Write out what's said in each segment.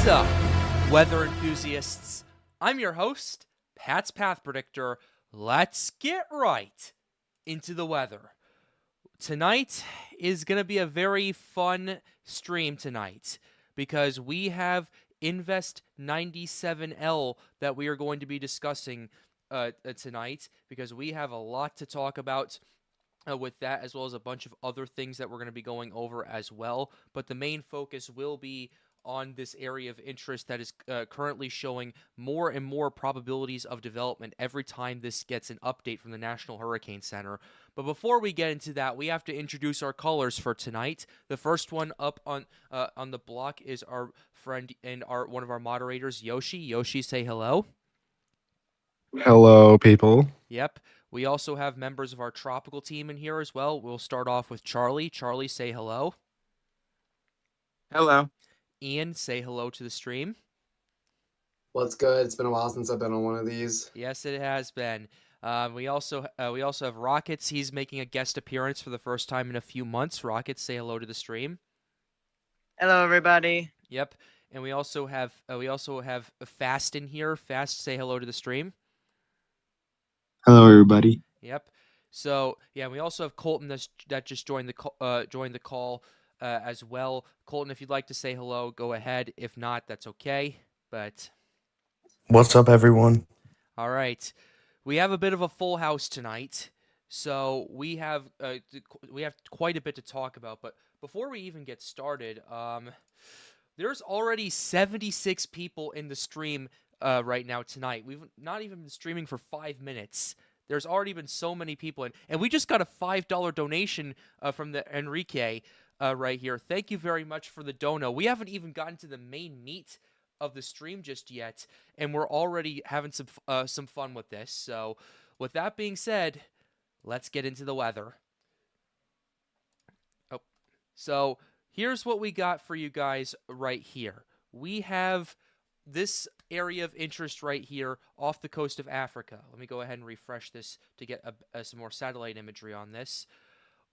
What's up, weather enthusiasts? I'm your host, Pat's Path Predictor. Let's get right into the weather. Tonight is going to be a very fun stream tonight because we have Invest 97L that we are going to be discussing tonight because we have a lot to talk about with that, as well as a bunch of other things that we're going to be going over as well. But the main focus will be on this area of interest that is currently showing more and more probabilities of development every time this gets an update from the National Hurricane Center. But before we get into that, we have to introduce our callers for tonight. The first one up on the block is our friend and one of our moderators, Yoshi. Yoshi, say hello. Hello, people. Yep. We also have members of our tropical team in here as well. We'll start off with Charlie. Charlie, say hello. Hello. Ian, say hello to the stream. What's good? It's been a while since I've been on one of these. Yes, it has been. We also have Rockets. He's making a guest appearance for the first time in a few months. Rockets, say hello to the stream. Hello, everybody. Yep. And we also have Fast in here. Fast, say hello to the stream. Hello, everybody. Yep. So yeah, we also have Colton that just joined the call as well. Colton, if you'd like to say hello, go ahead. If not, that's okay. But what's up, everyone? All right, we have a bit of a full house tonight, so we have quite a bit to talk about. But before we even get started, there's already 76 people in the stream right now tonight. We've not even been streaming for 5 minutes. There's already been so many people in, and we just got a $5 donation from the Enrique right here. Thank you very much for the dono. We haven't even gotten to the main meat of the stream just yet, and we're already having some fun with this. So, with that being said, let's get into the weather. Oh, so here's what we got for you guys right here. We have this area of interest right here off the coast of Africa. Let me go ahead and refresh this to get some more satellite imagery on this.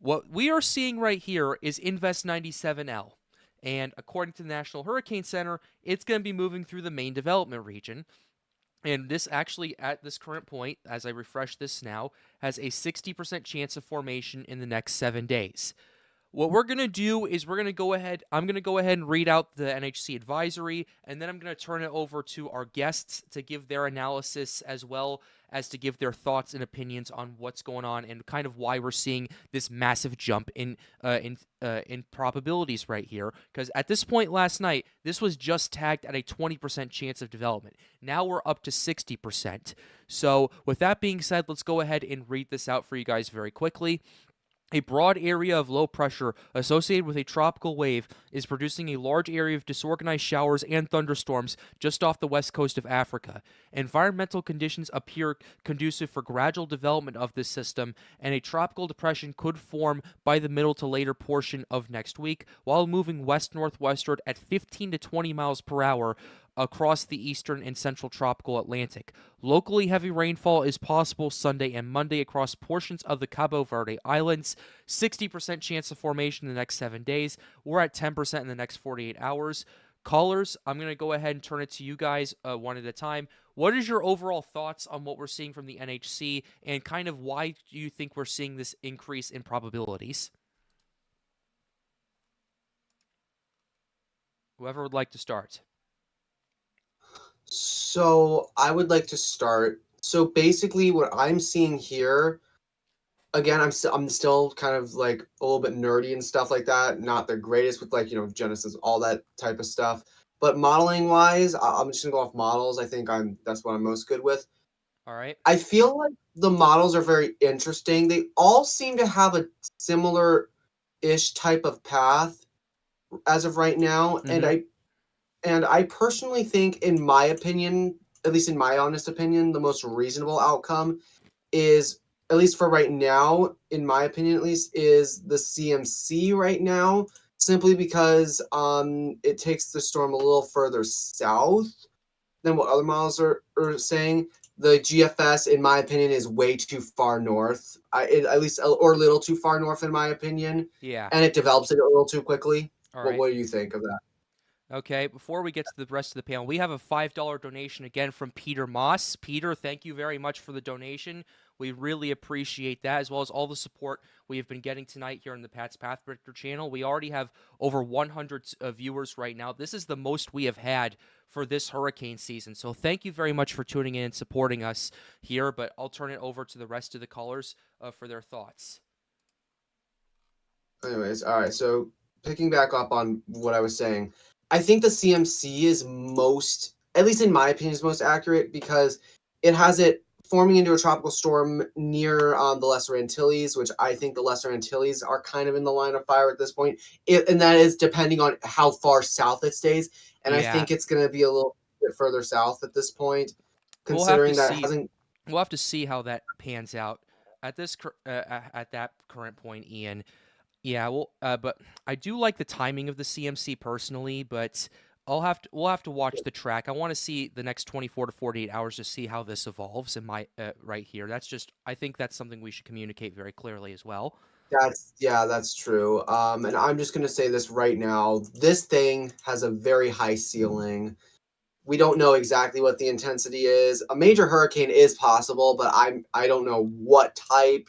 What we are seeing right here is Invest 97L. And according to the National Hurricane Center, it's going to be moving through the main development region. And this actually, at this current point, as I refresh this now, has a 60% chance of formation in the next 7 days. What we're going to do is I'm going to go ahead and read out the NHC advisory, and then I'm going to turn it over to our guests to give their analysis as well as to give their thoughts and opinions on what's going on and kind of why we're seeing this massive jump in probabilities right here. Because at this point last night, this was just tagged at a 20% chance of development. Now we're up to 60%. So with that being said, let's go ahead and read this out for you guys very quickly. A broad area of low pressure associated with a tropical wave is producing a large area of disorganized showers and thunderstorms just off the west coast of Africa. Environmental conditions appear conducive for gradual development of this system, and a tropical depression could form by the middle to later portion of next week, while moving west-northwestward at 15 to 20 miles per hour across the eastern and central tropical Atlantic. Locally heavy rainfall is possible Sunday and Monday across portions of the Cabo Verde Islands. 60% chance of formation in the next 7 days. We're at 10% in the next 48 hours. Callers, I'm going to go ahead and turn it to you guys one at a time. What is your overall thoughts on what we're seeing from the NHC, and kind of why do you think we're seeing this increase in probabilities? Whoever would like to start. So I would like to start. So basically what I'm seeing here, again, I'm still kind of like a little bit nerdy and stuff like that. Not the greatest with Genesis, all that type of stuff. But modeling wise, I'm just gonna go off models. I think that's what I'm most good with. All right. I feel like the models are very interesting. They all seem to have a similar-ish type of path as of right now. Mm-hmm. And I personally think, in my opinion, at least in my honest opinion, the most reasonable outcome is, at least for right now, in my opinion at least, is the CMC right now, simply because it takes the storm a little further south than what other models are saying. The GFS, in my opinion, is way too far north, or a little too far north, in my opinion. Yeah. And it develops it a little too quickly. All right. What do you think of that? Okay, before we get to the rest of the panel, we have a $5 donation again from Peter Moss. Peter, thank you very much for the donation. We really appreciate that, as well as all the support we have been getting tonight here on the Pat's Path Predictor channel. We already have over 100 viewers right now. This is the most we have had for this hurricane season. So thank you very much for tuning in and supporting us here, but I'll turn it over to the rest of the callers for their thoughts. Anyways, all right. So picking back up on what I was saying, I think the CMC is most, at least in my opinion, is most accurate because it has it forming into a tropical storm near the Lesser Antilles, which I think the Lesser Antilles are kind of in the line of fire at this point. And that is depending on how far south it stays. And I Yeah. think it's going to be a little bit further south at this point, We'll have considering to that see. it hasn't. We'll have to see how that pans out at this at that current point, Ian. Yeah, well, but I do like the timing of the CMC personally, but we'll have to watch the track. I want to see the next 24 to 48 hours to see how this evolves in my right here. I think that's something we should communicate very clearly as well. That's true. And I'm just gonna say this right now. This thing has a very high ceiling. We don't know exactly what the intensity is. A major hurricane is possible, but I don't know what type,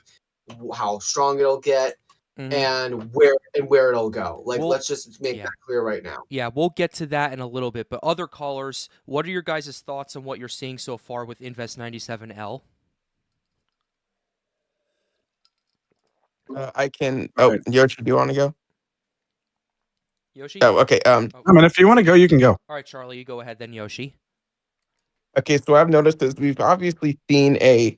how strong it'll get, and where it'll go. Like, Well, let's just make that clear right now. Yeah, we'll get to that in a little bit. But other callers, what are your guys' thoughts on what you're seeing so far with Invest 97L? I can. Oh, Right. Yoshi, do you want to go? Yoshi? Oh, okay. I mean, if you want to go, you can go. All right, Charlie, you go ahead then, Yoshi. Okay. So I've noticed this. We've obviously seen a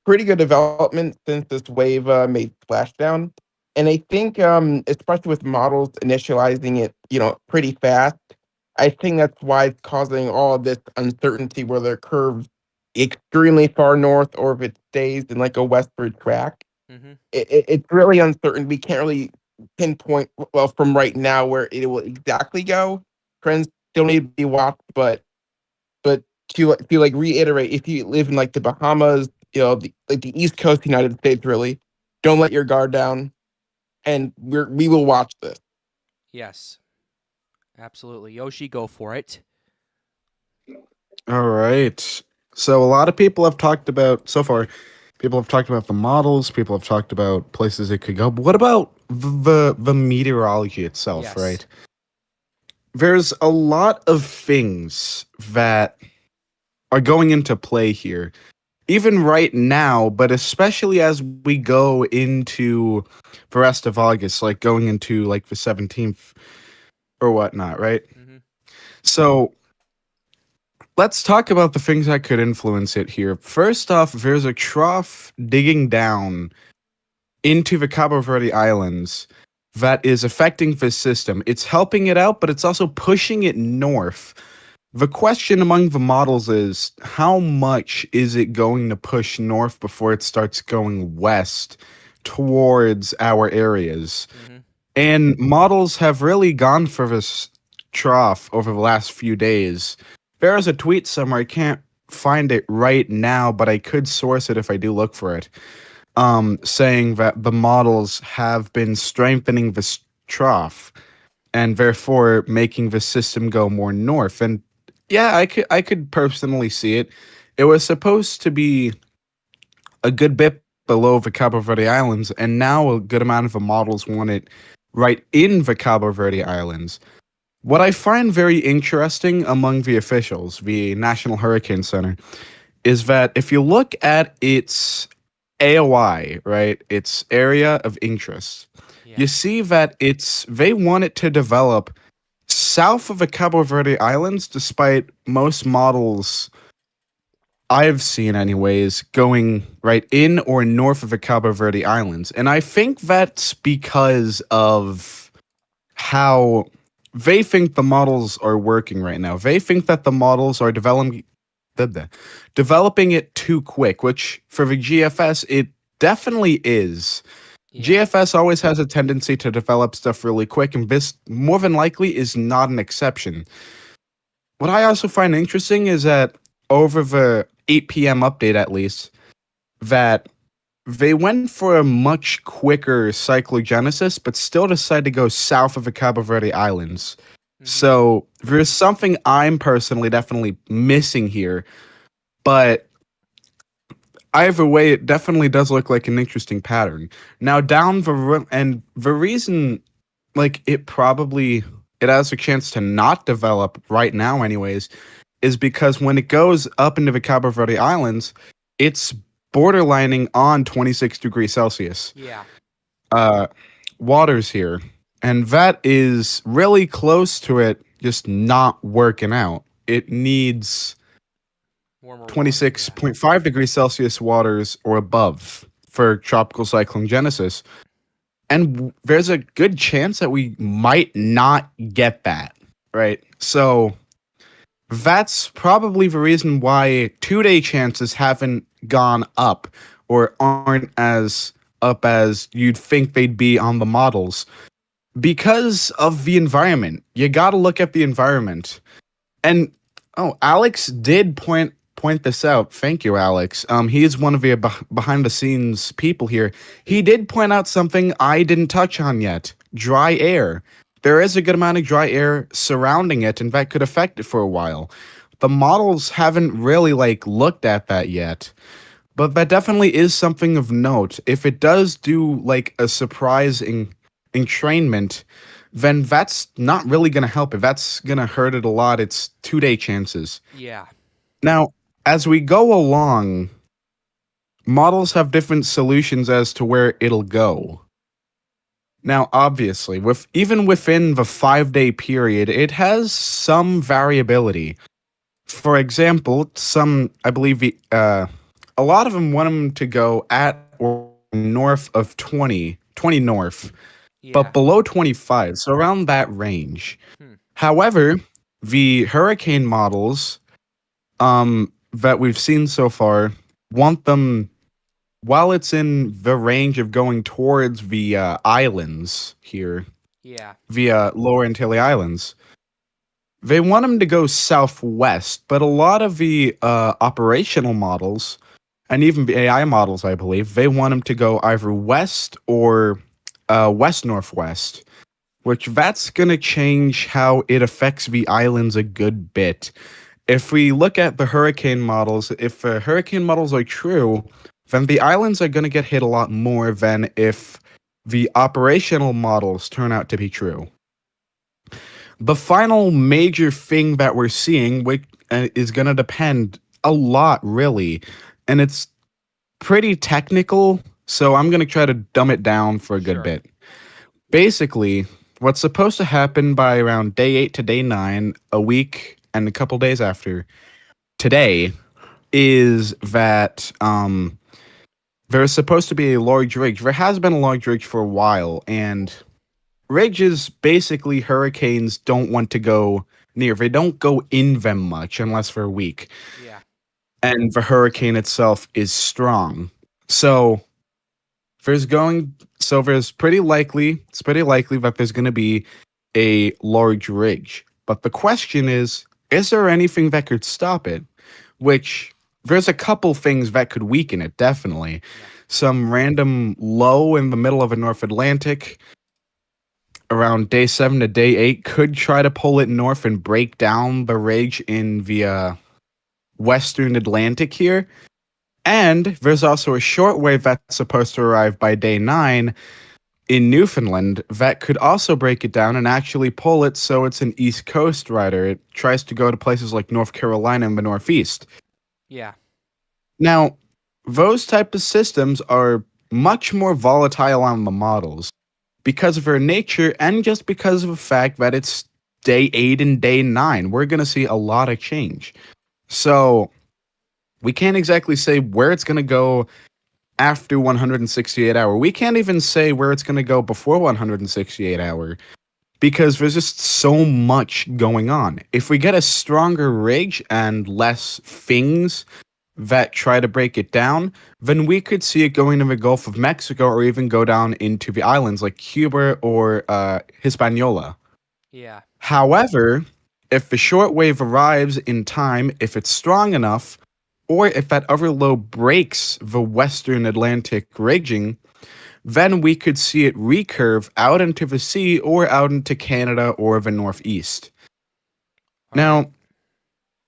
pretty good development since this wave made splashdown, and I think, especially with models initializing it, pretty fast. I think that's why it's causing all of this uncertainty where their curves extremely far north, or if it stays in like a westward track. Mm-hmm. It's really uncertain. We can't really pinpoint well from right now where it will exactly go. Trends still need to be watched, but to like reiterate, if you live in like the Bahamas, the East Coast of the United States, really don't let your guard down, and we will watch this. Yes, absolutely. Yoshi, go for it. All right. So a lot of people have talked about so far. People have talked about the models. People have talked about places it could go. But what about the meteorology itself? Yes. Right. There's a lot of things that are going into play here, even right now, but especially as we go into the rest of August, like going into like the 17th or whatnot, right? Mm-hmm. So let's talk about the things that could influence it here. First off, there's a trough digging down into the Cabo Verde Islands that is affecting the system. It's helping it out, but it's also pushing it north. The question among the models is, how much is it going to push north before it starts going west towards our areas? Mm-hmm. And models have really gone for this trough over the last few days. There is a tweet somewhere, I can't find it right now, but I could source it if I do look for it, saying that the models have been strengthening this trough and therefore making the system go more north. And yeah, I could personally see it. It was supposed to be a good bit below the Cabo Verde Islands, and now a good amount of the models want it right in the Cabo Verde Islands. What I find very interesting among the officials, the National Hurricane Center, is that if you look at its AOI, right, its area of interest, you see that they want it to develop south of the Cabo Verde Islands, despite most models I've seen anyways going right in or north of the Cabo Verde Islands. And I think that's because of how they think the models are working right now. They think that the models are developing it too quick, which for the GFS, it definitely is. Yeah. GFS always has a tendency to develop stuff really quick, and this more than likely is not an exception. What I also find interesting is that over the 8 p.m. update, at least, that they went for a much quicker cyclogenesis, but still decided to go south of the Cabo Verde Islands. So there's something I'm personally definitely missing here, but either way, it definitely does look like an interesting pattern. Now, and the reason, like, it has a chance to not develop right now, anyways, is because when it goes up into the Cabo Verde Islands, it's borderlining on 26 degrees Celsius. Yeah. Waters here, and that is really close to it just not working out. It needs Warmer waters, yeah. 26.5 degrees Celsius waters or above for tropical cyclone genesis. And there's a good chance that we might not get that, right? So that's probably the reason why 2-day chances haven't gone up or aren't as up as you'd think they'd be on the models. Because of the environment. You got to look at the environment. And Alex did point this out. Thank you, Alex. He is one of the behind the scenes people here. He did point out something I didn't touch on yet. Dry air. There is a good amount of dry air surrounding it, and that could affect it for a while. The models haven't really looked at that yet. But that definitely is something of note. If it does do a surprising entrainment, then that's not really going to help it. That's going to hurt it a lot. It's 2-day chances. Yeah. Now, as we go along, models have different solutions as to where it'll go. Now, obviously, even within the 5-day period, it has some variability. For example, I believe a lot of them want them to go at or north of 20 north. Yeah. But below 25, so around that range. However, the hurricane models that we've seen so far want them, while it's in the range of going towards the islands here, via Lower Antilles Islands, they want them to go southwest, but a lot of the operational models, and even the AI models, I believe, they want them to go either west or west-northwest, which that's going to change how it affects the islands a good bit. If we look at the hurricane models, if the hurricane models are true, then the islands are going to get hit a lot more than if the operational models turn out to be true. The final major thing that we're seeing is going to depend a lot, really, and it's pretty technical, so I'm going to try to dumb it down for a good bit. Basically, what's supposed to happen by around day 8 to day 9, a week and a couple days after today, is that there's supposed to be a large ridge. There has been a large ridge for a while, and ridges, basically, hurricanes don't want to go near. They don't go in them much unless for a week. Yeah. And the hurricane itself is strong. So it's pretty likely that there's going to be a large ridge. But the question is there anything that could stop it? Which, there's a couple things that could weaken it, definitely. Some random low in the middle of the North Atlantic around day 7 to day 8 could try to pull it north and break down the ridge in the Western Atlantic here. And there's also a shortwave that's supposed to arrive by day 9 in Newfoundland that could also break it down and actually pull it so it's an East Coast rider. It tries to go to places like North Carolina and the Northeast. Yeah. Now, those type of systems are much more volatile on the models because of their nature and just because of the fact that it's day 8 and day 9. We're going to see a lot of change. So we can't exactly say where it's going to go after 168 hour. We can't even say where it's going to go before 168 hour because there's just so much going on. If we get a stronger ridge and less things that try to break it down, then we could see it going to the Gulf of Mexico or even go down into the islands like Cuba or Hispaniola. Yeah. However, if the shortwave arrives in time, if it's strong enough, or if that other low breaks the Western Atlantic ridging, then we could see it recurve out into the sea or out into Canada or the Northeast. Now,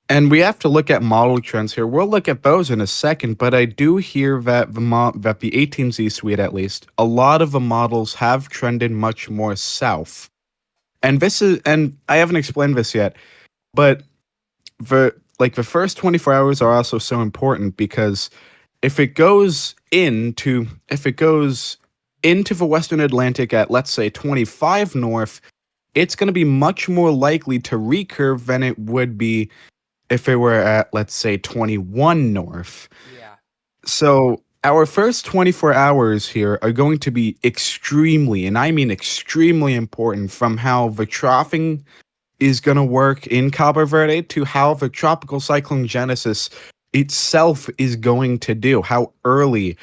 and we have to look at model trends here. We'll look at those in a second, but I do hear that that the 18Z suite, at least, a lot of the models have trended much more south. And I haven't explained this yet, but the first 24 hours are also so important because if it goes into the Western Atlantic at, let's say, 25 north, it's going to be much more likely to recurve than it would be if it were at, let's say, 21 north. Yeah. So our first 24 hours here are going to be extremely, and I mean extremely important, from how the troughing is going to work in Cabo Verde to how the tropical cyclone genesis itself is going to do, how early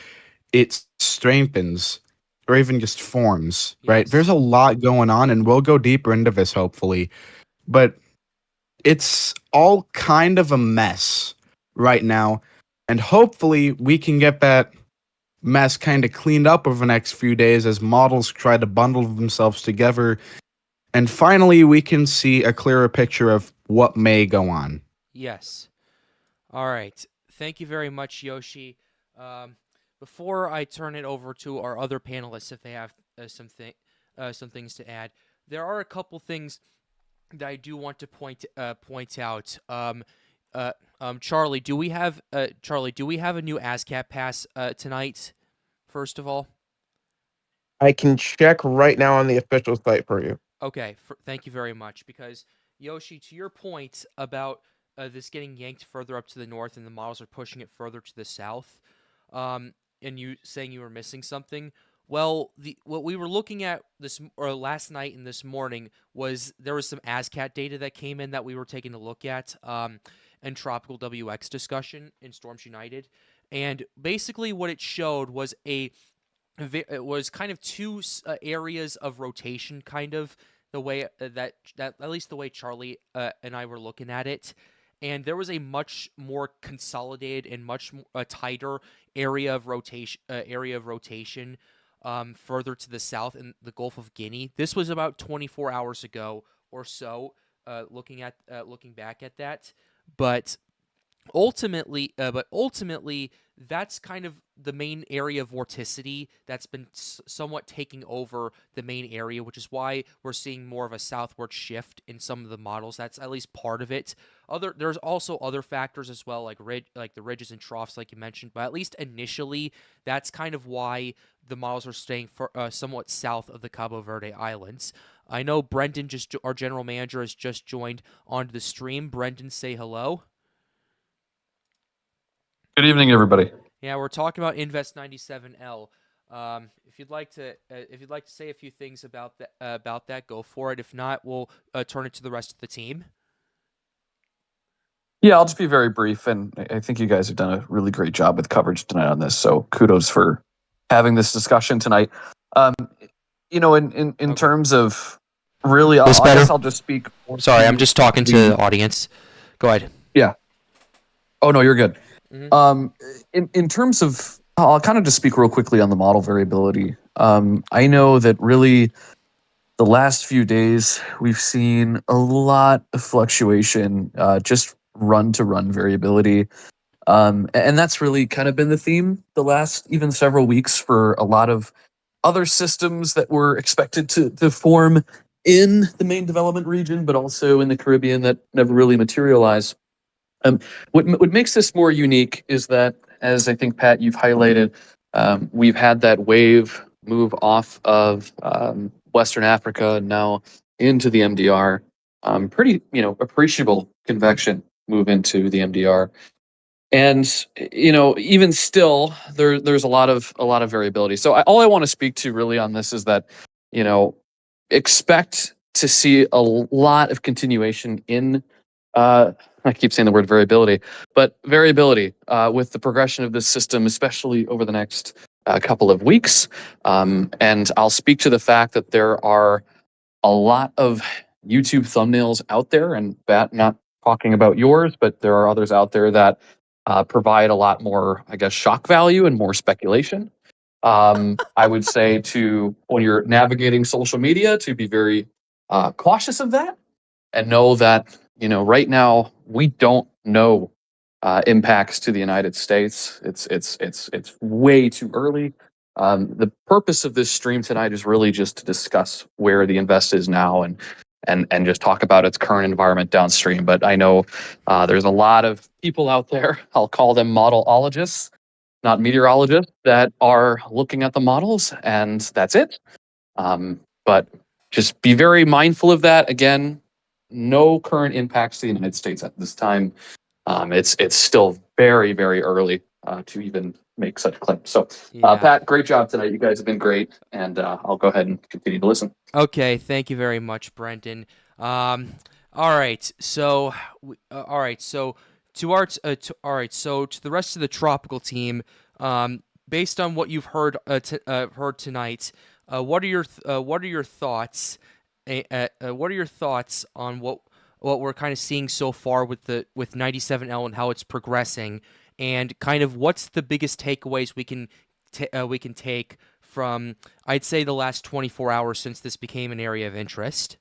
it strengthens or even just forms, right? Yes. There's a lot going on, and we'll go deeper into this hopefully, but it's all kind of a mess right now, and hopefully we can get that mess kind of cleaned up over the next few days as models try to bundle themselves together, and finally we can see a clearer picture of what may go on. Yes. All right. Thank you very much, Yoshi. Before I turn it over to our other panelists, if they have some things to add, there are a couple things that I do want to point out. Charlie, do we have a new ASCAT pass tonight? First of all, I can check right now on the official site for you. okay. Thank you very much. Because Yoshi, to your point about this getting yanked further up to the north and the models are pushing it further to the south, and you saying you were missing something. Well, what we were looking at last night and this morning was there was some ASCAT data that came in that we were taking a look at, and tropical WX discussion in Storms United, and basically what it showed was it was kind of two areas of rotation, kind of the way that at least the way Charlie and I were looking at it. And there was a much more consolidated and much tighter area of rotation. Further to the south in the Gulf of Guinea. This was about 24 hours ago or so. Looking back at that, but ultimately, that's kind of the main area of vorticity that's been somewhat taking over the main area, which is why we're seeing more of a southward shift in some of the models. That's at least part of it. There's also other factors as well, like the ridges and troughs, like you mentioned. But at least initially, that's kind of why the models are staying somewhat south of the Cabo Verde Islands. I know Brendan, our general manager, has just joined onto the stream. Brendan, say hello. Good evening, everybody. Yeah, we're talking about Invest 97L. If you'd like to say a few things about that, go for it. If not, we'll turn it to the rest of the team. Yeah, I'll just be very brief, and I think you guys have done a really great job with coverage tonight on this. So kudos for having this discussion tonight. In Okay. terms of really, I guess I'll just speak. Sorry, I'm just talking to the audience. Go ahead. Yeah. Oh no, you're good. Mm-hmm. In terms of, I'll kind of just speak real quickly on the model variability. I know that really the last few days we've seen a lot of fluctuation, just run-to-run variability. And that's really kind of been the theme the last even several weeks for a lot of other systems that were expected to form in the main development region, but also in the Caribbean that never really materialized. What makes this more unique is that, as I think, Pat, you've highlighted, we've had that wave move off of Western Africa and now into the MDR. Pretty, appreciable convection move into the MDR. And even still, there's a lot of variability. So all I want to speak to really on this is that expect to see a lot of continuation in. I keep saying the word variability, but variability with the progression of this system, especially over the next couple of weeks. And I'll speak to the fact that there are a lot of YouTube thumbnails out there, and Bat, not talking about yours, but there are others out there that provide a lot more, I guess, shock value and more speculation. I would say to when you're navigating social media to be very cautious of that and know that right now we don't know impacts to the United States. It's way too early. The purpose of this stream tonight is really just to discuss where the invest is now and just talk about its current environment downstream. But I know there's a lot of people out there. I'll call them modelologists, not meteorologists, that are looking at the models, and that's it. But just be very mindful of that. Again, no current impacts to the United States at this time. It's still very, very early to even make such claims. So, Yeah. Pat, great job tonight. You guys have been great, and I'll go ahead and continue to listen. Okay, thank you very much, Brendan. All right, so all right, so to our all right, so to the rest of the tropical team, based on what you've heard heard tonight, what are your thoughts? What are your thoughts on what we're kind of seeing so far with 97L and how it's progressing, and kind of what's the biggest takeaways we can take from, I'd say, the last 24 hours since this became an area of interest?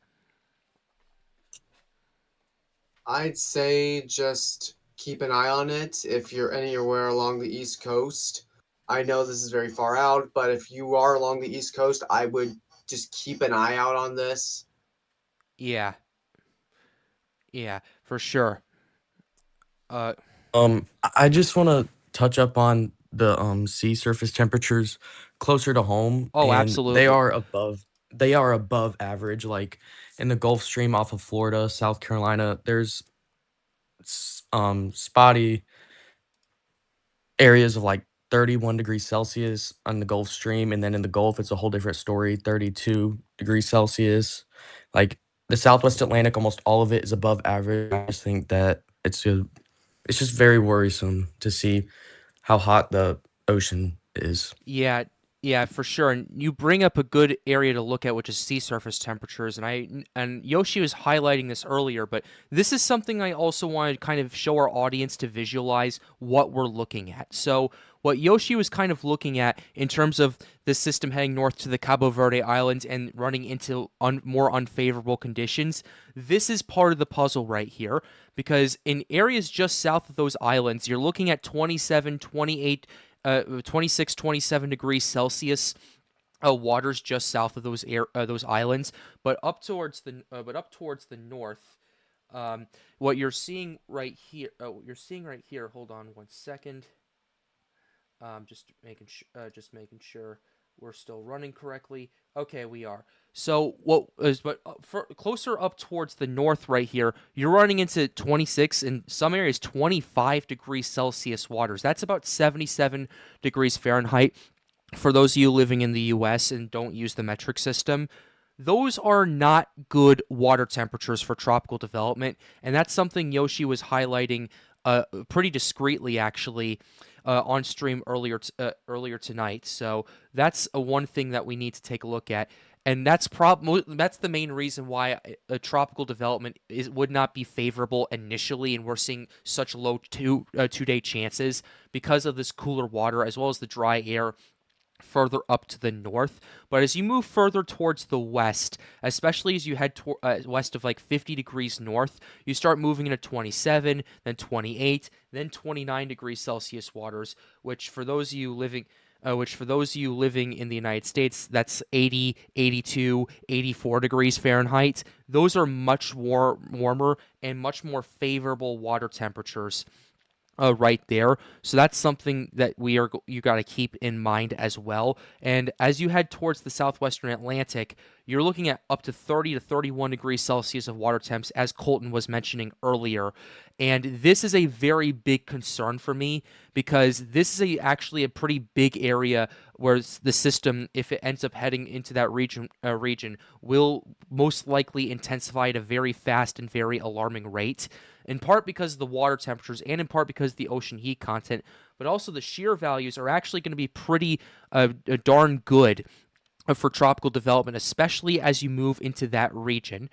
I'd say just keep an eye on it if you're anywhere along the East Coast. I know this is very far out, but if you are along the East Coast, I would just keep an eye out on this. Yeah. Yeah, for sure. I just want to touch up on the sea surface temperatures closer to home, Oh, and absolutely. they are above average. Like in the Gulf Stream off of Florida, South Carolina, there's spotty areas of like 31 degrees Celsius on the Gulf Stream, and then in the Gulf, it's a whole different story, 32 degrees Celsius. Like the Southwest Atlantic, almost all of it is above average. I just think that it's just very worrisome to see how hot the ocean is. Yeah, yeah, for sure. And you bring up a good area to look at, which is sea surface temperatures. And Yoshi was highlighting this earlier, but this is something I also wanted to kind of show our audience to visualize what we're looking at. So what Yoshi was kind of looking at in terms of the system heading north to the Cabo Verde Islands and running into more unfavorable conditions, this is part of the puzzle right here, because in areas just south of those islands, you're looking at 27, 28, 26, 27 degrees Celsius waters just south of those islands, but up towards the north, what you're seeing right here. Hold on one second. Just making sure we're still running correctly. Okay, we are. So closer up towards the north right here, you're running into 26, in some areas 25 degrees Celsius waters. That's about 77 degrees Fahrenheit. For those of you living in the US and don't use the metric system, those are not good water temperatures for tropical development, and that's something Yoshi was highlighting pretty discreetly, actually, on stream earlier tonight. So that's one thing that we need to take a look at, and that's the main reason why a tropical development would not be favorable initially, and we're seeing such low two-day chances because of this cooler water as well as the dry air further up to the north. But as you move further towards the west, especially as you head west of like 50 degrees north, you start moving into 27, then 28, then 29 degrees Celsius waters, which for those of you living in the United States, that's 80, 82, 84 degrees Fahrenheit. Those are much warmer and much more favorable water temperatures right there. So that's something that you got to keep in mind as well. And as you head towards the southwestern Atlantic, you're looking at up to 30 to 31 degrees Celsius of water temps, as Colton was mentioning earlier. And this is a very big concern for me, because this is actually a pretty big area where the system, if it ends up heading into that region, will most likely intensify at a very fast and very alarming rate, in part because of the water temperatures and in part because of the ocean heat content, but also the shear values are actually going to be pretty darn good for tropical development, especially as you move into that region.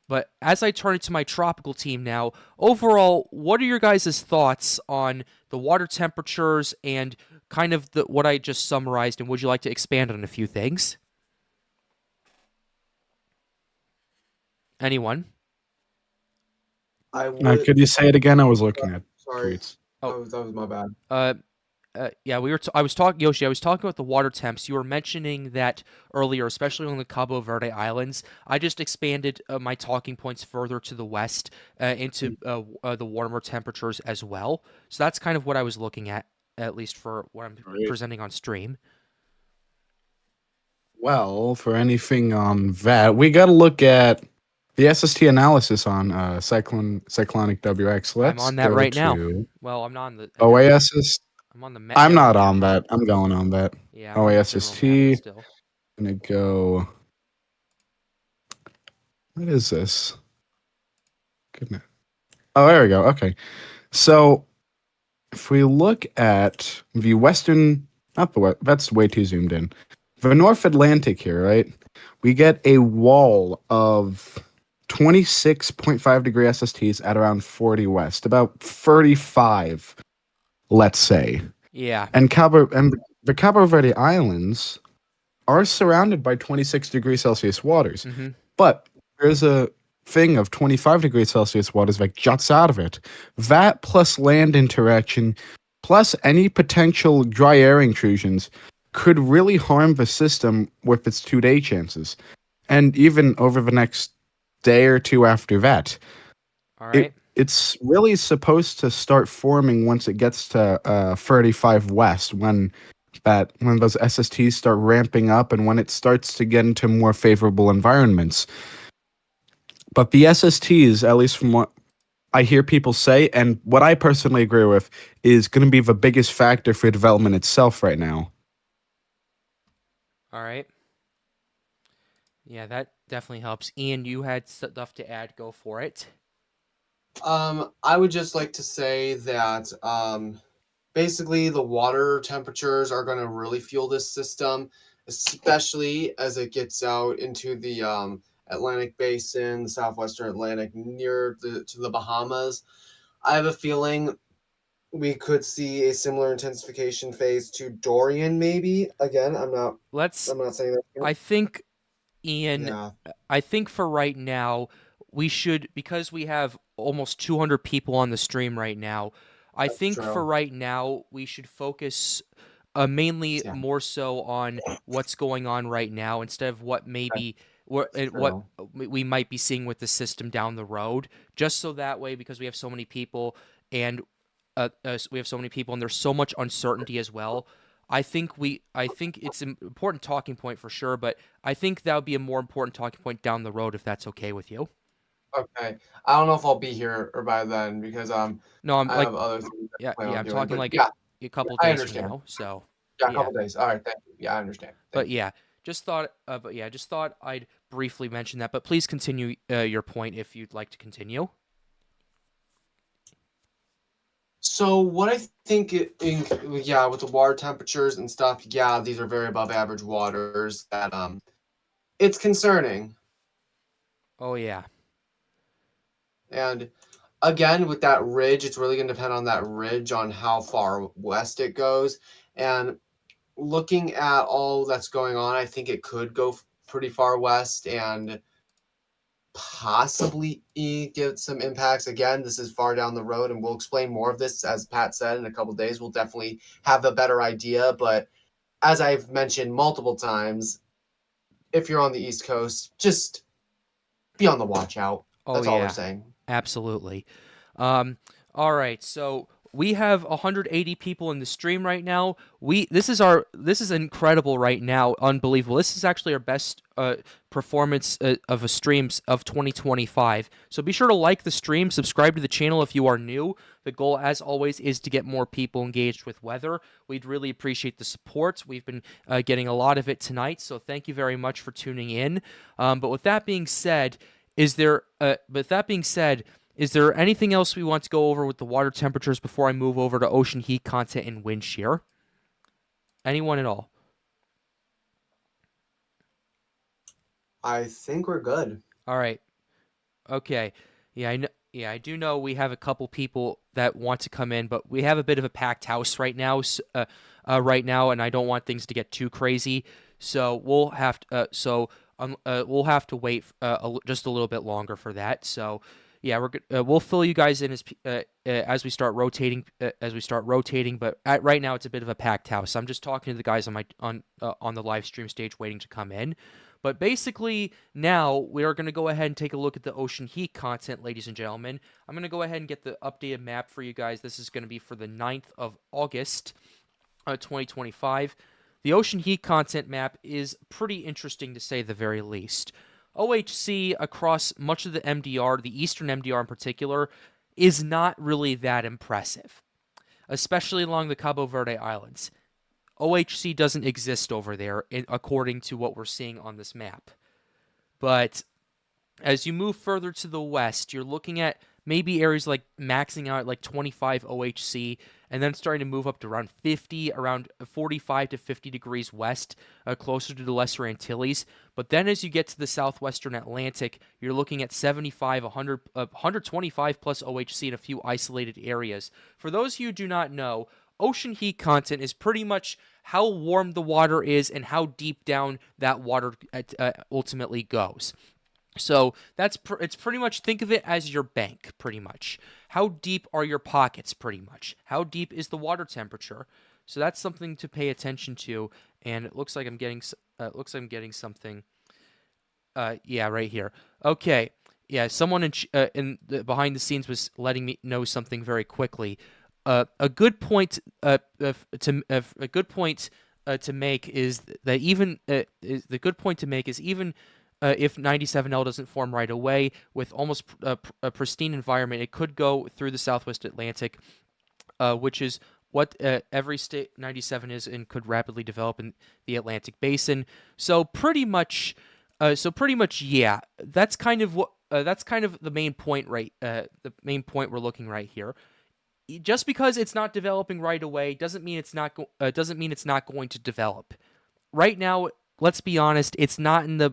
But as I turn it to my tropical team now, overall, what are your guys' thoughts on the water temperatures and kind of what I just summarized, and would you like to expand on a few things? Anyone? I would. Could you say it again? I was looking at Sorry, tweets. Oh. that was my bad. Yeah, I was talking, Yoshi. I was talking about the water temps. You were mentioning that earlier, especially on the Cabo Verde Islands. I just expanded my talking points further to the west into the warmer temperatures as well. So that's kind of what I was looking at least for what I'm Right. presenting on stream. Well, for anything on that, we got to look at the SST analysis on cyclonic WX. Let's I'm on that go right to now. Well, I'm not on the OASS. I'm on the I'm general not map. on that. I'm going on that. Yeah, I'm on the general map, but OASST. still. Gonna go. What is this? Goodness. Oh, there we go. Okay. So if we look at the western, not the west, that's way too zoomed in. The North Atlantic here, right? We get a wall of 26.5 degree SSTs at around 40 west, about 35, let's say. Yeah. And the Cabo Verde Islands are surrounded by 26 degrees Celsius waters. Mm-hmm. But there's a thing of 25 degrees Celsius waters that juts out of it. That plus land interaction, plus any potential dry air intrusions, could really harm the system with its 2-day chances. And even over the next day or two after that. All right. It's really supposed to start forming once it gets to 35 west, when those SSTs start ramping up and when it starts to get into more favorable environments. But the SSTs, at least from what I hear people say, and what I personally agree with, is going to be the biggest factor for development itself right now. All right. Yeah, that definitely helps. Ian, you had stuff to add. Go for it. I would just like to say that basically the water temperatures are going to really fuel this system, especially as it gets out into the Atlantic Basin, the southwestern Atlantic, to the Bahamas. I have a feeling we could see a similar intensification phase to Dorian, maybe. Again, I'm not saying that. I think, Ian, Yeah. I think for right now, we should, because we have almost 200 people on the stream right now, I That's think for true. right now, we should focus mainly Yeah. more so on what's going on right now instead of what maybe what true. we might be seeing with the system down the road, just so that way, because we have so many people and we have so many people and there's so much uncertainty as well. I think it's an important talking point for sure, but I think that would be a more important talking point down the road if that's okay with you. Okay. I don't know if I'll be here or by then because No, I'm I like, have other things that I plan on I'm doing. talking But like yeah, a couple I days from understand. now. So Yeah, a yeah, couple days. All right, thank you. Yeah, I understand. but Thank you. yeah, just thought I'd briefly mention that. But please continue your point if you'd like to continue. So what I think yeah, with the water temperatures and stuff, yeah, these are very above average waters that it's concerning. Oh yeah, And again, with that ridge, it's really going to depend on that ridge on how far west it goes. And looking at all that's going on, I think it could go pretty far west and possibly get some impacts. Again, this is far down the road, and we'll explain more of this, as Pat said, in a couple days. We'll definitely have a better idea. But as I've mentioned multiple times, if you're on the East Coast, just be on the watch out. oh That's all we're yeah, saying. absolutely. All right, so we have 180 people in the stream right now. This is incredible right now, unbelievable. This is actually our best performance of a streams of 2025. So be sure to like the stream, subscribe to the channel if you are new. The goal, as always, is to get more people engaged with weather. We'd really appreciate the support. We've been getting a lot of it tonight, so thank you very much for tuning in. But with that being said, is there anything else we want to go over with the water temperatures before I move over to ocean heat content and wind shear? Anyone at all? I think we're good. All right. Okay. Yeah, I know. Yeah, I do know we have a couple people that want to come in, but we have a bit of a packed house right now. And I don't want things to get too crazy, so we'll have to wait just a little bit longer for that. So yeah, we'll fill you guys in as we start rotating. But right now it's a bit of a packed house. I'm just talking to the guys on the live stream stage waiting to come in. But basically, now we are going to go ahead and take a look at the ocean heat content, ladies and gentlemen. I'm going to go ahead and get the updated map for you guys. This is going to be for the 9th of August, 2025. The ocean heat content map is pretty interesting to say the very least. OHC across much of the MDR, the eastern MDR in particular, is not really that impressive, especially along the Cabo Verde Islands. OHC doesn't exist over there, according to what we're seeing on this map. But as you move further to the west, you're looking at maybe areas like maxing out at like 25 OHC, and then starting to move up to around 50, around 45 to 50 degrees west, closer to the Lesser Antilles. But then as you get to the southwestern Atlantic, you're looking at 75, 100, 125 plus OHC in a few isolated areas. For those of you who do not know, ocean heat content is pretty much how warm the water is and how deep down that water ultimately goes. So it's pretty much, think of it as your bank, pretty much. How deep are your pockets, pretty much? How deep is the water temperature? So that's something to pay attention to. And it looks like I'm getting something. Yeah, right here. Okay. Yeah, someone behind the scenes was letting me know something very quickly. A good point to make is that even if 97L doesn't form right away with almost a pristine environment, it could go through the Southwest Atlantic, which is what every state 97 is, and could rapidly develop in the Atlantic Basin. So pretty much, yeah. That's kind of the main point, right? The main point we're looking right here. Just because it's not developing right away doesn't mean it's not going to develop. Right now, let's be honest, it's not in the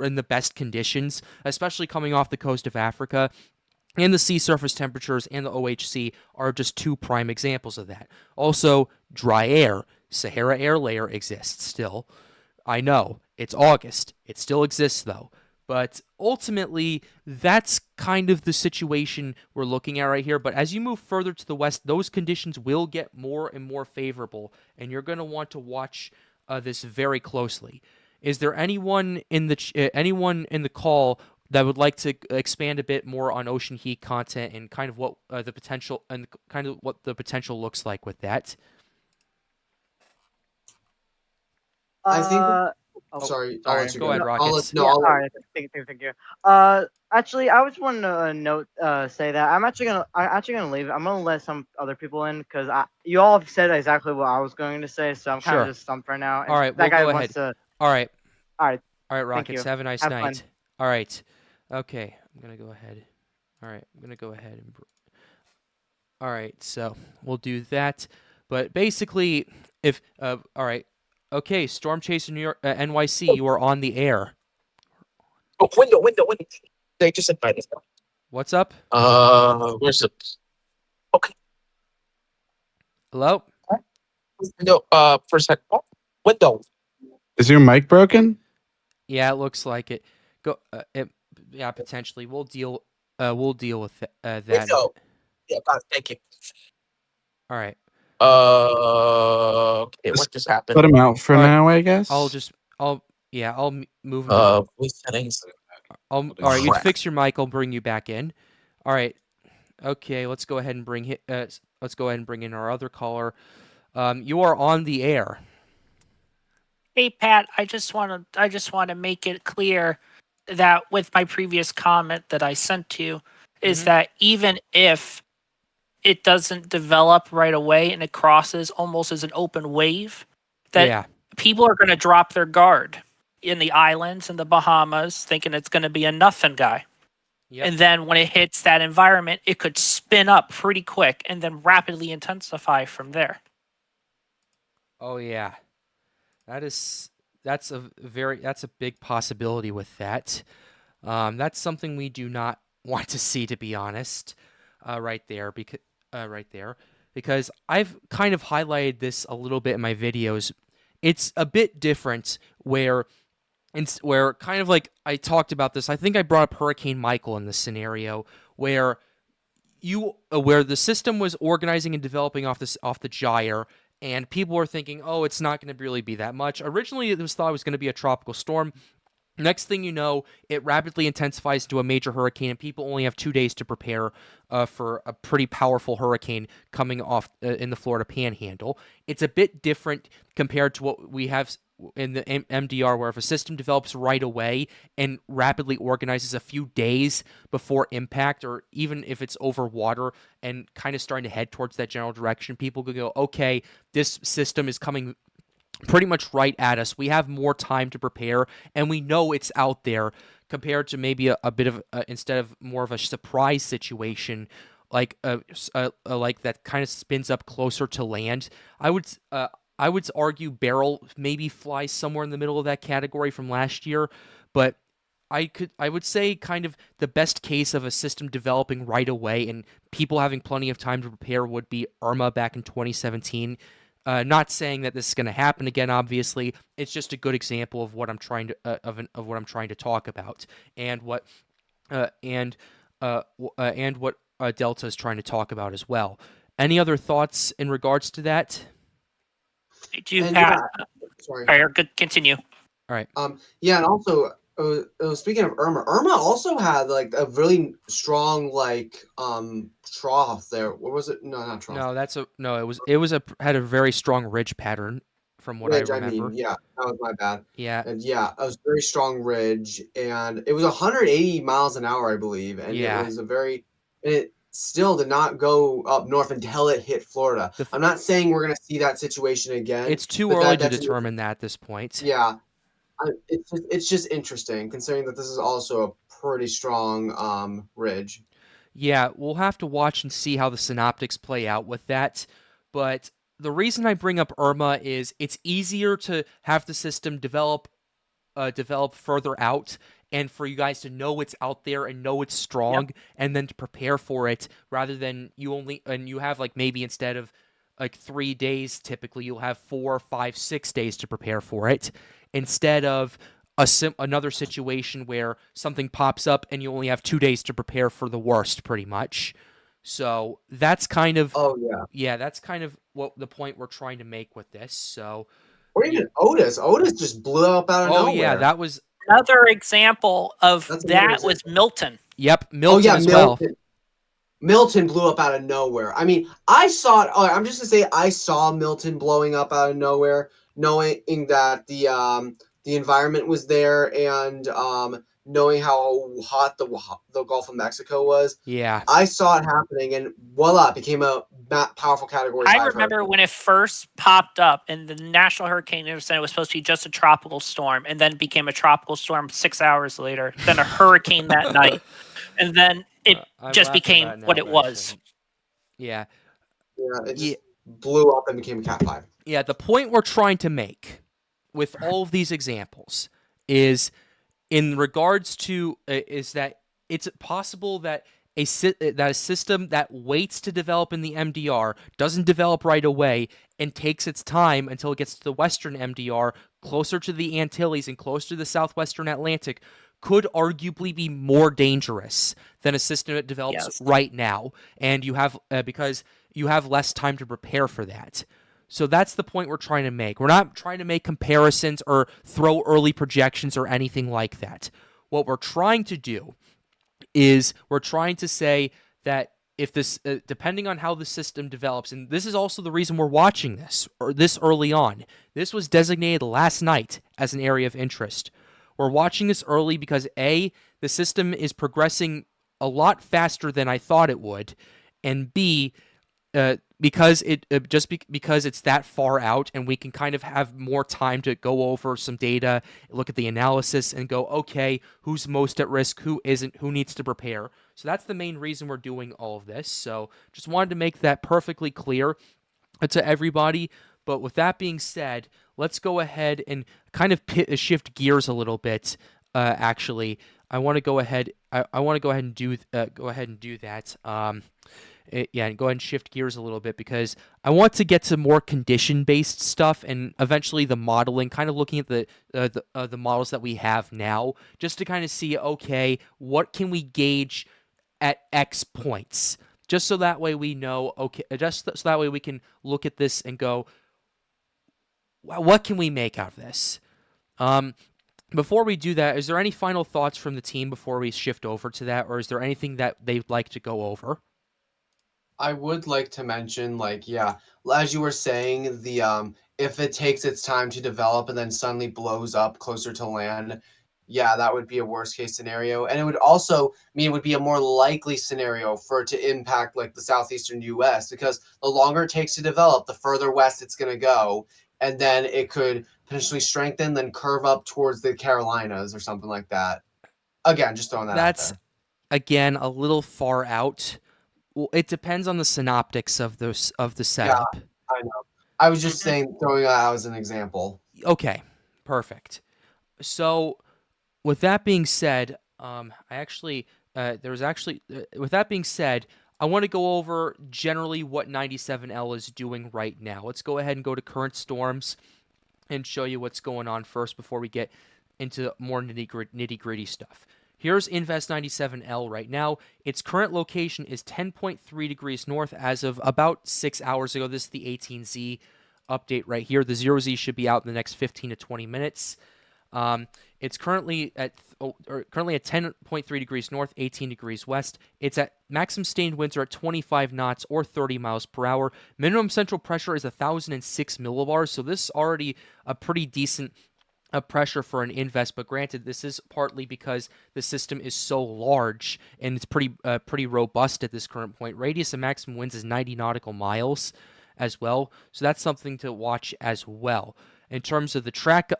in the best conditions, especially coming off the coast of Africa. And the sea surface temperatures and the OHC are just two prime examples of that. Also, dry air, Sahara air layer exists still. I know, it's August. It still exists though. But ultimately, that's kind of the situation we're looking at right here. But as you move further to the west, those conditions will get more and more favorable, and you're going to want to watch this very closely. Is there anyone in the call that would like to expand a bit more on ocean heat content and kind of what the potential looks like with that? I think. Oh, Sorry. sorry. I'll let you Go ahead, I'll Rockets. let- no, Yeah, I'll all let- right. Thank you. Actually, I just want to say that I'm actually gonna leave. I'm gonna let some other people in because you all have said exactly what I was going to say, so I'm kind Sure. of just stumped right now. And All right, that we'll guy go wants ahead. to. All right, All right. Rockets. you. Have a nice Have night. fun. All right. Okay, I'm gonna go ahead. All right, I'm gonna go ahead and. All right, so we'll do that. But basically, if all right, okay, Storm Chaser New York, NYC, you are on the air. Oh, window. They just invited us. What's up? Where's the? Okay. Hello. No. For a sec. Oh, window. Is your mic broken? Yeah, it looks like it. Go. Yeah, potentially. We'll deal. We'll deal with that. Window. Yeah. God, thank you. All right. Okay. What just happened? Put him out for All right, now, I guess. I'll move him. Voice settings. All right, you crap. fix your mic. I'll bring you back in. All right. Okay, let's go ahead and bring in our other caller. You are on the air. Hey Pat, I just want to make it clear that with my previous comment that I sent to you is that even if it doesn't develop right away and it crosses almost as an open wave, that people are going to drop their guard in the islands and the Bahamas thinking it's going to be a nothing guy. Yep. And then when it hits that environment, it could spin up pretty quick and then rapidly intensify from there. Oh yeah. That's a big possibility with that. That's something we do not want to see, to be honest. right there because I've kind of highlighted this a little bit in my videos. It's a bit different where kind of like I talked about this. I think I brought up Hurricane Michael in this scenario where where the system was organizing and developing off the gyre, and people were thinking, oh, it's not going to really be that much. Originally, it was thought it was going to be a tropical storm. Next thing you know, it rapidly intensifies into a major hurricane, and people only have 2 days to prepare for a pretty powerful hurricane coming off in the Florida Panhandle. It's a bit different compared to what we have in the MDR, where if a system develops right away and rapidly organizes a few days before impact, or even if it's over water and kind of starting to head towards that general direction, people could go, okay, this system is coming pretty much right at us. We have more time to prepare, and we know it's out there compared to maybe a bit of instead of more of a surprise situation, like like that kind of spins up closer to land. I would argue Barrel maybe flies somewhere in the middle of that category from last year, but I would say kind of the best case of a system developing right away and people having plenty of time to prepare would be Irma back in 2017. Not saying that this is going to happen again. Obviously, it's just a good example of what I'm trying to of what I'm trying to talk about, and what Delta is trying to talk about as well. Any other thoughts in regards to that? Do you, And Pat? sorry. All right, good. Continue. All right. Yeah, and also, speaking of Irma also had like a really strong trough there. What was it? No, not trough. It was had a very strong ridge pattern from what Ridge, I remember. yeah, that was my bad. Yeah. And yeah, it was a very strong ridge, and it was 180 miles an hour, I believe, and Yeah. it was it still did not go up north until it hit Florida. I'm not saying we're gonna see that situation again. It's too but early to determine that at this point. Yeah. It's just interesting considering that this is also a pretty strong ridge. Yeah, we'll have to watch and see how the synoptics play out with that. But the reason I bring up Irma is it's easier to have the system develop further out, and for you guys to know it's out there and know it's strong, and then to prepare for it, rather than you have like maybe instead of like 3 days, typically you'll have 4, 5, 6 days to prepare for it, instead of another situation where something pops up and you only have 2 days to prepare for the worst, pretty much. So that's kind of that's kind of what the point we're trying to make with this. So, or even Otis just blew up out of nowhere. Oh yeah, that was another example of that. Was Milton. Yep, Milton as well. Milton blew up out of nowhere. I mean, I saw it. I'm just gonna say I saw Milton blowing up out of nowhere, knowing that the environment was there, and knowing how hot the Gulf of Mexico was. Yeah, I saw it happening, and voila, it became a powerful category. I remember when it first popped up, and the National Hurricane Center was supposed to be just a tropical storm, and then became a tropical storm 6 hours later, then a hurricane that night, and then it just became what it was. Yeah. Yeah, it just blew up and became a Cat 5. Yeah, the point we're trying to make with all of these examples is in regards to is that it's possible that a system that waits to develop in the MDR doesn't develop right away and takes its time until it gets to the western MDR, closer to the Antilles and closer to the southwestern Atlantic, could arguably be more dangerous than a system that develops right now, and you have because you have less time to prepare for that. So that's the point we're trying to make. We're not trying to make comparisons or throw early projections or anything like that. What we're trying to do is we're trying to say that if this, depending on how the system develops, and this is also the reason we're watching this, or this early on, this was designated last night as an area of interest. We're watching this early because A, the system is progressing a lot faster than I thought it would, and B, because because it's that far out, and we can kind of have more time to go over some data, look at the analysis, and go, okay, who's most at risk, who isn't, who needs to prepare. So that's the main reason we're doing all of this. So just wanted to make that perfectly clear to everybody. But with that being said, let's go ahead and kind of shift gears a little bit actually, I want to go ahead. I want to go ahead and do that. Yeah, and go ahead and shift gears a little bit because I want to get to more condition-based stuff and eventually the modeling, kind of looking at the models that we have now, just to kind of see, okay, what can we gauge at X points, just so that way we know, okay, just so that way we can look at this and go, what can we make out of this? Before we do that, is there any final thoughts from the team before we shift over to that, or is there anything that they'd like to go over? I would like to mention, like, yeah, as you were saying, the if it takes its time to develop and then suddenly blows up closer to land, yeah, that would be a worst case scenario. And it would also mean it would be a more likely scenario for it to impact like the southeastern US, because the longer it takes to develop, the further west it's gonna go. And then it could potentially strengthen, then curve up towards the Carolinas or something like that. Again, just throwing that That's out again a little far out. Well, it depends on the synoptics of the there. setup. Yeah, I know. I was just saying, throwing that out as an example. Okay, perfect. So, with that being said, with that being said, I want to go over generally what 97L is doing right now. Let's go ahead and go to current storms and show you what's going on first before we get into more nitty-gritty stuff. Here's Invest 97L right now. Its current location is 10.3 degrees north as of about 6 hours ago. This is the 18Z update right here. The 0Z should be out in the next 15 to 20 minutes. It's currently at 10.3 degrees north, 18 degrees west. It's at maximum sustained winds are at 25 knots or 30 miles per hour. Minimum central pressure is 1,006 millibars, so this is already a pretty decent pressure for an invest, but granted, this is partly because the system is so large and it's pretty robust at this current point. Radius of maximum winds is 90 nautical miles as well, so that's something to watch as well. In terms of the track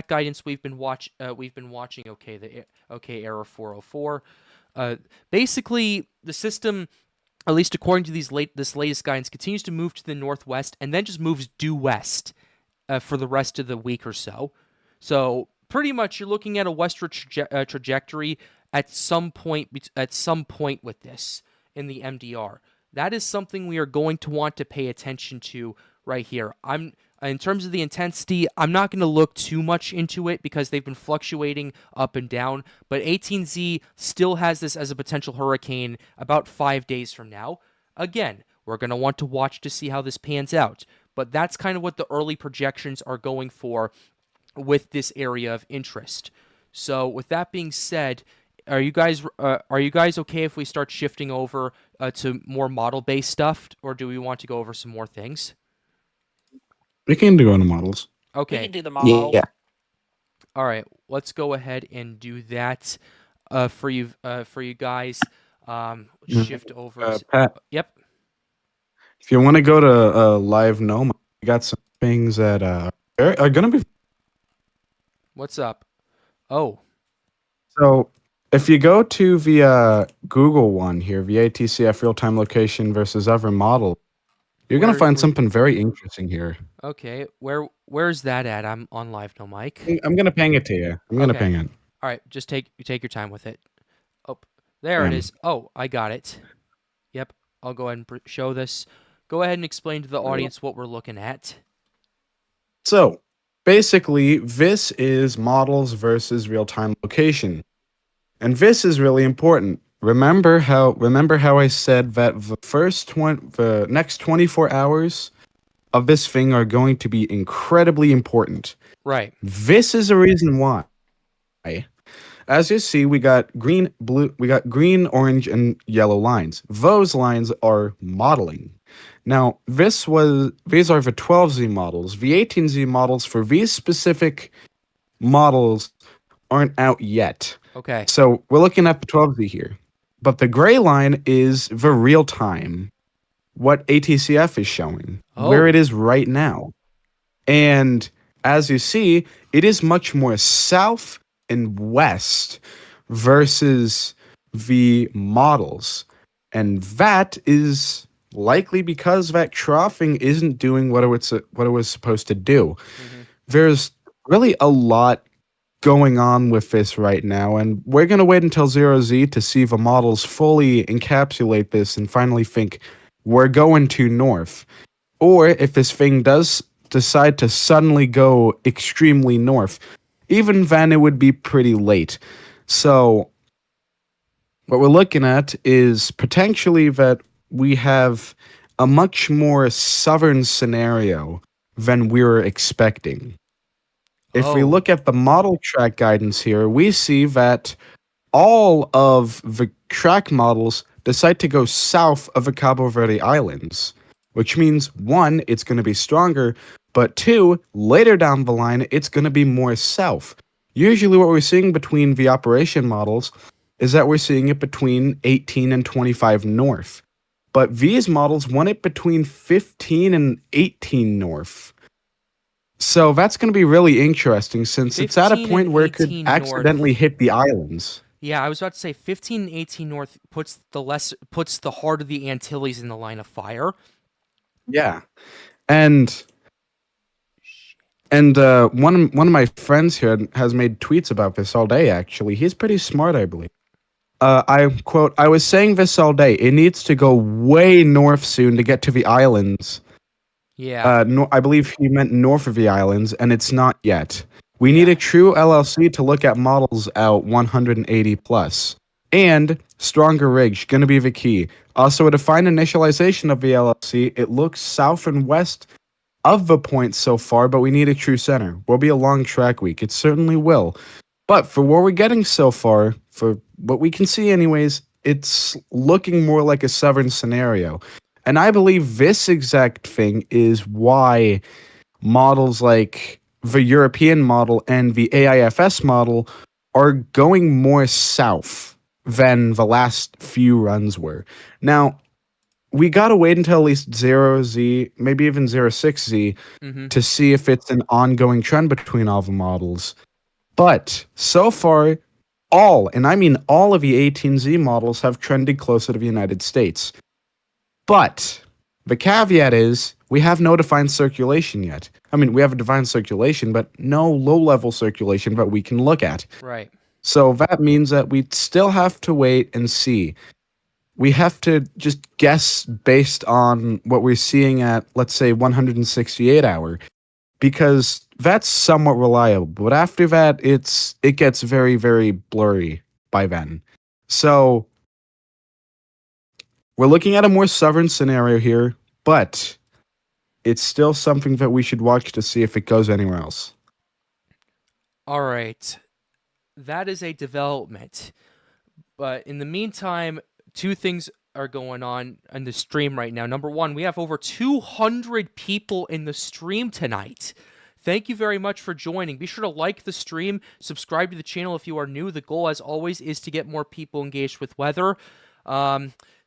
guidance, we've been watching. Okay, error 404. Basically, the system, at least according to this latest guidance, continues to move to the northwest and then just moves due west for the rest of the week or so. So pretty much, you're looking at a westward trajectory at some point with this in the MDR. That is something we are going to want to pay attention to right here. In terms of the intensity, I'm not going to look too much into it because they've been fluctuating up and down, but 18Z still has this as a potential hurricane about 5 days from now. Again, we're going to want to watch to see how this pans out, but that's kind of what the early projections are going for with this area of interest. So with that being said, are you guys okay if we start shifting over to more model-based stuff, or do we want to go over some more things? We can do on the models. We Okay. can do the model. Yeah. All right. Let's go ahead and do that for you guys. Shift over. Pat, Yep. if you want to go to live Noma, we got some things that are going to be. What's up? Oh. So if you go to the Google one here, VATCF real-time location versus other model, you're going to find something very interesting here. Okay. Where's that at? I'm on live no mic. I'm going to ping it to you. I'm going to Okay. ping it. All right. Just take your time with it. Oh, there it is. Oh, I got it. Yep. I'll go ahead and show this. Go ahead and explain to the audience what we're looking at. So basically, this is models versus real-time location. And this is really important. Remember how I said that the next 24 hours of this thing are going to be incredibly important. Right. This is the reason why. As you see, we got green, orange, and yellow lines. Those lines are modeling. Now, these are the 12Z models. The 18Z models for these specific models aren't out yet. Okay. So we're looking at the 12Z here. But the gray line is the real time, what ATCF is showing, where it is right now. And as you see, it is much more south and west versus the models. And that is likely because that troughing isn't doing what it was supposed to do. Mm-hmm. There's really a lot going on with this right now, and we're going to wait until 0Z to see if the models fully encapsulate this and finally think we're going to north. Or if this thing does decide to suddenly go extremely north, even then it would be pretty late. So what we're looking at is potentially that we have a much more southern scenario than we were expecting. If we Oh. look at the model track guidance here, we see that all of the track models decide to go south of the Cabo Verde Islands, which means, one, it's going to be stronger, but two, later down the line, it's going to be more south. Usually what we're seeing between the operation models is that we're seeing it between 18 and 25 north. But these models want it between 15 and 18 north. So that's going to be really interesting since it's at a 15 point and where it could 18 north. accidentally hit the islands. Yeah, I was about to say 15 and 18 north puts the heart of the Antilles in the line of fire. Yeah. And one of my friends here has made tweets about this all day, actually. He's pretty smart, I believe. I quote, "I was saying this all day. It needs to go way north soon to get to the islands." Yeah. I believe he meant north of the islands, and it's not yet. We need a true LLC to look at models out 180 plus. And stronger rigs, going to be the key. Also, a defined initialization of the LLC. It looks south and west of the point so far, but we need a true center. Will be a long track week. It certainly will. But for what we're getting so far, for what we can see anyways, it's looking more like a southern scenario. And I believe this exact thing is why models like the European model and the AIFS model are going more south than the last few runs were. Now, we got to wait until at least 0Z, maybe even 06Z, to see if it's an ongoing trend between all the models. But so far, and I mean all of the 18Z models have trended closer to the United States. But the caveat is we have no defined circulation yet. I mean, we have a defined circulation, but no low-level circulation that we can look at. Right. So that means that we still have to wait and see. We have to just guess based on what we're seeing at, let's say, 168 hour, because that's somewhat reliable. But after that, it gets very, very blurry by then. So we're looking at a more southern scenario here, but it's still something that we should watch to see if it goes anywhere else. All right. That is a development. But in the meantime, two things are going on the stream right now. Number one, we have over 200 people in the stream tonight. Thank you very much for joining. Be sure to like the stream, subscribe to the channel if you are new. The goal, as always, is to get more people engaged with weather.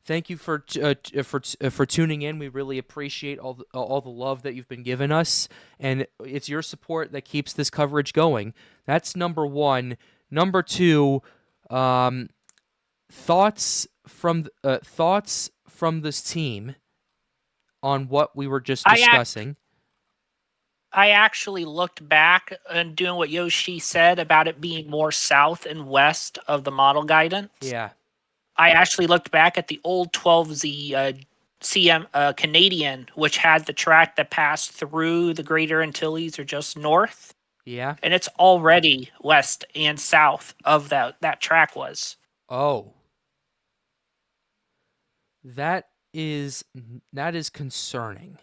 Thank you for tuning in. We really appreciate all the love that you've been giving us, and it's your support that keeps this coverage going. That's number one. Number two, thoughts from this team on what we were just discussing. I actually looked back and doing what Yoshi said about it being more south and west of the model guidance. Yeah. I actually looked back at the old 12Z CM Canadian, which had the track that passed through the Greater Antilles or just north. Yeah. And it's already west and south of that track was. Oh. That is concerning.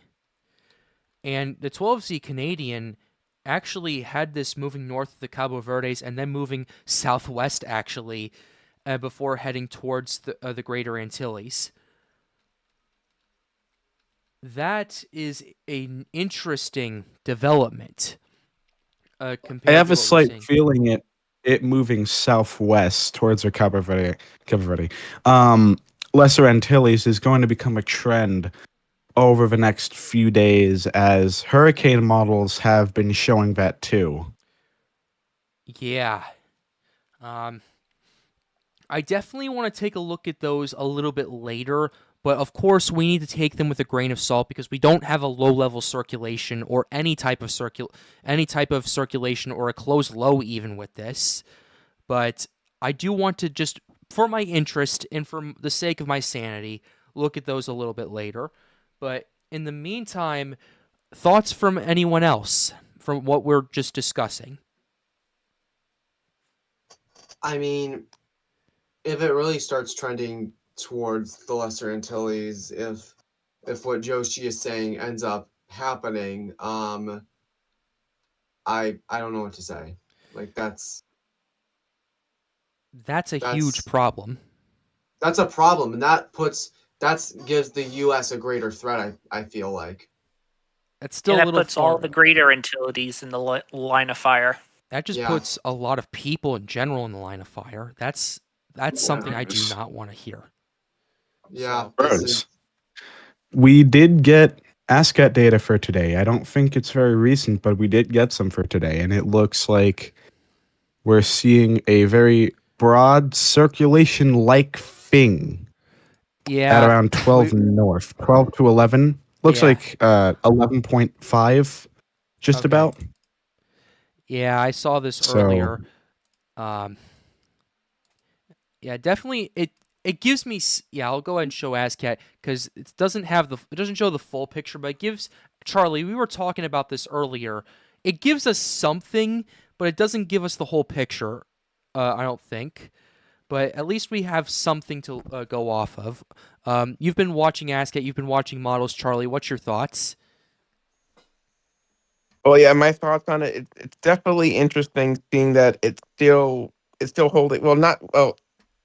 And the 12Z Canadian actually had this moving north of the Cabo Verdes and then moving southwest, actually, before heading towards the Greater Antilles. That is an interesting development. I have a slight feeling it moving southwest towards the Cabo Verde. Lesser Antilles is going to become a trend over the next few days as hurricane models have been showing that too. Yeah. I definitely want to take a look at those a little bit later, But of course, we need to take them with a grain of salt because we don't have a low-level circulation or any type of circulation or a closed low even with this. But I do want to just, for my interest and for the sake of my sanity, look at those a little bit later. But in the meantime, thoughts from anyone else from what we're just discussing? I mean, if it really starts trending towards the Lesser Antilles, if what Joshi is saying ends up happening, I don't know what to say. Like That's a huge problem. That's a problem, and that gives the U.S. a greater threat. I feel like That's still and a that little puts far. all the greater utilities in the line of fire. That just Yeah. puts a lot of people in general in the line of fire. That's something I do not want to hear. yeah. So- This is, We did get ASCAT data for today. I don't think it's very recent, but we did get some for today, and it looks like we're seeing a very broad circulation-like thing Yeah. at around 12 north, 12 to 11. Looks Yeah. like 11.5, just Okay. about. Yeah, I saw this So- earlier. Yeah, definitely. It gives me. Yeah, I'll go ahead and show ASCAT because it doesn't show the full picture, but it gives Charlie. We were talking about this earlier. It gives us something, but it doesn't give us the whole picture. I don't think. But at least we have something to go off of. You've been watching ASCAT. You've been watching models, Charlie. What's your thoughts? Well, yeah, my thoughts on it. It's definitely interesting seeing that it's still holding. Well, not well.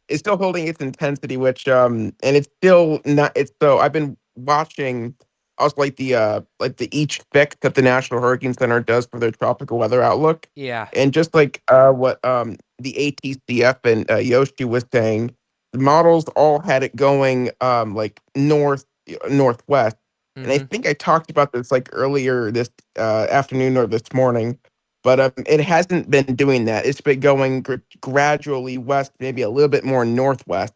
It's still holding its intensity, which and it's still not. It's so I've been watching also like the each fix that the National Hurricane Center does for their tropical weather outlook, Yeah. and just like what the ATCF and Yoshi was saying, the models all had it going like northwest. And I Mhm. think I talked about this like earlier this afternoon or this morning, but it hasn't been doing that. It's been going gradually west, maybe a little bit more northwest,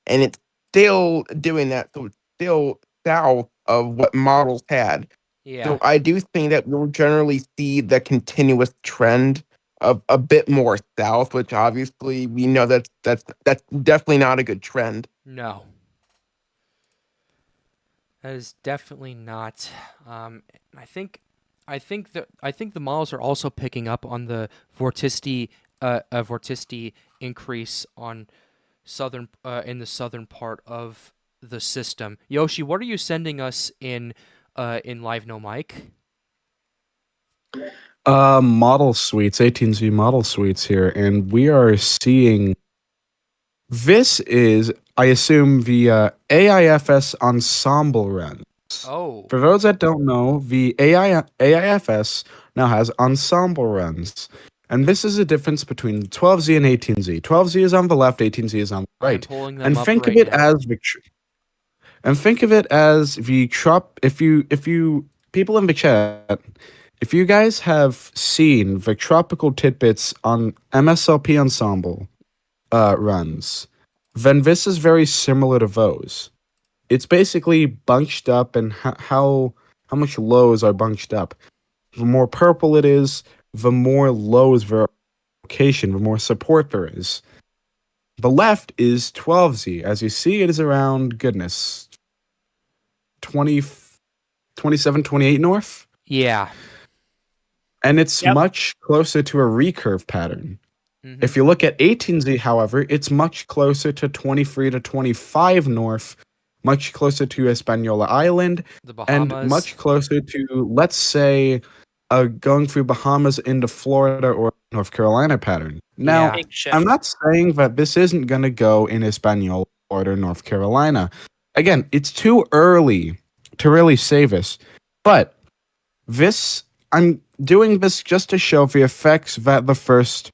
and it's still doing that. So it's still south of what models had. Yeah. So I do think that we'll generally see the continuous trend of a bit more south, which obviously we know that's definitely not a good trend. No. That is definitely not. I think the models are also picking up on the vorticity increase on in the southern part of the system. Yoshi, what are you sending us in Live No Mic? Model suites, 18Z model suites here, and we are seeing this is, I assume, the AIFS ensemble run. Oh. For those that don't know, the AIFS now has ensemble runs. And this is a difference between 12Z and 18Z. 12Z is on the left, 18Z is on the I'm right. pulling them And up think right of it now. as the if you people in the chat, if you guys have seen the tropical tidbits on MSLP ensemble runs, then this is very similar to those. It's basically bunched up, and how much lows are bunched up. The more purple it is, the more lows there are location, the more support there is. The left is 12Z. As you see, it is around, goodness, 20, 27, 28 north. Yeah. And it's Yep. much closer to a recurve pattern. Mhm. If you look at 18Z, however, it's much closer to 23 to 25 north, much closer to Hispaniola Island, The and Bahamas. much closer to, let's say, going through Bahamas into Florida or North Carolina pattern. Now, Yeah. Big shift. I'm not saying that this isn't going to go in Hispaniola, Florida, or North Carolina. Again, it's too early to really say this, but I'm doing this just to show the effects that the first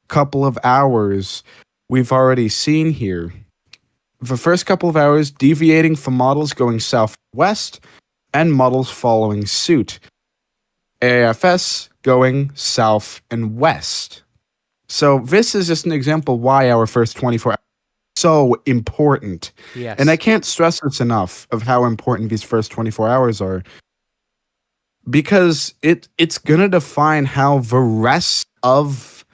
couple of hours we've already seen here. The first couple of hours deviating from models going southwest and models following suit. AFS going south and west. So this is just an example why our first 24 hours so important. Yes. And I can't stress this enough of how important these first 24 hours are, because it's gonna define how the rest of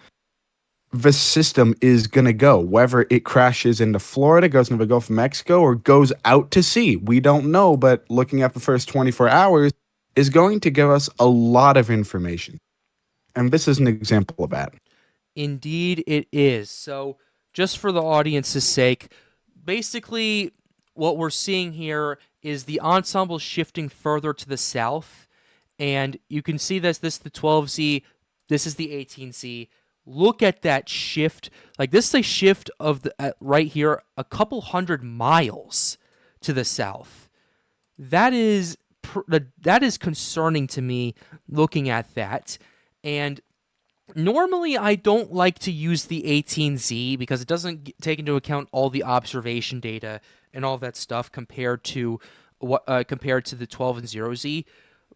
the system is gonna go. Whether it crashes into Florida, goes into the Gulf of Mexico, or goes out to sea, we don't know. But looking at the first 24 hours is going to give us a lot of information, and this is an example of that. Indeed, it is. So, just for the audience's sake, basically, what we're seeing here is the ensemble shifting further to the south, and you can see this is the 12Z, this is the 18Z. Look at that shift. Like, this is a shift of the right here, a couple hundred miles to the south. That is concerning to me looking at that. And normally, I don't like to use the 18Z because it doesn't take into account all the observation data and all that stuff compared to the 12 and 0Z.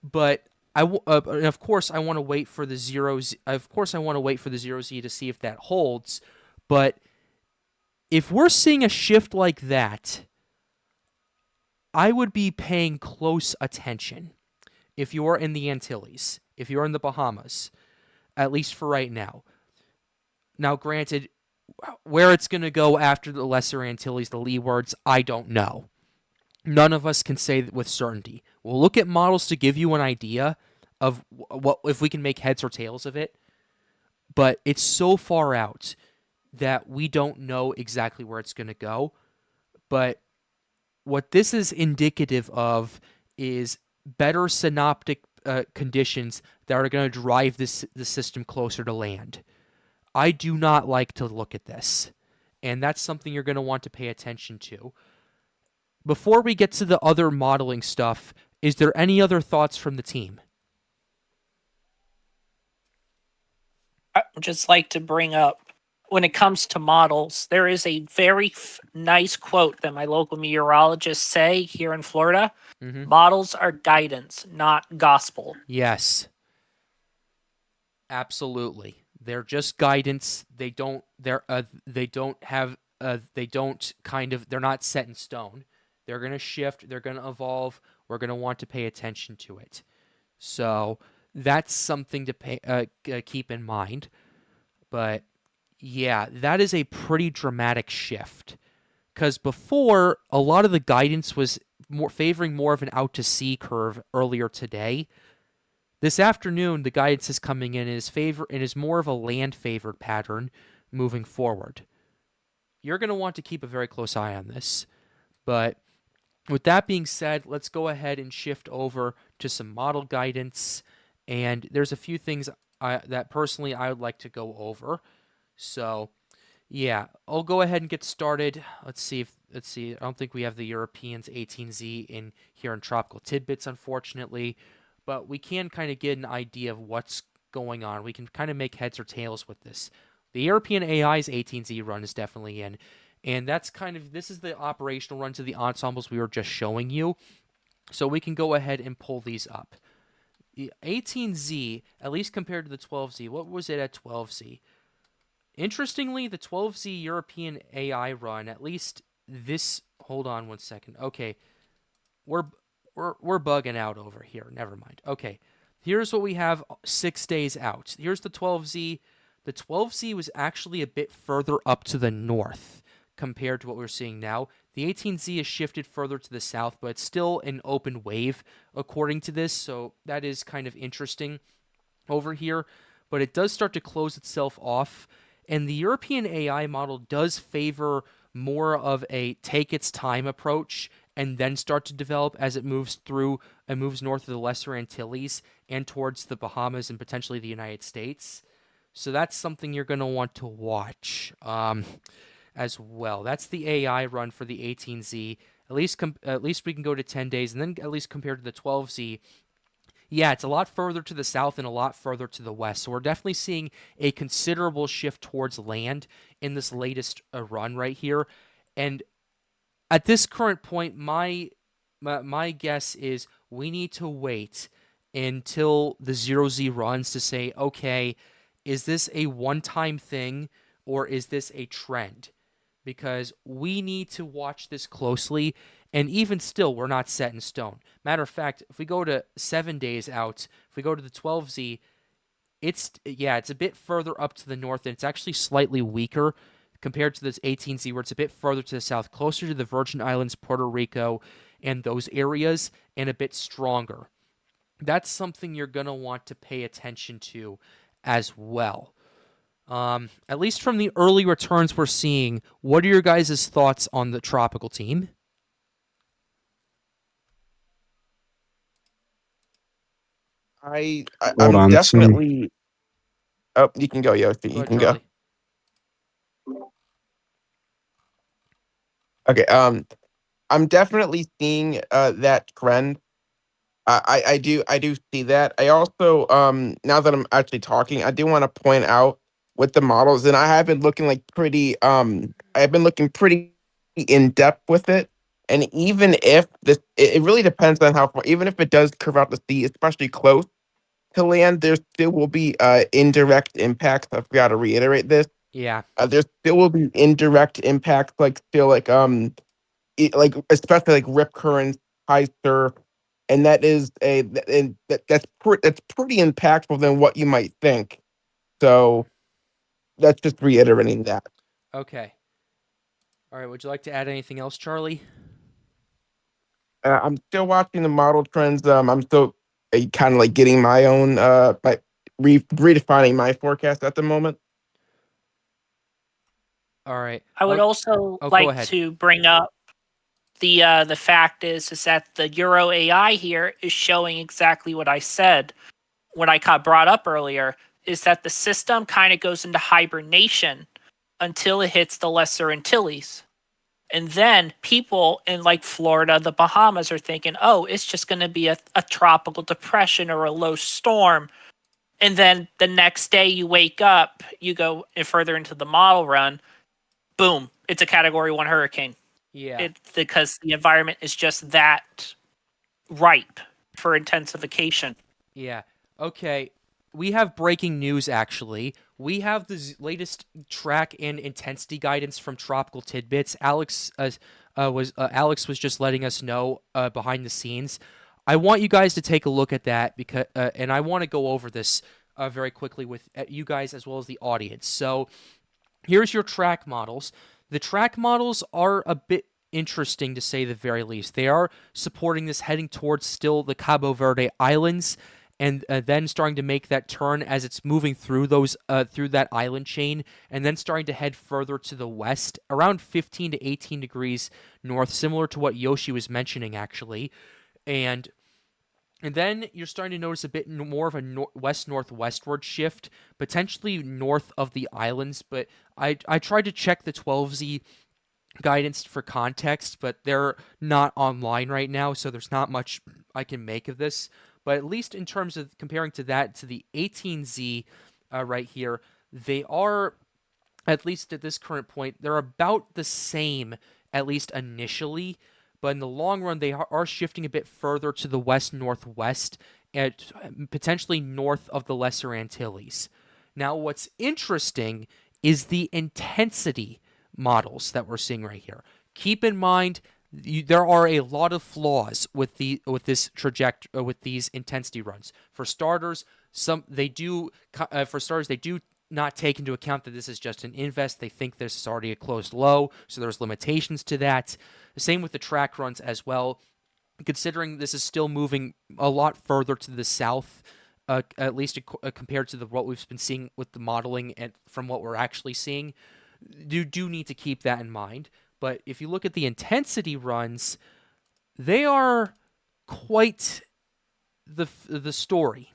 But and of course, I want to wait for the 0Z. Of course, I want to wait for the 0Z to see if that holds. But if we're seeing a shift like that, I would be paying close attention. If you're in the Antilles, if you're in the Bahamas, at least for right now. Now, granted, where it's going to go after the Lesser Antilles, the leewards, I don't know. None of us can say with certainty. We'll look at models to give you an idea of what if we can make heads or tails of it, but it's so far out that we don't know exactly where it's going to go. But what this is indicative of is better synoptic conditions that are going to drive the system closer to land. I do not like to look at this, and that's something you're going to want to pay attention to. Before we get to the other modeling stuff, is there any other thoughts from the team? I would just like to bring up, when it comes to models, there is a very nice quote that my local meteorologists say here in Florida. Mm-hmm. Models are guidance, not gospel. Yes. Absolutely. They're just guidance. They're not set in stone. They're going to shift, they're going to evolve. We're going to want to pay attention to it. So, that's something to keep in mind. But yeah, that is a pretty dramatic shift. Because before, a lot of the guidance was favoring more of an out-to-sea curve earlier today. This afternoon, the guidance is coming in and is more of a land-favored pattern moving forward. You're going to want to keep a very close eye on this. But with that being said, let's go ahead and shift over to some model guidance. And there's a few things that personally I would like to go over. So, yeah, I'll go ahead and get started. Let's see. I don't think we have the Europeans 18Z in here in Tropical Tidbits, unfortunately. But we can kind of get an idea of what's going on. We can kind of make heads or tails with this. The European AI's 18Z run is definitely in. And this is the operational run to the ensembles we were just showing you. So we can go ahead and pull these up. The 18Z, at least compared to the 12Z, what was it at 12Z? Interestingly, the 12Z European AI run, at least this, hold on one second. Okay, we're bugging out over here. Never mind. Okay, here's what we have 6 days out. Here's the 12Z. The 12Z was actually a bit further up to the north compared to what we're seeing now. The 18Z is shifted further to the south, but it's still an open wave according to this, so that is kind of interesting over here. But it does start to close itself off, and the European AI model does favor more of a take its time approach and then start to develop as it moves north of the Lesser Antilles and towards the Bahamas and potentially the United States. So that's something you're going to want to watch as well. That's the AI run for the 18Z. At least we can go to 10 days, and then at least compared to the 12Z, yeah, it's a lot further to the south and a lot further to the west. So we're definitely seeing a considerable shift towards land in this latest run right here. And at this current point, my guess is we need to wait until the 0Z runs to say, okay, is this a one-time thing or is this a trend? because we need to watch this closely. And even still, we're not set in stone. Matter of fact, if we go to 7 days out, if we go to the 12Z, it's a bit further up to the north, and it's actually slightly weaker compared to this 18Z, where it's a bit further to the south, closer to the Virgin Islands, Puerto Rico, and those areas, and a bit stronger. That's something you're going to want to pay attention to as well. At least from the early returns we're seeing, what are your guys' thoughts on the tropical team? I'm Hold on, definitely. Oh, you can go, Yoshi. Go You ahead, can Charlie. go. Okay. I'm definitely seeing that trend. I do see that. I also now that I'm actually talking, I do want to point out with the models, and I have been looking I've been looking pretty in depth with it. And even if it really depends on how far, even if it does curve out to sea, especially close to land, there still will be indirect impacts. I forgot to reiterate this. Yeah. There still will be indirect impacts, like still like especially like rip currents, high surf, and that's pretty impactful than what you might think. So that's just reiterating that. Okay. All right. Would you like to add anything else, Charlie? I'm still watching the model trends. I'm still kind of like getting my own redefining my forecast at the moment. All right. I would also go like ahead. to bring up the fact is that the Euro AI here is showing exactly what I said when I got brought up earlier, is that the system kind of goes into hibernation until it hits the Lesser Antilles. And then people in like Florida, the Bahamas are thinking, oh, it's just going to be a tropical depression or a low storm. And then the next day you wake up, you go further into the model run, boom, it's a Category 1 hurricane. Yeah. Because the environment is just that ripe for intensification. Yeah. Okay. We have breaking news, actually. We have the latest track and intensity guidance from Tropical Tidbits. Alex was just letting us know behind the scenes. I want you guys to take a look at that because, and I want to go over this very quickly with you guys as well as the audience. So here's your track models. The track models are a bit interesting to say the very least. They are supporting this heading towards still the Cabo Verde Islands, and then starting to make that turn as it's moving through those through that island chain, and then starting to head further to the west, around 15 to 18 degrees north, similar to what Yoshi was mentioning actually, and then you're starting to notice a bit more of a west-northwestward shift, potentially north of the islands. But I tried to check the 12Z guidance for context, but they're not online right now, so there's not much I can make of this. But at least in terms of comparing to that to the 18Z right here, they are, at least at this current point, they're about the same, at least initially. But in the long run, they are shifting a bit further to the west-northwest, and potentially north of the Lesser Antilles. Now, what's interesting is the intensity models that we're seeing right here. Keep in mind, there are a lot of flaws with this trajectory with these intensity runs. For starters, they do not take into account that this is just an invest. They think this is already a closed low, so there's limitations to that. The same with the track runs as well, considering this is still moving a lot further to the south, at least compared to what we've been seeing with the modeling and from what we're actually seeing. You do need to keep that in mind. But if you look at the intensity runs, they are quite the story.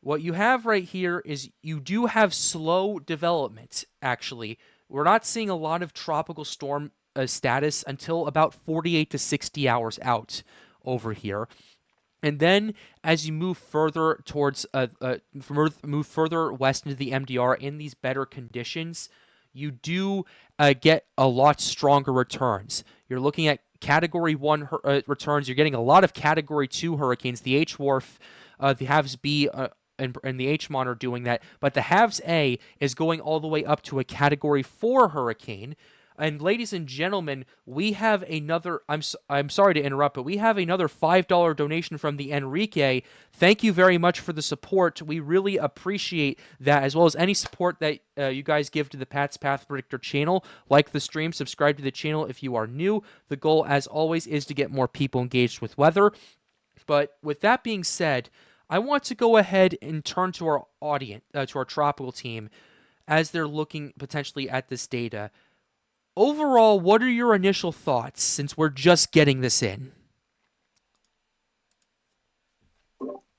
What you have right here is you do have slow development, actually. We're not seeing a lot of tropical storm status until about 48 to 60 hours out over here. And then as you move further towards, move further west into the MDR in these better conditions, you do get a lot stronger returns. You're looking at Category 1 returns. You're getting a lot of Category 2 hurricanes. The H-Wharf, the Halves B, and the H-Mon are doing that. But the Halves A is going all the way up to a Category 4 hurricane. And ladies and gentlemen, we have another. I'm sorry to interrupt, but we have another $5 donation from the Enrique. Thank you very much for the support. We really appreciate that, as well as any support that you guys give to the Pat's Path Predictor channel. Like the stream, subscribe to the channel if you are new. The goal, as always, is to get more people engaged with weather. But with that being said, I want to go ahead and turn to our audience, to our tropical team, as they're looking potentially at this data. Overall, what are your initial thoughts since we're just getting this in?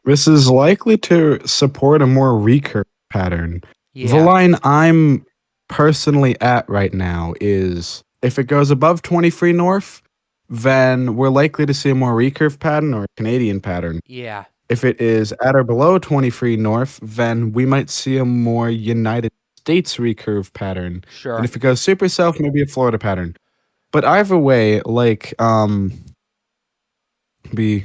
This is likely to support a more recurve pattern. The Yeah. line I'm personally at right now is if it goes above 23 north, then we're likely to see a more recurve pattern or a Canadian pattern. Yeah. If it is at or below 23 north, then we might see a more United States recurve pattern. Sure. And if it goes super south, maybe a Florida pattern. But either way, be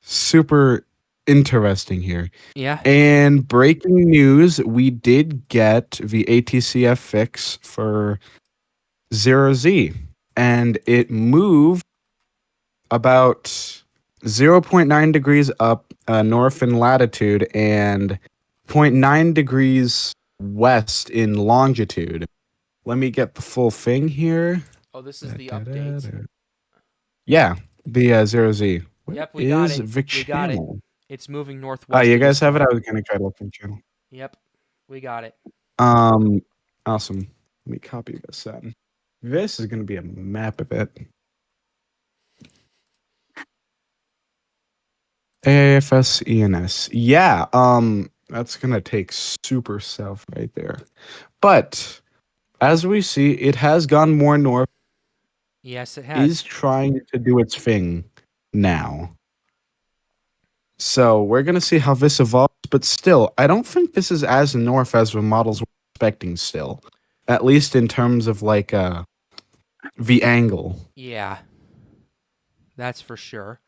super interesting here. Yeah. And breaking news, we did get the ATCF fix for 0Z, and it moved about 0.9 degrees up north in latitude and 0.9 degrees west in longitude. Let me get the full thing here. Oh, this is the update. Yeah, the 0Z. Yep, we got it. The We got it. channel? It's moving Oh, northwest. you guys have it? I was gonna try to look in the channel. Yep, we got it. Awesome. Let me copy this then. This is gonna be a map of it. AFS ENS. Yeah, that's gonna take super south right there. But as we see, it has gone more north. Yes, it has. Is trying to do its thing now. So we're gonna see how this evolves, but still, I don't think this is as north as the models were expecting still. At least in terms of like the angle. Yeah, that's for sure.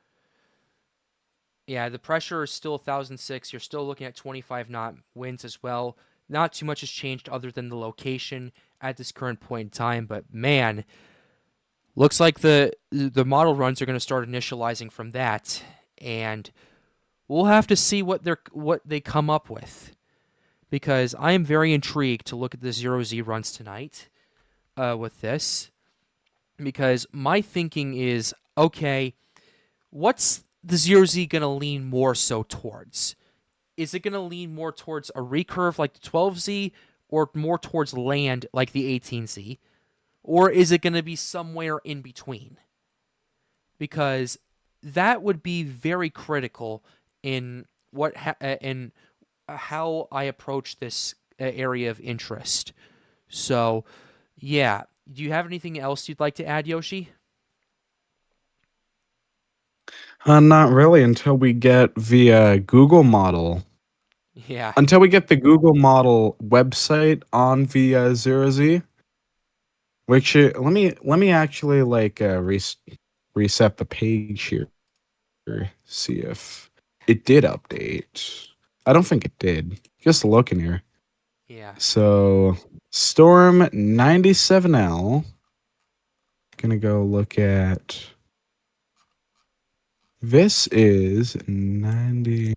Yeah, the pressure is still 1,006. You're still looking at 25 knot winds as well. Not too much has changed other than the location at this current point in time, but man, looks like the model runs are going to start initializing from that, and we'll have to see what they come up with, because I am very intrigued to look at the 0Z runs tonight with this, because my thinking is, okay, what's the 0Z going to lean more so towards? Is it going to lean more towards a recurve like the 12Z, or more towards land like the 18Z? Or is it going to be somewhere in between? Because that would be very critical in how I approach this area of interest. So, yeah. Do you have anything else you'd like to add, Yoshi? Not really until we get the Google model. Yeah. Until we get the Google model website on the 0Z. Which let me actually reset the page here. See if it did update. I don't think it did. Just looking here. Yeah. So Storm 97L. Gonna go look at. This is 90.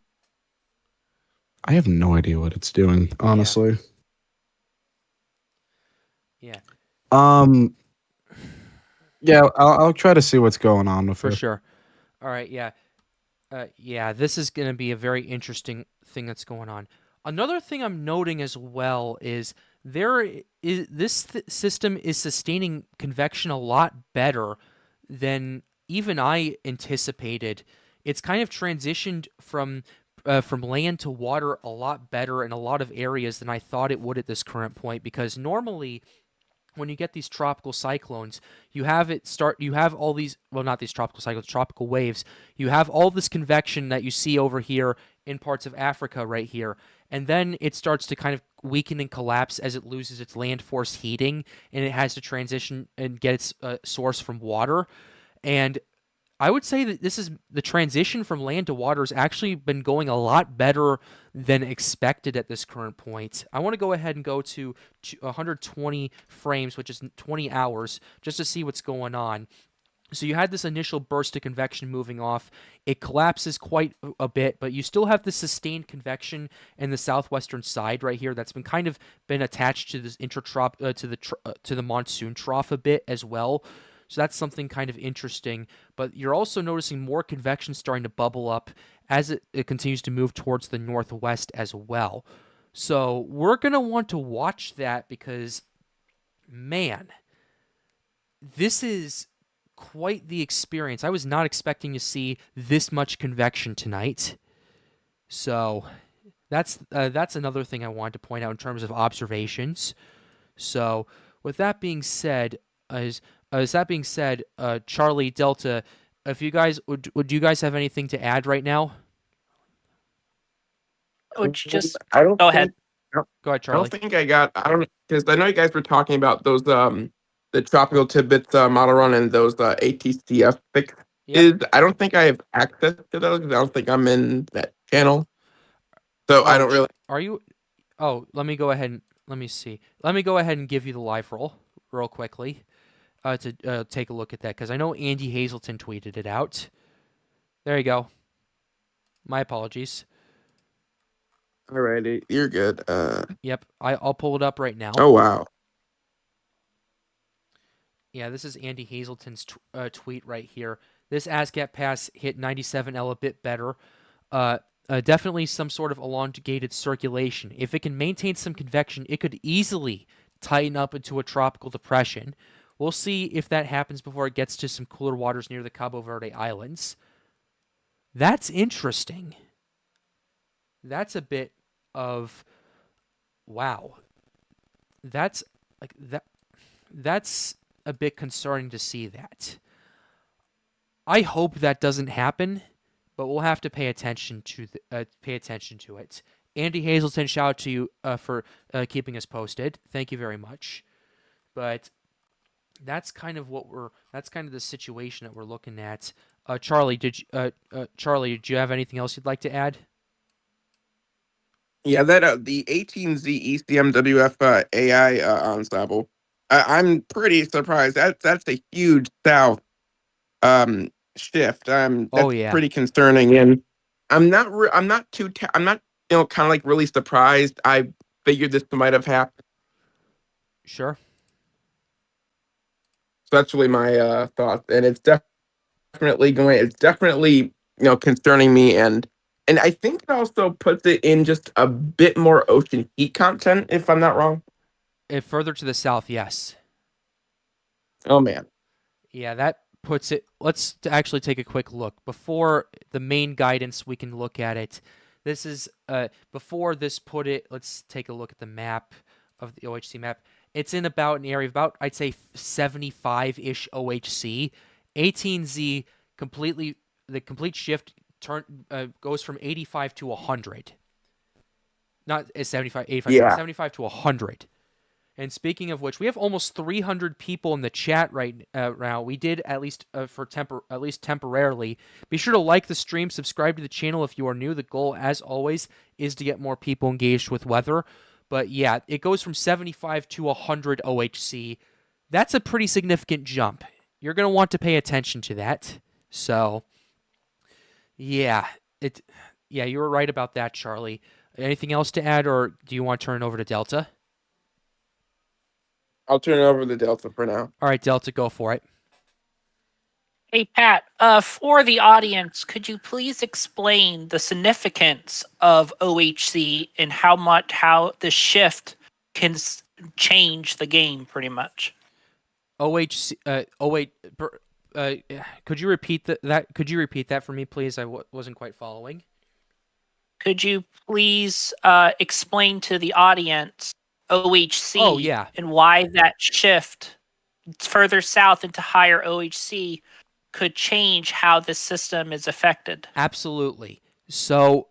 I have no idea what it's doing, honestly. Yeah. Yeah, I'll try to see what's going on with For it. sure. All right, yeah. Yeah, this is going to be a very interesting thing that's going on. Another thing I'm noting as well is this system is sustaining convection a lot better than even I anticipated. It's kind of transitioned from land to water a lot better in a lot of areas than I thought it would at this current point, because normally when you get these tropical cyclones, you have all these, well, not these tropical cyclones, tropical waves. You have all this convection that you see over here in parts of Africa right here. And then it starts to kind of weaken and collapse as it loses its land force heating, and it has to transition and get its source from water. And I would say that this is the transition from land to water has actually been going a lot better than expected at this current point. I want to go ahead and go to 120 frames, which is 20 hours, just to see what's going on. So you had this initial burst of convection moving off. It collapses quite a bit, but you still have the sustained convection in the southwestern side right here. That's been attached to this to the monsoon trough a bit as well. So that's something kind of interesting. But you're also noticing more convection starting to bubble up as it continues to move towards the northwest as well. So we're gonna want to watch that because, man, this is quite the experience. I was not expecting to see this much convection tonight. So that's another thing I wanted to point out in terms of observations. So with that being said, Charlie, Delta, if you guys would you guys have anything to add right now? Would you just I don't go think, ahead? Go ahead, I Charlie. don't think I don't because I know you guys were talking about those the tropical tidbits model run and those ATCF fix. Yep. I don't think I have access to those because I don't think I'm in that channel. So I don't really. Are you? Oh, let me go ahead and let me see. Let me go ahead and give you the live roll real quickly to take a look at that because I know Andy Hazelton tweeted it out. There you go. My apologies. Alrighty, you're good. Yep, I'll pull it up right now. Oh wow. Yeah, this is Andy Hazelton's tweet right here. This ASCAT pass hit 97L a bit better. Definitely some sort of elongated circulation. If it can maintain some convection, it could easily tighten up into a tropical depression. We'll see if that happens before it gets to some cooler waters near the Cabo Verde Islands. That's interesting. That's a bit of wow. That's like that. That's a bit concerning to see that. I hope that doesn't happen, but we'll have to pay attention to it. Andy Hazelton, shout out to you for keeping us posted. Thank you very much. But that's kind of the situation that we're looking at. Charlie, did you have anything else you'd like to add? Yeah, that the 18Z ECMWF AI ensemble. I'm pretty surprised. That's a huge south shift. That's yeah. pretty concerning, and I'm not kind of like really surprised. I figured this might have happened. Sure. So that's really my thoughts, and it's definitely concerning me, and I think it also puts it in just a bit more ocean heat content, if I'm not wrong. Further to the south, yes. Oh man. Yeah, that puts it. Let's actually take a quick look before the main guidance. We can look at it. This is before this put it. Let's take a look at the map of the OHC map. It's in about an area of about, I'd say, 75-ish OHC. 18Z the complete shift goes from 85 to 100. Not 75, 85, Yeah. 75 to 100. And speaking of which, we have almost 300 people in the chat right now. We did at least temporarily. Be sure to like the stream, subscribe to the channel if you are new. The goal, as always, is to get more people engaged with weather. But yeah, it goes from 75 to 100 OHC. That's a pretty significant jump. You're going to want to pay attention to that. So, yeah, you were right about that, Charlie. Anything else to add, or do you want to turn it over to Delta? I'll turn it over to Delta for now. All right, Delta, go for it. Hey, Pat, for the audience, could you please explain the significance of OHC and how the shift can change the game, pretty much? OHC. Could you repeat that? Could you repeat that for me, please? I wasn't quite following. Could you please explain to the audience OHC? Oh, yeah. And why that shift further south into higher OHC could change how the system is affected? Absolutely. So,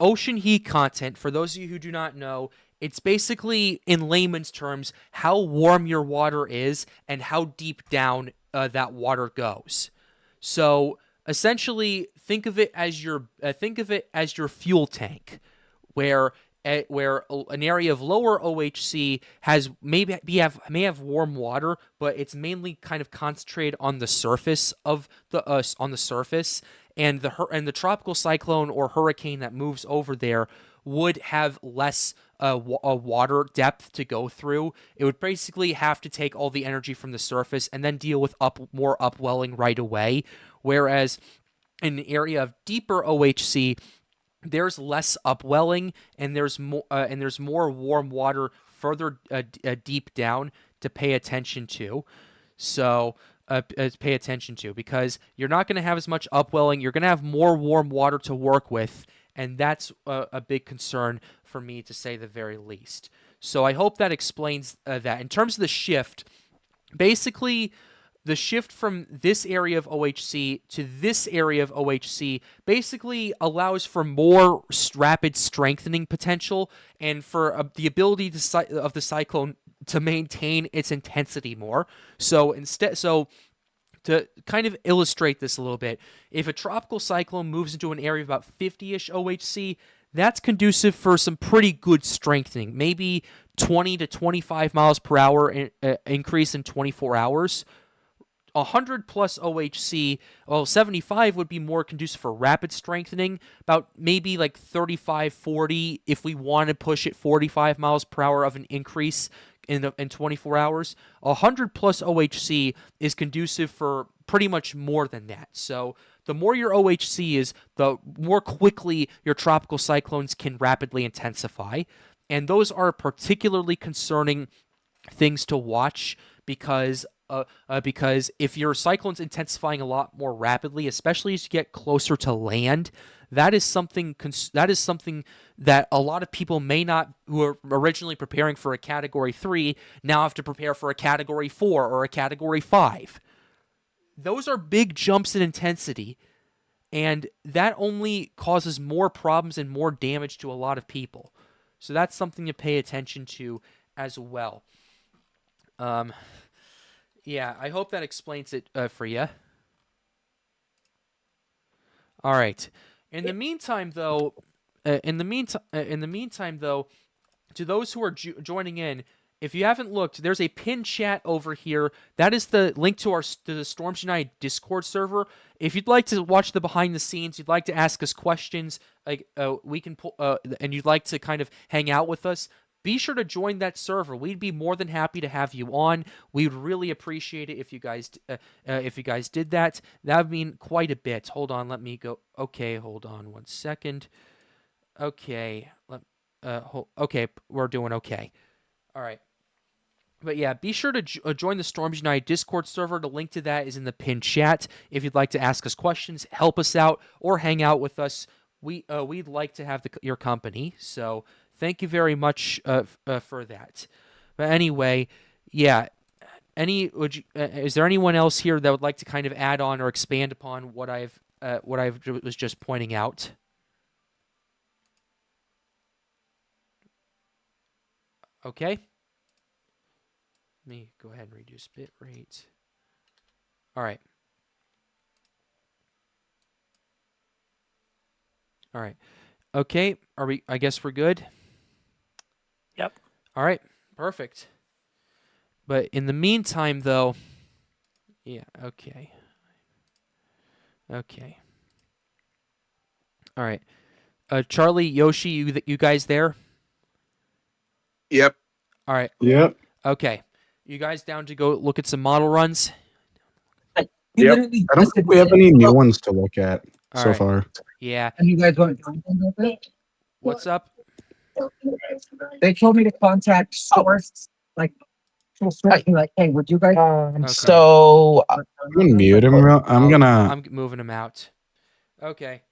ocean heat content, for those of you who do not know, it's basically, in layman's terms, how warm your water is and how deep down that water goes. So essentially, think of it as your fuel tank, where an area of lower OHC may have warm water, but it's mainly kind of concentrated on the surface of the and the tropical cyclone or hurricane that moves over there would have less water depth to go through. It would basically have to take all the energy from the surface and then deal with more upwelling right away. Whereas in an area of deeper OHC, there's less upwelling and there's more warm water further deep down to pay attention to. So pay attention to, because you're not going to have as much upwelling. You're going to have more warm water to work with, and that's a big concern for me, to say the very least. So I hope that explains that. In terms of the shift, basically, the shift from this area of OHC to this area of OHC basically allows for more rapid strengthening potential and for the ability of the cyclone to maintain its intensity more. So to kind of illustrate this a little bit, if a tropical cyclone moves into an area of about 50-ish OHC, that's conducive for some pretty good strengthening, maybe 20 to 25 miles per hour increase in 24 hours. 100 plus OHC, 75 would be more conducive for rapid strengthening, about maybe like 35, 40 if we want to push it 45 miles per hour of an increase in 24 hours. 100 plus OHC is conducive for pretty much more than that. So the more your OHC is, the more quickly your tropical cyclones can rapidly intensify. And those are particularly concerning things to watch, because if your cyclone's intensifying a lot more rapidly, especially as you get closer to land, that is something that a lot of people may not, who are originally preparing for a Category 3, now have to prepare for a Category 4 or a Category 5. Those are big jumps in intensity, and that only causes more problems and more damage to a lot of people. So that's something to pay attention to as well. Yeah, I hope that explains it for you. All right. In the meantime, though, to those who are joining in, if you haven't looked, there's a pinned chat over here. That is the link to the Storms United Discord server. If you'd like to watch the behind the scenes, you'd like to ask us questions, we can and you'd like to kind of hang out with us, be sure to join that server. We'd be more than happy to have you on. We would really appreciate it if you guys did that. That would mean quite a bit. Hold on, let me go. Okay, hold on 1 second. Okay, okay, we're doing okay. All right. But yeah, be sure to join the Storms United Discord server. The link to that is in the pinned chat. If you'd like to ask us questions, help us out, or hang out with us, we'd like to have your company. So thank you very much for that. But anyway, yeah. Is there anyone else here that would like to kind of add on or expand upon what I was just pointing out? Okay. Let me go ahead and reduce bit rate. All right. All right. Okay. I guess we're good. Yep. All right. Perfect. But in the meantime, though, yeah. Okay. Okay. All right. Charlie, Yoshi, you guys there? Yep. All right. Yep. Okay. You guys down to go look at some model runs? Yep. I don't think we have any new ones to look at so far. Yeah. And you guys want to join them with it? What's up? They told me to contact source, like hey, would you guys? Okay. So I'm gonna mute him. I'm moving him out. Okay.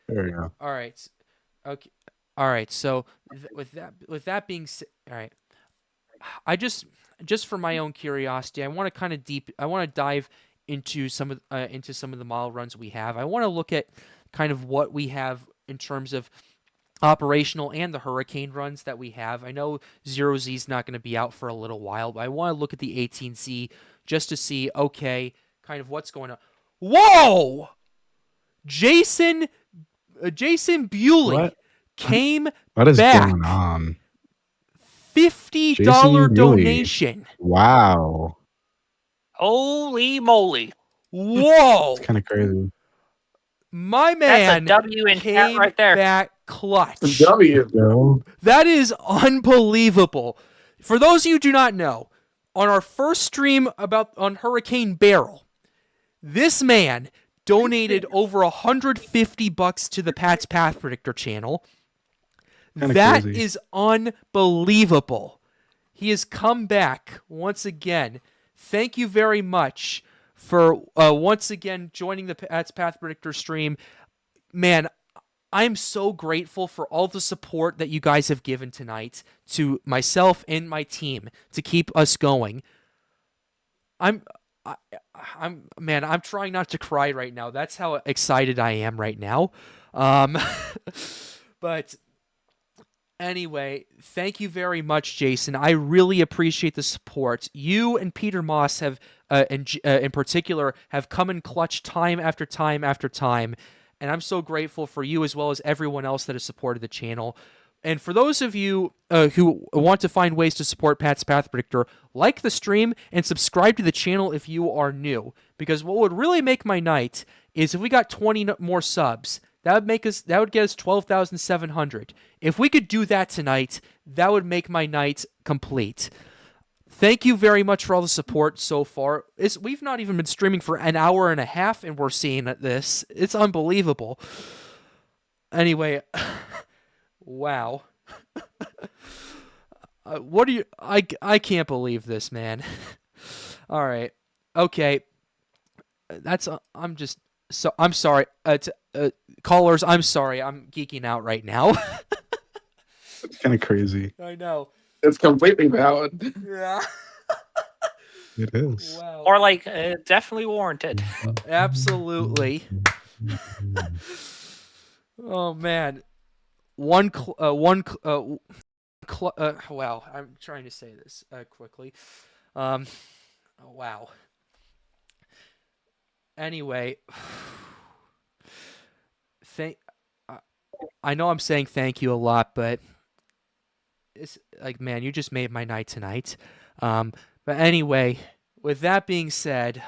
There you go. All right. Okay. All right. So with that being said, all right. I just for my own curiosity, I want to dive into some of the model runs we have. I want to look at kind of what we have in terms of operational and the hurricane runs that we have. I know 0Z is not going to be out for a little while, but I want to look at the 18Z just to see, okay, kind of what's going on. Whoa! Jason Bewley What? came What is back. going on? $50 Jason Bewley. donation. Wow. Holy moly. Whoa! It's kind of crazy. My That's a man W in chat came right there. back clutch. W. That is unbelievable. For those of you who do not know, on our first stream on Hurricane Beryl, this man donated over $150 to the Pat's Path Predictor channel. Kinda That crazy. is unbelievable. He has come back once again. Thank you very much for once again joining the Pat's Path Predictor stream. Man, I'm so grateful for all the support that you guys have given tonight to myself and my team to keep us going. I'm trying not to cry right now. That's how excited I am right now. But anyway, thank you very much, Jason. I really appreciate the support. You and Peter Moss have, in particular, have come in clutch time after time after time. And I'm so grateful for you as well as everyone else that has supported the channel. And for those of you who want to find ways to support Pat's Path Predictor, like the stream and subscribe to the channel if you are new. Because what would really make my night is if we got 20 more subs. That would get us 12,700. If we could do that tonight, that would make my night complete. Thank you very much for all the support so far. We've not even been streaming for an hour and a half, and we're seeing this. It's unbelievable. Anyway, wow. What do you? I can't believe this, man. All right, okay. I'm sorry. Callers, I'm sorry. I'm geeking out right now. It's kind of crazy. I know. It's completely valid. Yeah. It is. Wow. Or like definitely warranted. Absolutely. Oh man. Wow. I'm trying to say this quickly. Wow. Anyway, I know I'm saying thank you a lot, but it's like, man, you just made my night tonight. But anyway, with that being said,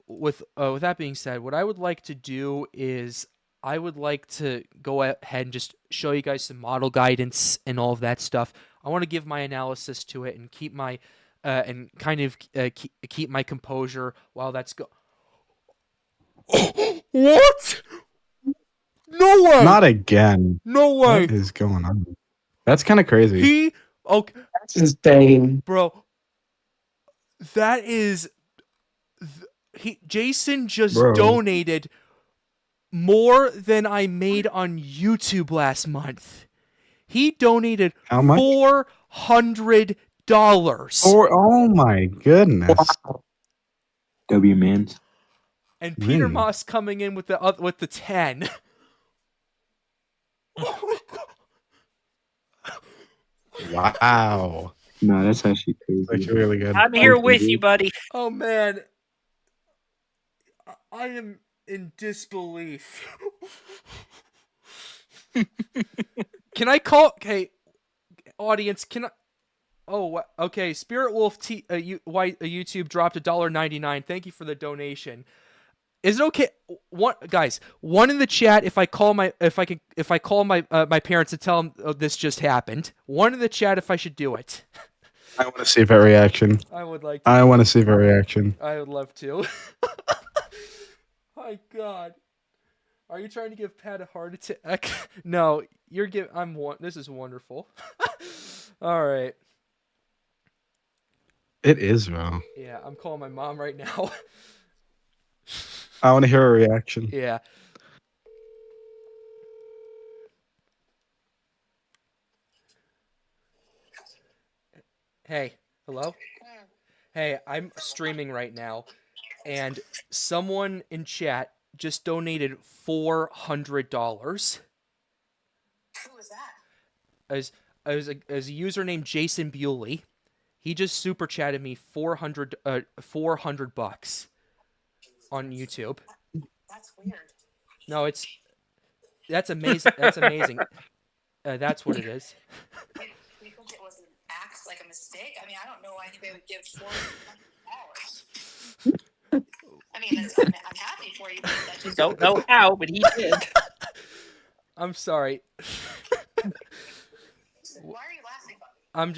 what I would like to do is I would like to go ahead and just show you guys some model guidance and all of that stuff. I want to give my analysis to it and keep my keep my composure while that's What? No way! Not again. No way! What is going on? That's kind of crazy. That's insane. Bro, that is... Jason just Bro. donated more than I made on YouTube last month. He donated How much? $400. Oh my goodness. W Mans. And Peter Man. Moss coming in with the 10. Oh my god. Wow. No, that's actually crazy. That's really good. I'm here with you, buddy. Oh man. I am in disbelief. Can I call? Okay, audience, can I? Oh, okay. Spirit Wolf YouTube dropped $1.99. Thank you for the donation. Is it okay? One in the chat. If I call my my parents to tell them this just happened. One in the chat if I should do it. I want to see that reaction. I would like to. I want to see that reaction. I would love to. My God. Are you trying to give Pat a heart attack? No, you're giving. This is wonderful. All right. It is, bro. Yeah, I'm calling my mom right now. I want to hear a reaction. Yeah. Hey, hello? Hey, I'm streaming right now, and someone in chat just donated $400. Who was that? As a user named Jason Bewley. He just super chatted me $400. on YouTube. That's weird. No, that's amazing. That's amazing. That's what it is. Do you think it was an act, like a mistake? I mean, I don't know why anybody would give $400. I mean, I'm happy for you, but that just Don't know how, but he did. I'm sorry. Why are you laughing? I'm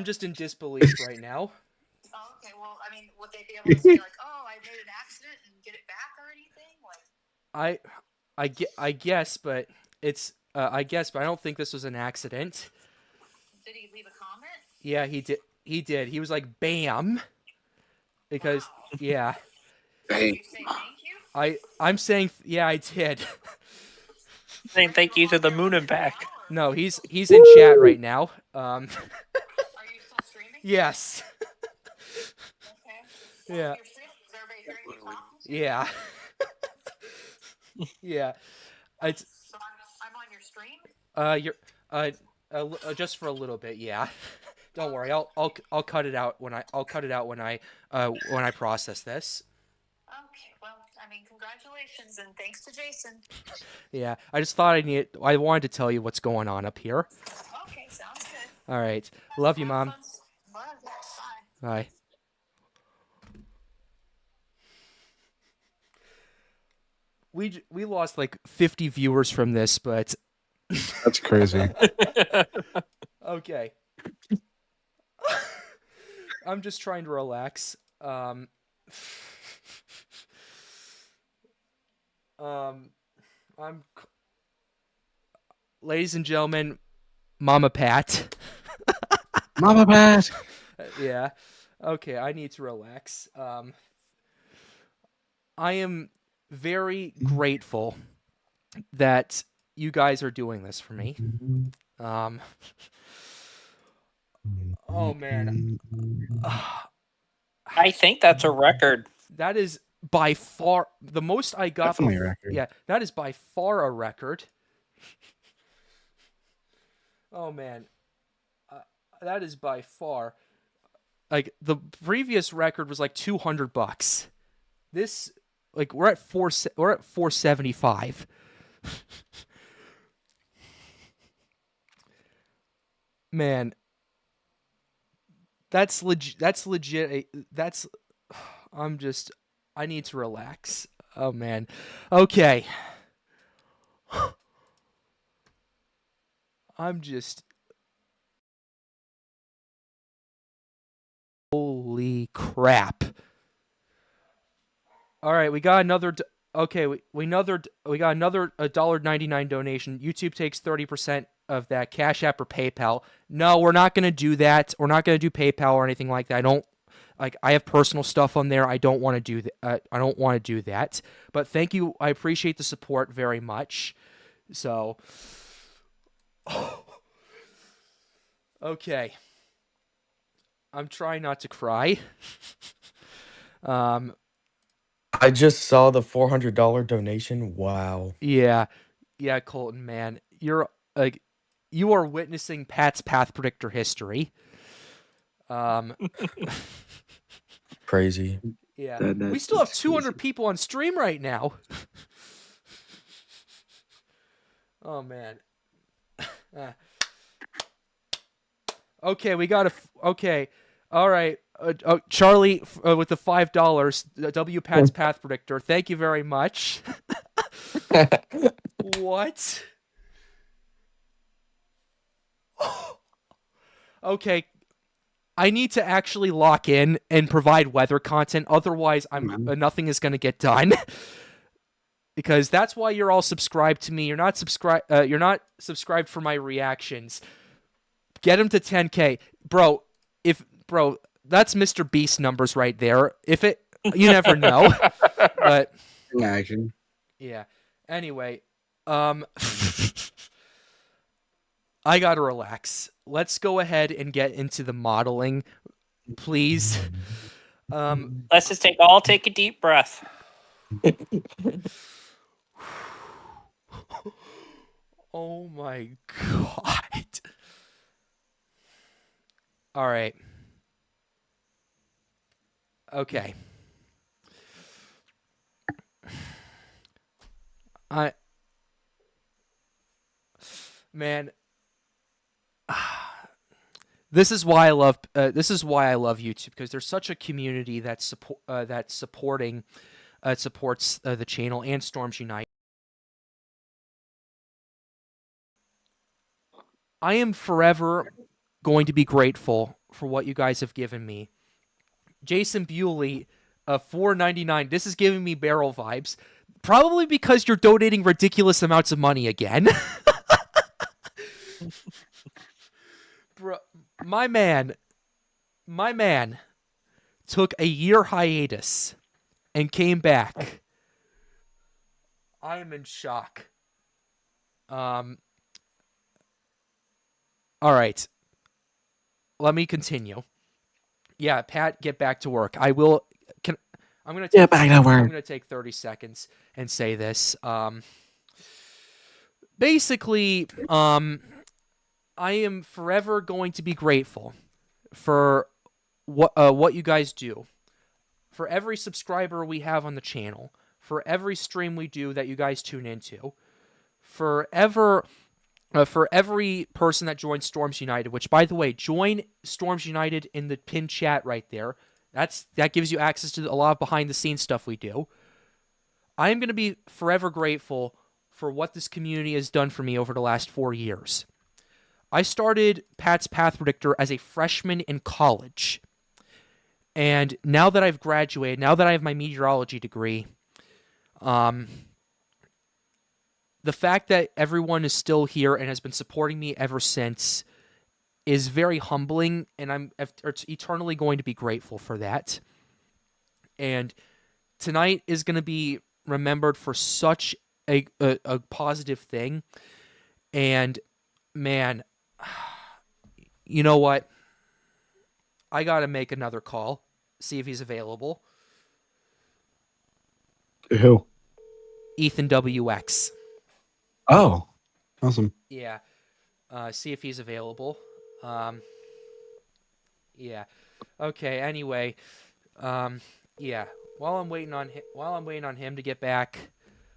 just in disbelief right now. Oh, okay. Well, I mean, would they be able to say like, "Oh, I made an accident" and get it back or anything? Like, I guess, but I guess, but I don't think this was an accident. did he leave a comment? Yeah, he did. He did. He was like, "Bam," because yeah. Did you say thank you? I'm saying yeah, I did. Saying thank you to the moon and back. No, he's in chat right now. Are you still streaming? Yes. Okay. Yeah. You're streaming. Is everybody hearing you talking? Yeah. Yeah. It's So I'm on your stream. you're just for a little bit, yeah. Don't worry, I'll cut it out when I process this. Okay. Well, I mean, congratulations and thanks to Jason. Yeah, I just thought I wanted to tell you what's going on up here. Okay, sounds good. All right, love you, Mom. Bye. Bye. We lost like 50 viewers from this, but That's crazy. okay. I'm just trying to relax. Ladies and gentlemen, Mama Pat. Mama Pat. Yeah. Okay, I need to relax. I am very grateful that you guys are doing this for me. Oh man. I think that's a record. That is by far the most I got. Definitely a record. Yeah, that is by far a record. Oh man. That is by far, like, the previous record was like $200. This, like, we're at 475. Man, that's legit. That's legit. I need to relax. Oh man. Okay. Holy crap. All right, we got another okay, we got another $1.99 donation. YouTube takes 30% of that, Cash App or PayPal. No, we're not going to do that. We're not going to do PayPal or anything like that. I have personal stuff on there. I don't want to do that. I don't want to do that. But thank you. I appreciate the support very much. So okay. I'm trying not to cry. I just saw the $400 donation. Wow. Yeah, Colton, man, you are witnessing Pat's Path Predictor history. Crazy. Yeah, we That's still have crazy. 200 people on stream right now. Oh man. Okay, we got okay. All right. Charlie with the $5. W Pat's Path Predictor. Thank you very much. What? Okay. I need to actually lock in and provide weather content. Otherwise, nothing is going to get done. Because that's why you're all subscribed to me. You're not subscribed for my reactions. Get him to 10K. Bro, that's Mr. Beast numbers right there. You never know. But Imagine. yeah. Anyway, I gotta relax. Let's go ahead and get into the modeling, please. Let's just take a deep breath. Oh my god. All right. Okay. I man, this is why I love YouTube, because there's such a community that's supporting supports the channel and Storms Unite. I am forever going to be grateful for what you guys have given me. Jason Bewley, $4.99. This is giving me barrel vibes. Probably because you're donating ridiculous amounts of money again. Bro, my man took a year hiatus and came back. I am in shock. All right. Let me continue. Yeah, Pat, get back to work. I'm gonna take, Get back to work. I'm gonna take 30 seconds and say this. Basically, I am forever going to be grateful for what you guys do, for every subscriber we have on the channel, for every stream we do that you guys tune into, for every person that joins Storms United. Which, by the way, join Storms United in the pinned chat right there. That gives you access to a lot of behind the scenes stuff we do. I am going to be forever grateful for what this community has done for me over the last 4 years. I started Pat's Path Predictor as a freshman in college. And now that I've graduated, now that I have my meteorology degree, the fact that everyone is still here and has been supporting me ever since is very humbling, and I'm eternally going to be grateful for that. And tonight is going to be remembered for such a positive thing. And man, you know what? I got to make another call, see if he's available. Who? Ethan WX. Oh, awesome. Yeah. See if he's available. Yeah. Okay. Anyway, yeah. While I'm waiting on him to get back,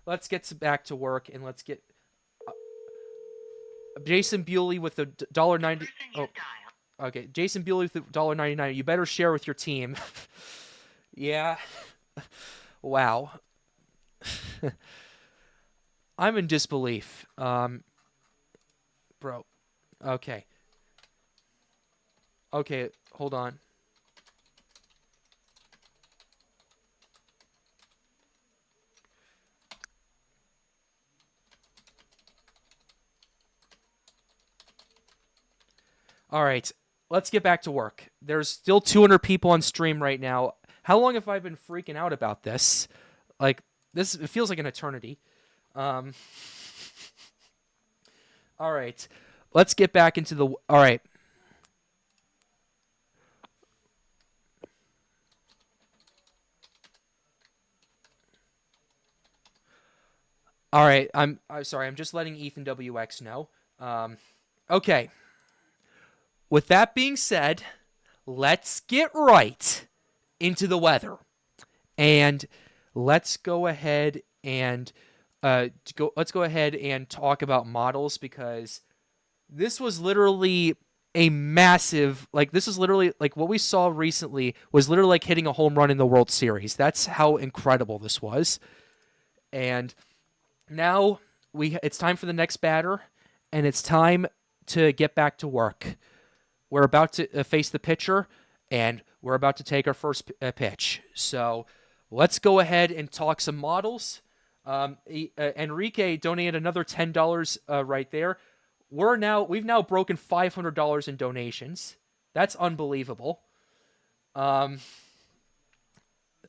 let's get back to work, and let's get Jason Bewley with the $1.90. Oh, okay. Jason Bewley with the $1.99. You better share with your team. Yeah. Wow. I'm in disbelief. Bro. Okay. Okay, hold on. All right, let's get back to work. There's still 200 people on stream right now. How long have I been freaking out about this? Like, it feels like an eternity. All right, let's get back into the... All right. All right, I'm sorry. I'm just letting Ethan WX know. Okay. With that being said, let's get right into the weather, and let's go ahead and talk about models, because this was literally a massive, this is literally what we saw recently was literally like hitting a home run in the World Series. That's how incredible this was. And now it's time for the next batter, and it's time to get back to work. We're about to face the pitcher, and we're about to take our first pitch. So let's go ahead and talk some models. Enrique donated another $10 right there. We've now broken $500 in donations. That's unbelievable.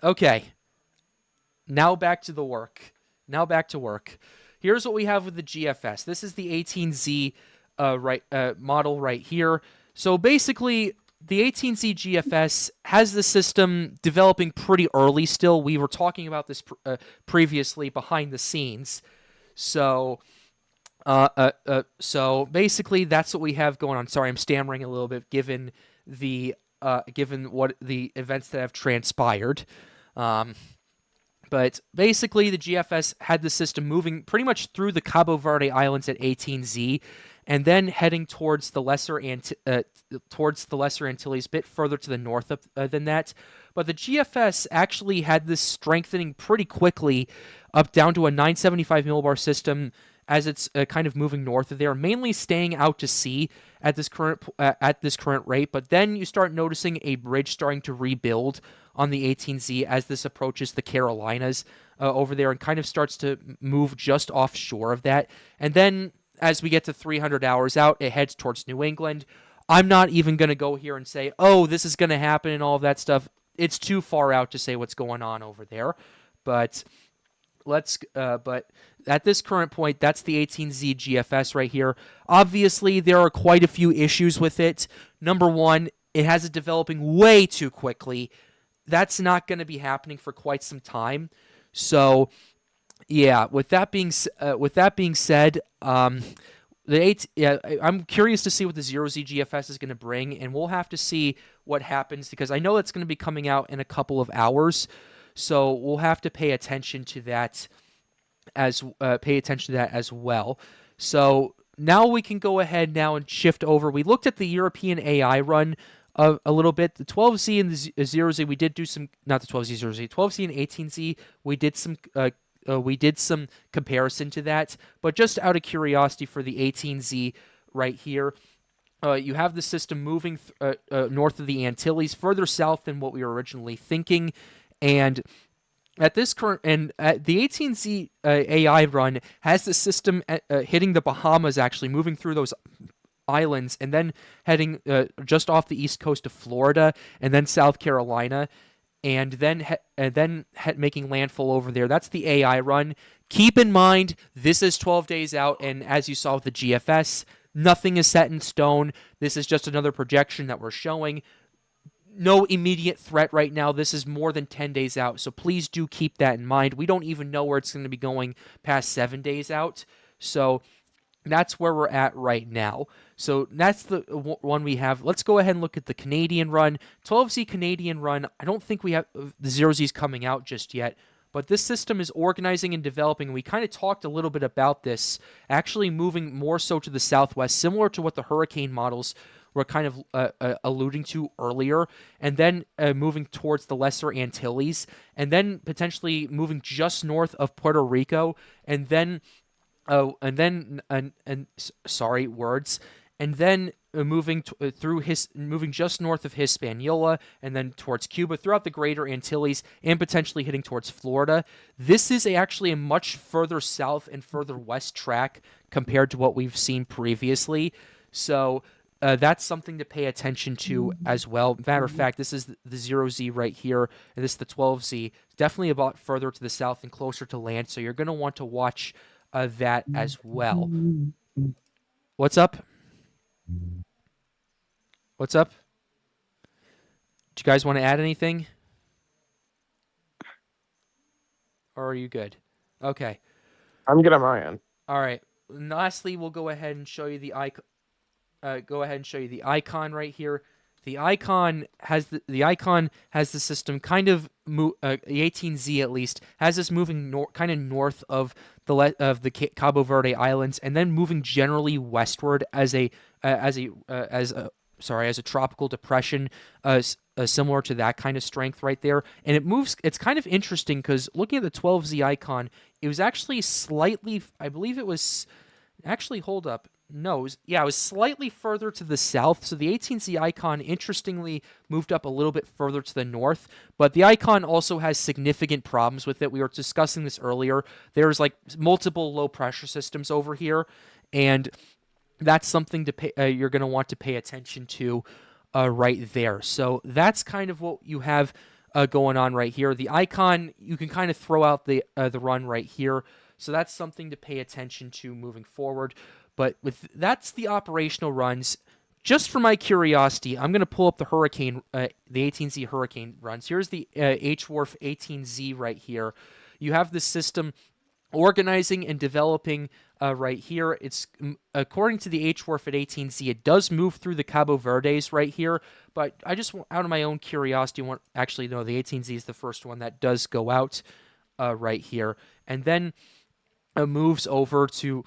Okay. Now back to work. Here's what we have with the GFS. This is the 18Z model right here. So basically, the 18Z GFS has the system developing pretty early still. We were talking about this previously behind the scenes. So basically, that's what we have going on. Sorry, I'm stammering a little bit given what the events that have transpired. But basically, the GFS had the system moving pretty much through the Cabo Verde Islands at 18Z, and then heading towards the Lesser Antilles, a bit further to the north than that. But the GFS actually had this strengthening pretty quickly, up down to a 975 millibar system as it's kind of moving north of there, mainly staying out to sea at this current rate. But then you start noticing a bridge starting to rebuild on the 18Z as this approaches the Carolinas over there, and kind of starts to move just offshore of that. And then as we get to 300 hours out, it heads towards New England. I'm not even going to go here and say, oh, this is going to happen and all of that stuff. It's too far out to say what's going on over there. But but at this current point, that's the 18Z GFS right here. Obviously, there are quite a few issues with it. Number one, it has it developing way too quickly. That's not going to be happening for quite some time. So, yeah. With that being said, I'm curious to see what the 0Z GFS is going to bring, and we'll have to see what happens because I know it's going to be coming out in a couple of hours. So we'll have to pay attention to that as well. So now we can go ahead now and shift over. We looked at the European AI run a little bit. The 12Z and the 0Z, we did do some, not the 12Z, 0Z, 12Z and 18Z, we did some comparison to that. But just out of curiosity for the 18Z right here, you have the system moving north of the Antilles, further south than what we were originally thinking. And at this current, the 18Z AI run has the system hitting the Bahamas, actually moving through those islands, and then heading just off the east coast of Florida, and then South Carolina, and then making landfall over there. That's the AI run. Keep in mind, this is 12 days out, and as you saw with the GFS, nothing is set in stone. This is just another projection that we're showing. No immediate threat right now. This is more than 10 days out, so please do keep that in mind. We don't even know where it's going to be going past 7 days out, so that's where we're at right now. So that's the one we have. Let's go ahead and look at the Canadian run. 12Z Canadian run, I don't think we have the 0Zs coming out just yet, but this system is organizing and developing. We kind of talked a little bit about this, actually moving more so to the southwest, similar to what the hurricane models were kind of alluding to earlier, and then moving towards the Lesser Antilles, and then potentially moving just north of Puerto Rico, and then moving moving just north of Hispaniola, and then towards Cuba, throughout the Greater Antilles, and potentially hitting towards Florida. This is actually a much further south and further west track compared to what we've seen previously. So that's something to pay attention to as well. Matter of fact, this is the 0Z right here, and this is the 12Z. Definitely a lot further to the south and closer to land, so you're going to want to watch that as well. What's up? What's up? Do you guys want to add anything? Or are you good? Okay. I'm good on my end. All right. And lastly, we'll go ahead and show you the icon. The icon right here. The icon has the system kind of the 18Z at least has this moving kind of north of the Cabo Verde Islands, and then moving generally westward as a tropical depression, similar to that kind of strength right there. And it moves. It's kind of interesting because looking at the 12Z icon, it was actually slightly. I believe it was actually. Hold up. No, it was slightly further to the south. So the 18Z icon, interestingly, moved up a little bit further to the north. But the icon also has significant problems with it. We were discussing this earlier. There's like multiple low pressure systems over here, and that's something to you're going to want to pay attention to right there. So that's kind of what you have going on right here. The icon, you can kind of throw out the run right here. So that's something to pay attention to moving forward. But that's the operational runs. Just for my curiosity, I'm going to pull up the Hurricane, the 18Z Hurricane runs. Here's the HWRF 18Z right here. You have the system organizing and developing right here. It's according to the HWRF at 18Z, it does move through the Cabo Verdes right here. But I just, out of my own curiosity, the 18Z is the first one that does go out. right here, and then moves over to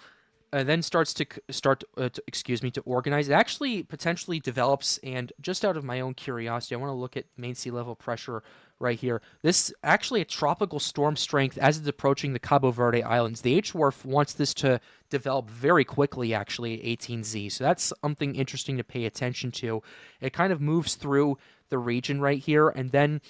then starts to to organize. It actually potentially develops, and just out of my own curiosity, I want to look at main sea level pressure right here. This actually a tropical storm strength as it's approaching the Cabo Verde Islands. The HWRF wants this to develop very quickly, actually, at 18Z. So that's something interesting to pay attention to. It kind of moves through the region right here, and then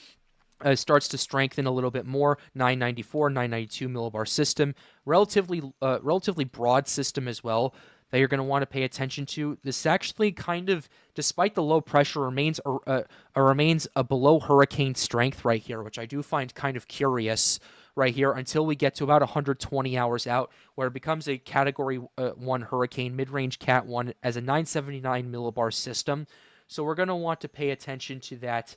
starts to strengthen a little bit more. 994, 992 millibar system, relatively broad system as well that you're going to want to pay attention to. This actually kind of, despite the low pressure, remains a below hurricane strength right here, which I do find kind of curious right here until we get to about 120 hours out, where it becomes a Category 1 hurricane, mid-range Cat 1 as a 979 millibar system. So we're going to want to pay attention to that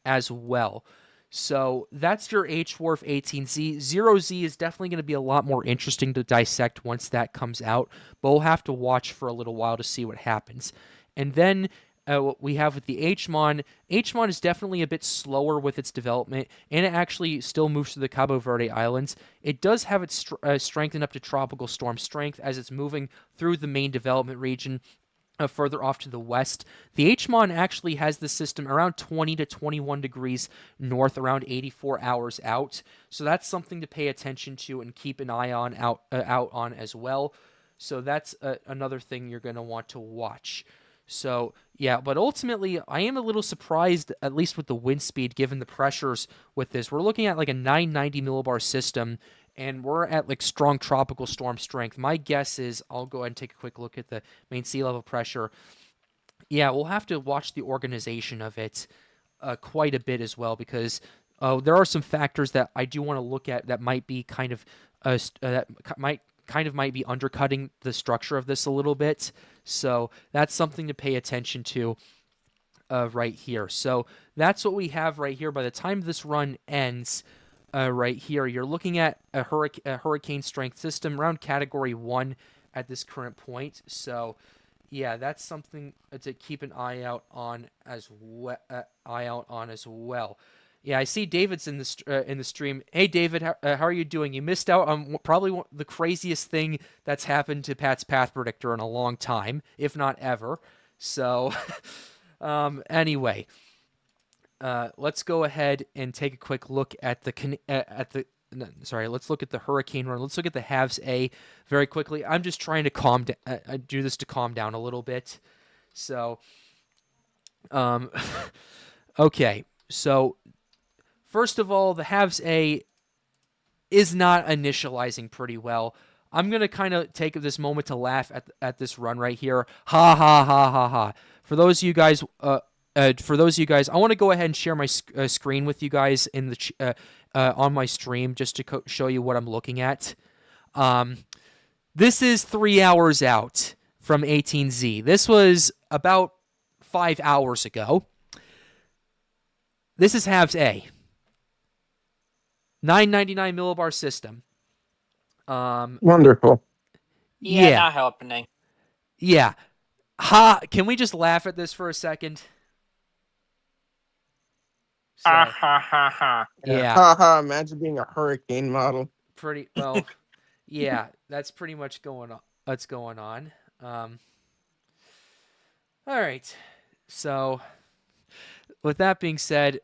as well. So that's your HWRF 18Z. 0Z is definitely going to be a lot more interesting to dissect once that comes out, but we'll have to watch for a little while to see what happens. And then what we have with the HMON. HMON is definitely a bit slower with its development, and it actually still moves to the Cabo Verde Islands. It does have its strengthened up to tropical storm strength as it's moving through the main development region. Further off to the west. The HMON actually has the system around 20 to 21 degrees north, around 84 hours out. So that's something to pay attention to and keep an eye on out on as well. So that's another thing you're going to want to watch. So yeah, but ultimately I am a little surprised, at least with the wind speed, given the pressures with this. We're looking at like a 990 millibar system, and we're at like strong tropical storm strength. My guess is, I'll go ahead and take a quick look at the main sea level pressure. Yeah, we'll have to watch the organization of it quite a bit as well, because there are some factors that I do want to look at that might be kind of might be undercutting the structure of this a little bit. So that's something to pay attention to right here. So that's what we have right here. By the time this run ends, right here, you're looking at a hurricane strength system around Category 1 at this current point. So yeah, that's something to keep an eye out on as well. Yeah, I see David's in the stream. Hey, David, how are you doing? You missed out on probably the craziest thing that's happened to Pat's Path Predictor in a long time, if not ever. So, anyway, let's go ahead and take a quick look at let's look at the hurricane run. Let's look at the halves A very quickly. I'm just trying to do this to calm down a little bit. So, okay, so. First of all, the halves A is not initializing pretty well. I'm going to kind of take this moment to laugh at this run right here. Ha ha ha ha ha. For those of you guys, I want to go ahead and share my screen with you guys in the on my stream just to show you what I'm looking at. This is 3 hours out from 18Z. This was about 5 hours ago. This is halves A. 999 millibar system. Wonderful. Yeah, not happening. Yeah. Ha! Can we just laugh at this for a second? So, Ha ha ha ha. yeah. Haha, imagine being a hurricane model. Pretty well. Yeah, that's pretty much going on. What's going on? All right. So, with that being said,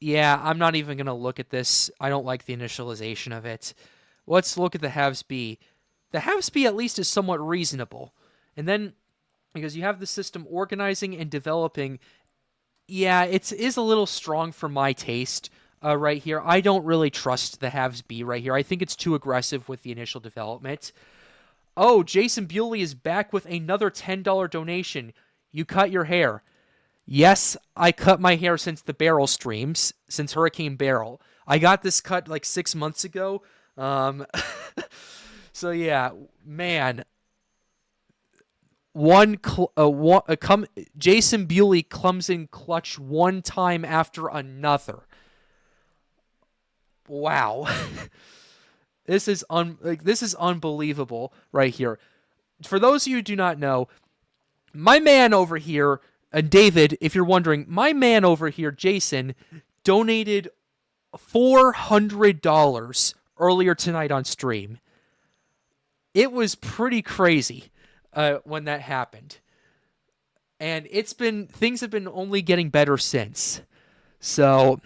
yeah, I'm not even going to look at this. I don't like the initialization of it. Let's look at the halves B. The halves B at least is somewhat reasonable. And then, because you have the system organizing and developing, yeah, it is a little strong for my taste right here. I don't really trust the halves B right here. I think it's too aggressive with the initial development. Oh, Jason Bewley is back with another $10 donation. You cut your hair. Yes, I cut my hair since the Barrel streams, since Hurricane Barrel. I got this cut like 6 months ago. So yeah, man. Jason Bewley comes in clutch one time after another. Wow. This is unbelievable right here. For those of you who do not know, my man over here, David, if you're wondering, my man over here, Jason, donated $400 earlier tonight on stream. It was pretty crazy when that happened. And things have been only getting better since. So,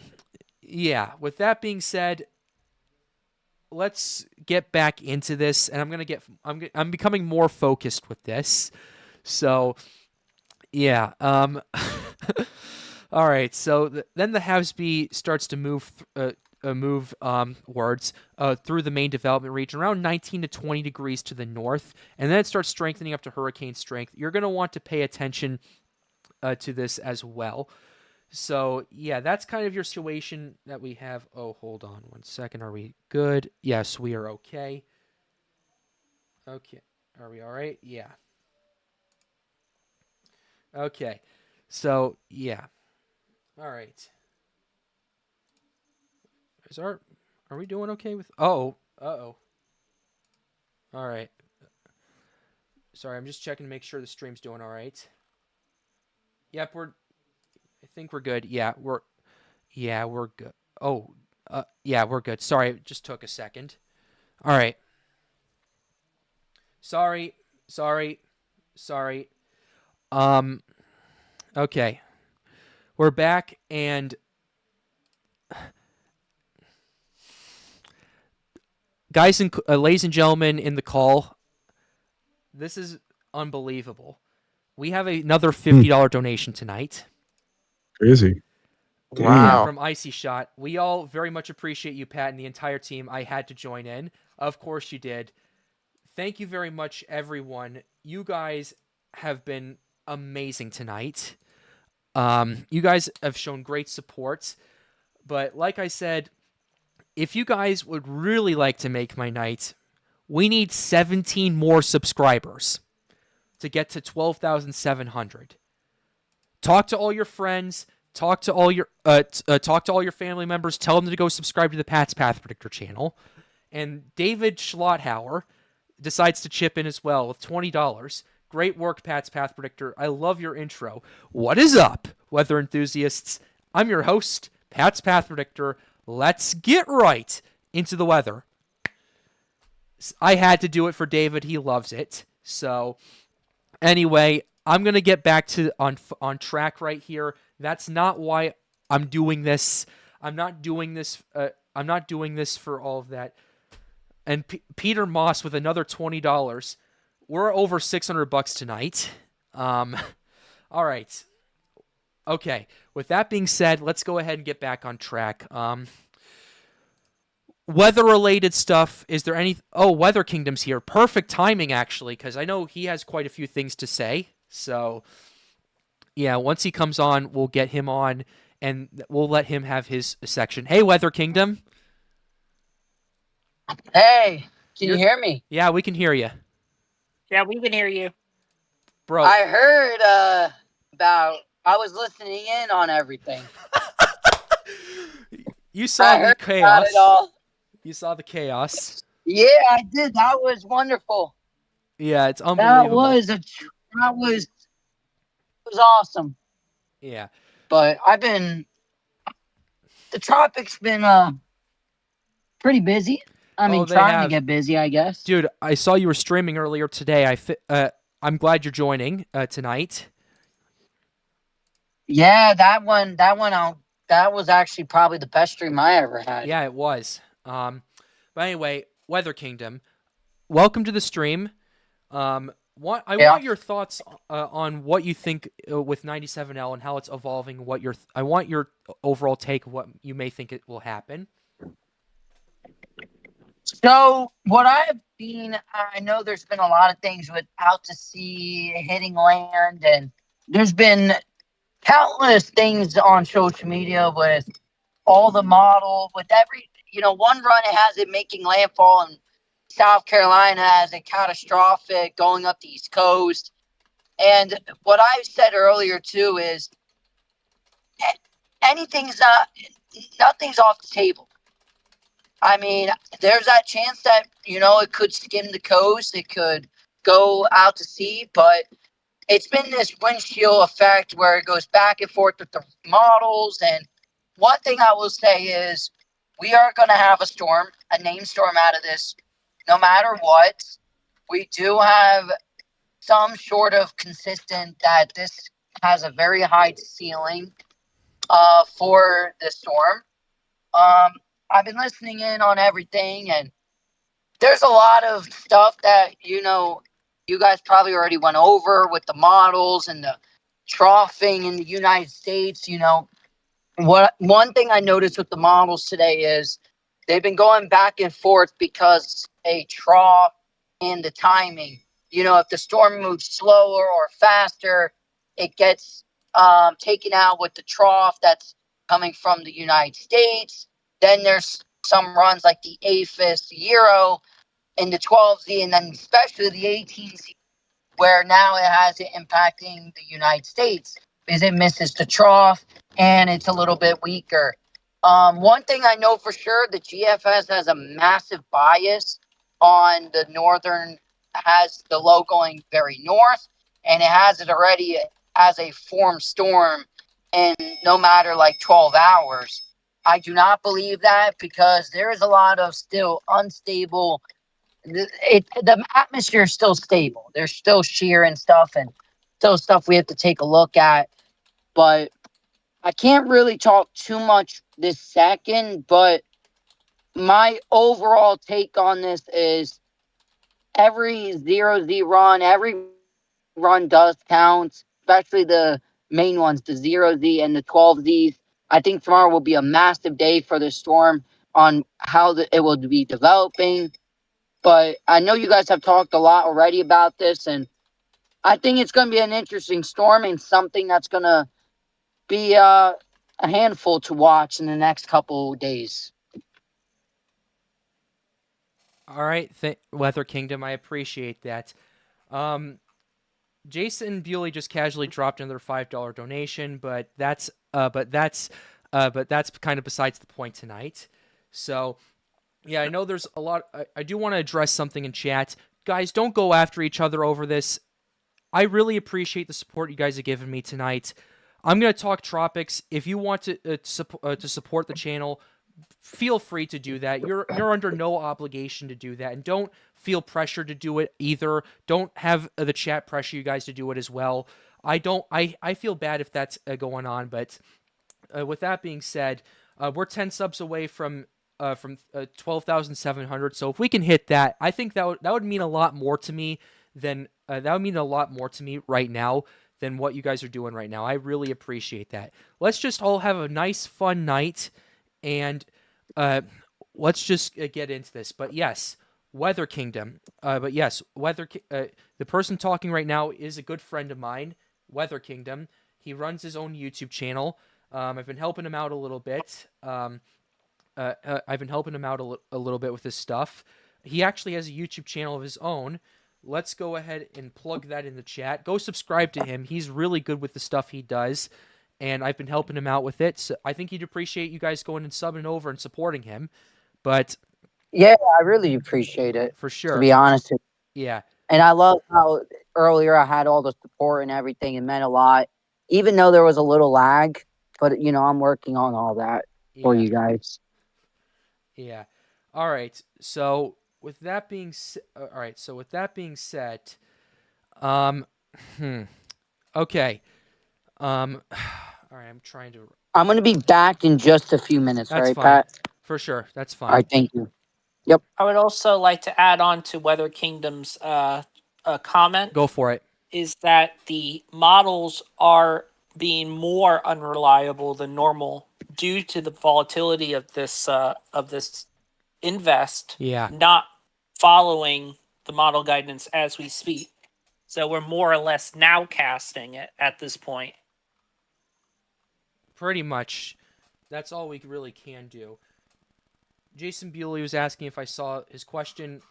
yeah, with that being said, let's get back into this, and I'm becoming more focused with this. So, yeah, all right. So then the Havsby starts to move words through the main development region around 19 to 20 degrees to the north, and then it starts strengthening up to hurricane strength. You're going to want to pay attention to this as well. So, yeah, that's kind of your situation that we have. Oh, hold on 1 second. Are we good? Yes, we are okay. Okay. Are we all right? Yeah. Okay. So, yeah. All right. Are we doing okay with... Uh-oh. Uh-oh. All right. Sorry, I'm just checking to make sure the stream's doing all right. Yep, I think we're good. Yeah, we're good. Oh, yeah, we're good. Sorry, it just took a second. All right. Sorry. Okay. We're back, and guys and ladies and gentlemen in the call, this is unbelievable. We have another $50 donation tonight. Crazy. Yeah, from Icy Shot. We all very much appreciate you, Pat, and the entire team. I had to join in. Of course you did. Thank you very much, everyone. You guys have been amazing tonight. You guys have shown great support. But like I said, if you guys would really like to make my night, we need 17 more subscribers to get to 12,700. Talk to all your friends. Talk to all your family members. Tell them to go subscribe to the Pat's Path Predictor channel. And David Schlotthauer decides to chip in as well with $20. Great work, Pat's Path Predictor. I love your intro. What is up, weather enthusiasts? I'm your host, Pat's Path Predictor. Let's get right into the weather. I had to do it for David. He loves it. So, anyway, I'm gonna get back to on track right here. That's not why I'm doing this. I'm not doing this for all of that. And Peter Moss with another $20. We're over $600 tonight. All right. Okay. With that being said, let's go ahead and get back on track. Weather-related stuff. Is there any... Oh, Weather Kingdom's here. Perfect timing, actually, because I know he has quite a few things to say. So, yeah, once he comes on, we'll get him on, and we'll let him have his section. Hey, Weather Kingdom. Hey, can you hear me? Yeah, we can hear you. Yeah, we can hear you. Bro. I heard I was listening in on everything. You saw the chaos. It all. You saw the chaos. Yeah, I did. That was wonderful. Yeah, it's unbelievable. That was awesome. Yeah. But the Tropics been pretty busy. I mean, trying to get busy, I guess. Dude, I saw you were streaming earlier today. I'm glad you're joining tonight. Yeah, that was actually probably the best stream I ever had. Yeah, it was. But anyway, Weather Kingdom, welcome to the stream. I want your thoughts on what you think with 97L and how it's evolving. I want your overall take of what you may think it will happen. So what I've seen, I know there's been a lot of things with out to sea, hitting land, and there's been countless things on social media with all the model, with every, one run it has it making landfall in South Carolina as a catastrophic going up the East Coast. And what I said earlier too is nothing's off the table. I mean, there's that chance that, it could skim the coast. It could go out to sea, but it's been this windshield effect where it goes back and forth with the models. And one thing I will say is we are going to have a storm, a named storm out of this, no matter what. We do have some sort of consistent that this has a very high ceiling for the storm. I've been listening in on everything, and there's a lot of stuff that, you guys probably already went over with the models and the troughing in the United States. One thing I noticed with the models today is they've been going back and forth because a trough and the timing. If the storm moves slower or faster, it gets taken out with the trough that's coming from the United States. Then there's some runs like the APHIS Euro and the 12Z, and then especially the 18Z, where now it has it impacting the United States because it misses the trough and it's a little bit weaker. One thing I know for sure, the GFS has a massive bias on the northern, has the low going very north, and it has it already as a form storm in no matter like 12 hours. I do not believe that because there is a lot of still unstable. The atmosphere is still stable. There's still shear and stuff, and still stuff we have to take a look at. But I can't really talk too much this second. But my overall take on this is every 0Z run, every run does count, especially the main ones, the 0Z and the 12Zs. I think tomorrow will be a massive day for the storm on how it will be developing. But I know you guys have talked a lot already about this, and I think it's going to be an interesting storm and something that's going to be a handful to watch in the next couple days. All right, Weather Kingdom, I appreciate that. Jason Bewley just casually dropped another $5 donation, but that's kind of besides the point tonight. So, yeah, I know there's a lot. I do want to address something in chat, guys. Don't go after each other over this. I really appreciate the support you guys have given me tonight. I'm gonna talk Tropics. If you want to support the channel, feel free to do that. You're under no obligation to do that, and don't feel pressured to do it either. Don't have the chat pressure you guys to do it as well. I feel bad if that's going on, but with that being said, we're 10 subs away from 12,700. So if we can hit that, I think that would mean a lot more to me than right now than what you guys are doing right now. I really appreciate that. Let's just all have a nice, fun night, and let's just get into this. But yes, Weather Kingdom. The person talking right now is a good friend of mine, Weather Kingdom. He runs his own YouTube channel. I've been helping him out a little bit. I've been helping him out a little bit with his stuff. He actually has a YouTube channel of his own. Let's go ahead and plug that in the chat. Go subscribe to him. He's really good with the stuff he does, and I've been helping him out with it. So I think he'd appreciate you guys going and subbing over and supporting him. But yeah, I really appreciate it, for sure, to be honest. Yeah. And I love how earlier I had all the support and everything. It meant a lot, even though there was a little lag. But, I'm working on all that for you guys. Yeah. All right. So with that being said, okay. All right. I'm going to be back in just a few minutes. That's right, fine. Pat? For sure. That's fine. All right. Thank you. Yep. I would also like to add on to Weather Kingdom's comment. Go for it. Is that the models are being more unreliable than normal due to the volatility of this invest not following the model guidance as we speak. So we're more or less now casting it at this point. Pretty much. That's all we really can do. Jason Bewley was asking if I saw his question.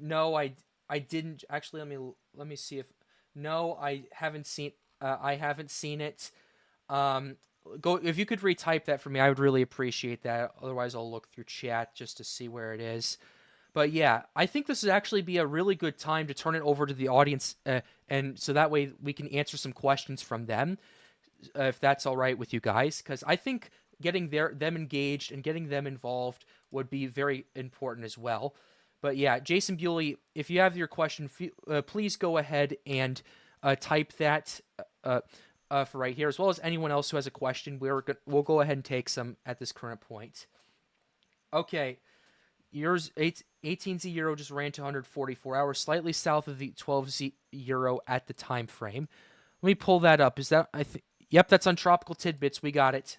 No, I didn't. Actually, let me see if. No, I haven't seen. I haven't seen it. If you could retype that for me, I would really appreciate that. Otherwise, I'll look through chat just to see where it is. But yeah, I think this would actually be a really good time to turn it over to the audience, and so that way we can answer some questions from them, if that's all right with you guys. Because I think them engaged and getting them involved would be very important as well. But yeah, Jason Bewley, if you have your question, please go ahead and type that for right here, as well as anyone else who has a question. We'll go ahead and take some at this current point. Okay, yours 18Z Euro just ran to 144 hours, slightly south of the 12Z Euro at the time frame. Let me pull that up. Is that Yep, that's on Tropical Tidbits. We got it.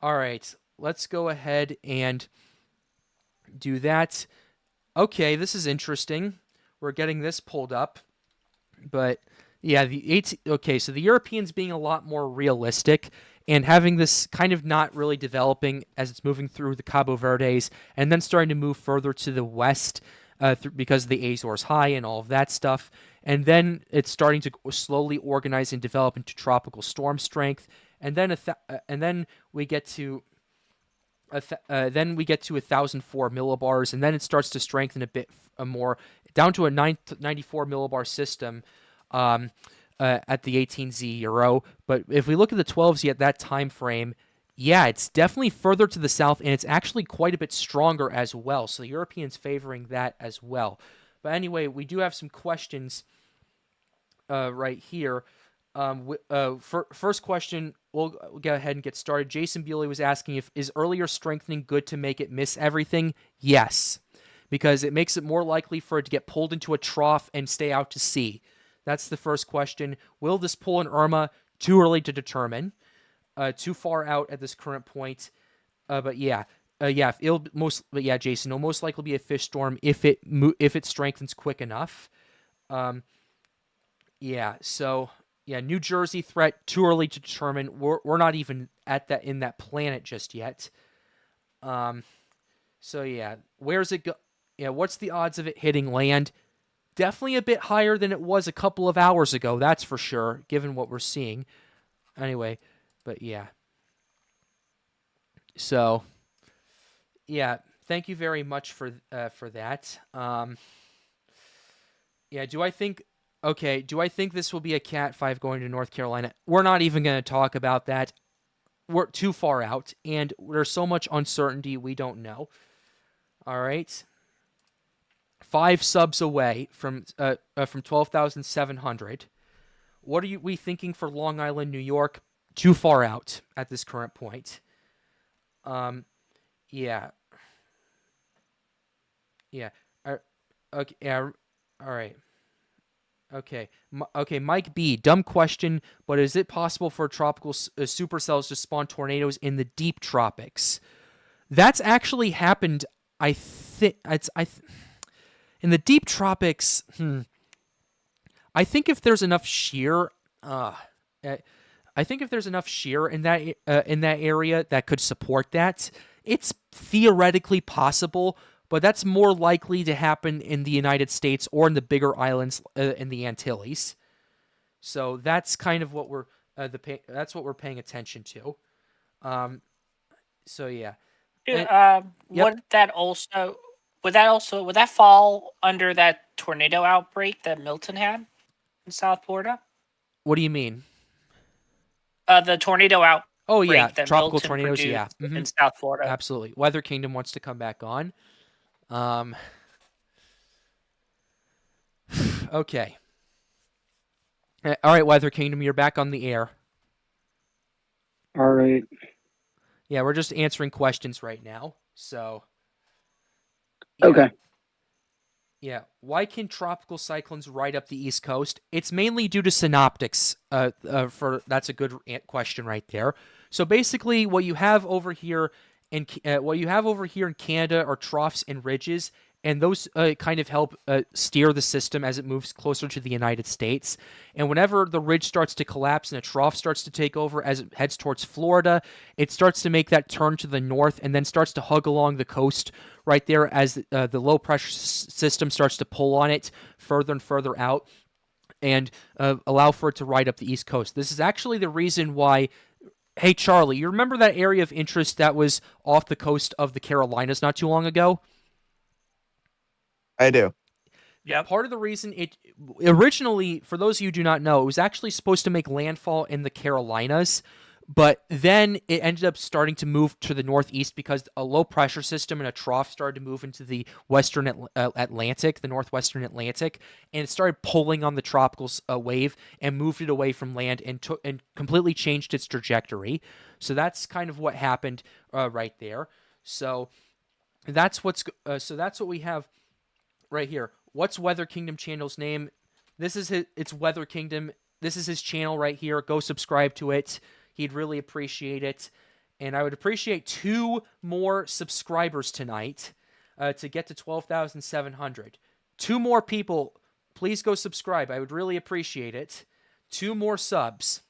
All right, let's go ahead and do that. Okay, this is interesting. We're getting this pulled up, but yeah, so the Europeans being a lot more realistic and having this kind of not really developing as it's moving through the Cabo Verdes and then starting to move further to the west because of the Azores High and all of that stuff. And then it's starting to slowly organize and develop into tropical storm strength. And then we get to 1,004 millibars, and then it starts to strengthen a bit more down to a 94 millibar system at the 18Z Euro. But if we look at the 12Z at that time frame, yeah, it's definitely further to the south, and it's actually quite a bit stronger as well. So the Europeans favoring that as well. But anyway, we do have some questions right here. First question, we'll go ahead and get started. Jason Bewley was asking is earlier strengthening good to make it miss everything? Yes, because it makes it more likely for it to get pulled into a trough and stay out to sea. That's the first question. Will this pull an Irma? Too early to determine. Too far out at this current point. But yeah, Jason, it'll most likely be a fish storm if it strengthens quick enough. New Jersey threat, too early to determine. We're not even in that planet just yet. Where's it go? Yeah, what's the odds of it hitting land? Definitely a bit higher than it was a couple of hours ago, that's for sure, given what we're seeing. Anyway, but yeah. So, yeah, thank you very much for that. Do I think this will be a Cat 5 going to North Carolina? We're not even going to talk about that. We're too far out, and there's so much uncertainty we don't know. All right. 5 subs away from 12,700. What are we thinking for Long Island, New York? Too far out at this current point. Okay. All right. Okay, Mike B. Dumb question, but is it possible for tropical supercells to spawn tornadoes in the deep tropics? That's actually happened. I think in the deep tropics. I think if there's enough shear, in that area that could support that, it's theoretically possible. But that's more likely to happen in the United States or in the bigger islands in the Antilles. So that's kind of what we're paying attention to. Would that fall under that tornado outbreak that Milton had in South Florida? What do you mean? The tornado outbreak. Oh yeah, that tropical Milton tornadoes. Yeah, in South Florida. Absolutely. Weather Kingdom wants to come back on. Okay. All right, Weather Kingdom, you're back on the air. All right. Yeah, we're just answering questions right now. So. Yeah. Okay. Yeah. Why can tropical cyclones ride up the East Coast? It's mainly due to synoptics. That's a good question right there. So basically, what you have over here in Canada are troughs and ridges, and those kind of help steer the system as it moves closer to the United States. And whenever the ridge starts to collapse and a trough starts to take over as it heads towards Florida, it starts to make that turn to the north and then starts to hug along the coast right there as the low-pressure system starts to pull on it further and further out and allow for it to ride up the East Coast. This is actually the reason why. Hey, Charlie, you remember that area of interest that was off the coast of the Carolinas not too long ago? I do. Yeah. Part of the reason it originally, for those of you who do not know, it was actually supposed to make landfall in the Carolinas, But then it ended up starting to move to the northeast because a low pressure system and a trough started to move into the western Atlantic, the northwestern Atlantic, and it started pulling on the tropical wave and moved it away from land and completely changed its trajectory. So that's kind of what happened right there. So that's what we have right here. What's Weather Kingdom channel's name? This is it's Weather Kingdom. This is his channel right here. Go subscribe to it. He'd really appreciate it. And I would appreciate 2 more subscribers tonight to get to 12,700. 2 more people, please go subscribe. I would really appreciate it. 2 more subs.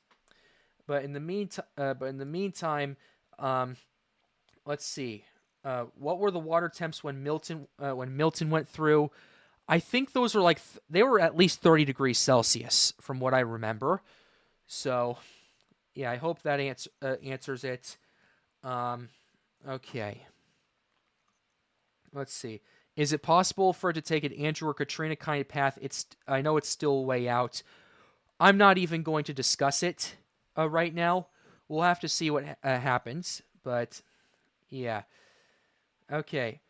But in the meantime, let's see. What were the water temps when Milton went through? I think those were they were at least 30 degrees Celsius from what I remember. So, yeah, I hope that answers it. Okay. Let's see. Is it possible for it to take an Andrew or Katrina kind of path? I know it's still way out. I'm not even going to discuss it right now. We'll have to see what happens. But, yeah. Okay.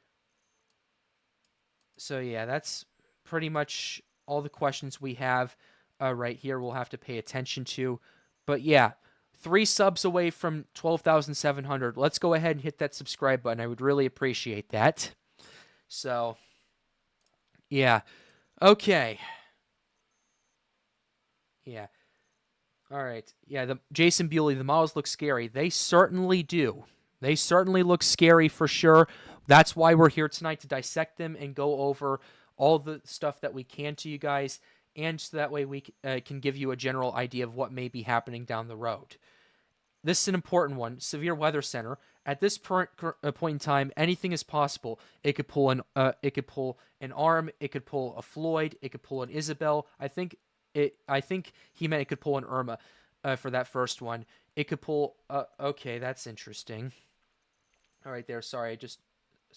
So, yeah, that's pretty much all the questions we have right here we'll have to pay attention to. But, yeah, 3 subs away from 12,700. Let's go ahead and hit that subscribe button. I would really appreciate that. So, yeah. Okay. Yeah. All right. Yeah, Jason Bewley, the models look scary. They certainly do. They certainly look scary for sure. That's why we're here tonight, to dissect them and go over all the stuff that we can to you guys, and so that way we can give you a general idea of what may be happening down the road. This is an important one. Severe Weather Center. At this point in time, anything is possible. It could pull an arm. It could pull a Floyd. It could pull an Isabel. I think he meant it could pull an Irma for that first one. It could pull. Okay, that's interesting. All right, there. Sorry,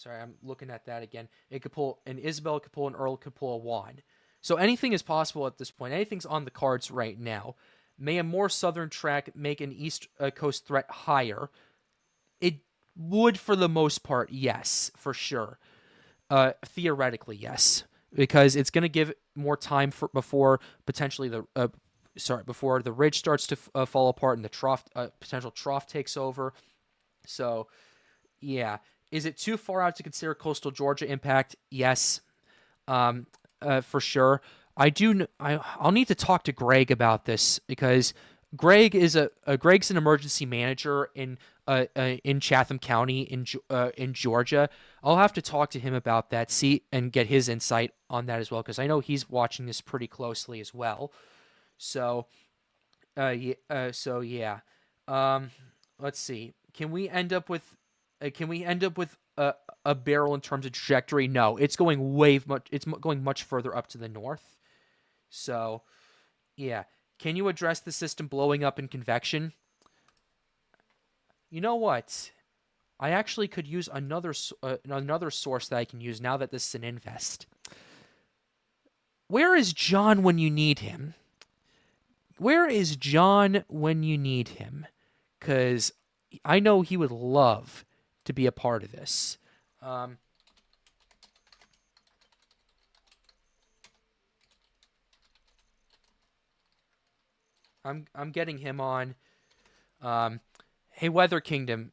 I'm looking at that again. It could pull an Isabel. It could pull an Earl. It could pull a Juan. So anything is possible at this point. Anything's on the cards right now. May a more southern track make an east coast threat higher? It would, for the most part, yes, for sure. Theoretically, yes, because it's going to give more time before potentially before the ridge starts to fall apart and the trough, potential trough takes over. So, yeah. Is it too far out to consider coastal Georgia impact? Yes, for sure. I'll need to talk to Greg about this, because Greg's an emergency manager in Chatham County in Georgia. I'll have to talk to him about that, and get his insight on that as well, because I know he's watching this pretty closely as well. So, yeah. Let's see. Can we end up with a barrel in terms of trajectory? No, it's going going much further up to the north. So, yeah. Can you address the system blowing up in convection? You know what? I actually could use another source that I can use now that this is an invest. Where is John when you need him? Where is John when you need him? Because I know he would love to be a part of this. I'm getting him on. Hey, Weather Kingdom.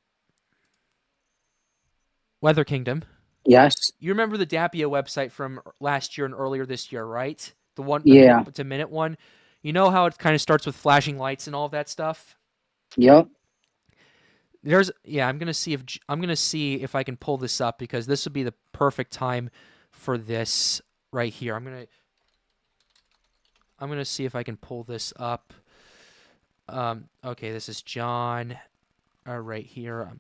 Weather Kingdom. Yes. You remember the Dapia website from last year and earlier this year, right? The Yeah. minute-to-minute one. You know how it kind of starts with flashing lights and all that stuff? Yep. I'm gonna see if I can pull this up, because this would be the perfect time for this right here. I'm gonna see if I can pull this up. Okay, this is John. Right here.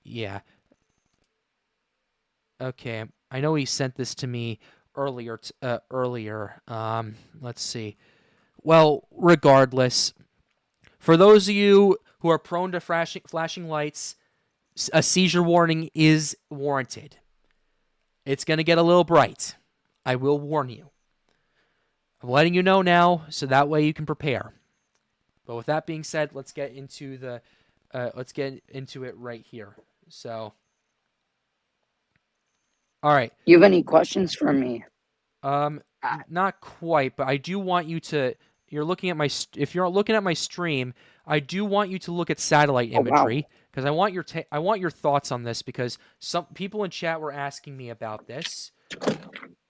Yeah. Okay, I know he sent this to me earlier. Let's see. Well, regardless, for those of you who are prone to flashing lights, a seizure warning is warranted. It's going to get a little bright. I will warn you. I'm letting you know now, so that way you can prepare. But with that being said, let's get into it right here. So, all right. You have any questions for me? Not quite, but I do want you to. If you're looking at my stream, I do want you to look at satellite imagery because I want your thoughts on this because some people in chat were asking me about this.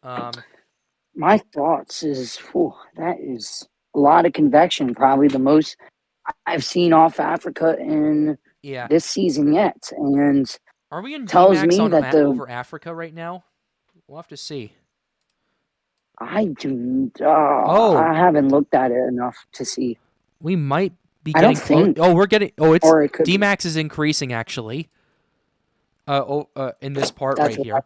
My thoughts is, that is a lot of convection, probably the most I've seen off Africa in this season yet, and are we in tells Dmax me on that over Africa right now? We'll have to see. I do. I haven't looked at it enough to see. We might be I getting don't close. think. Oh, we're getting. Oh, it's Or it could be. Dmax is increasing actually. In this part That's right here.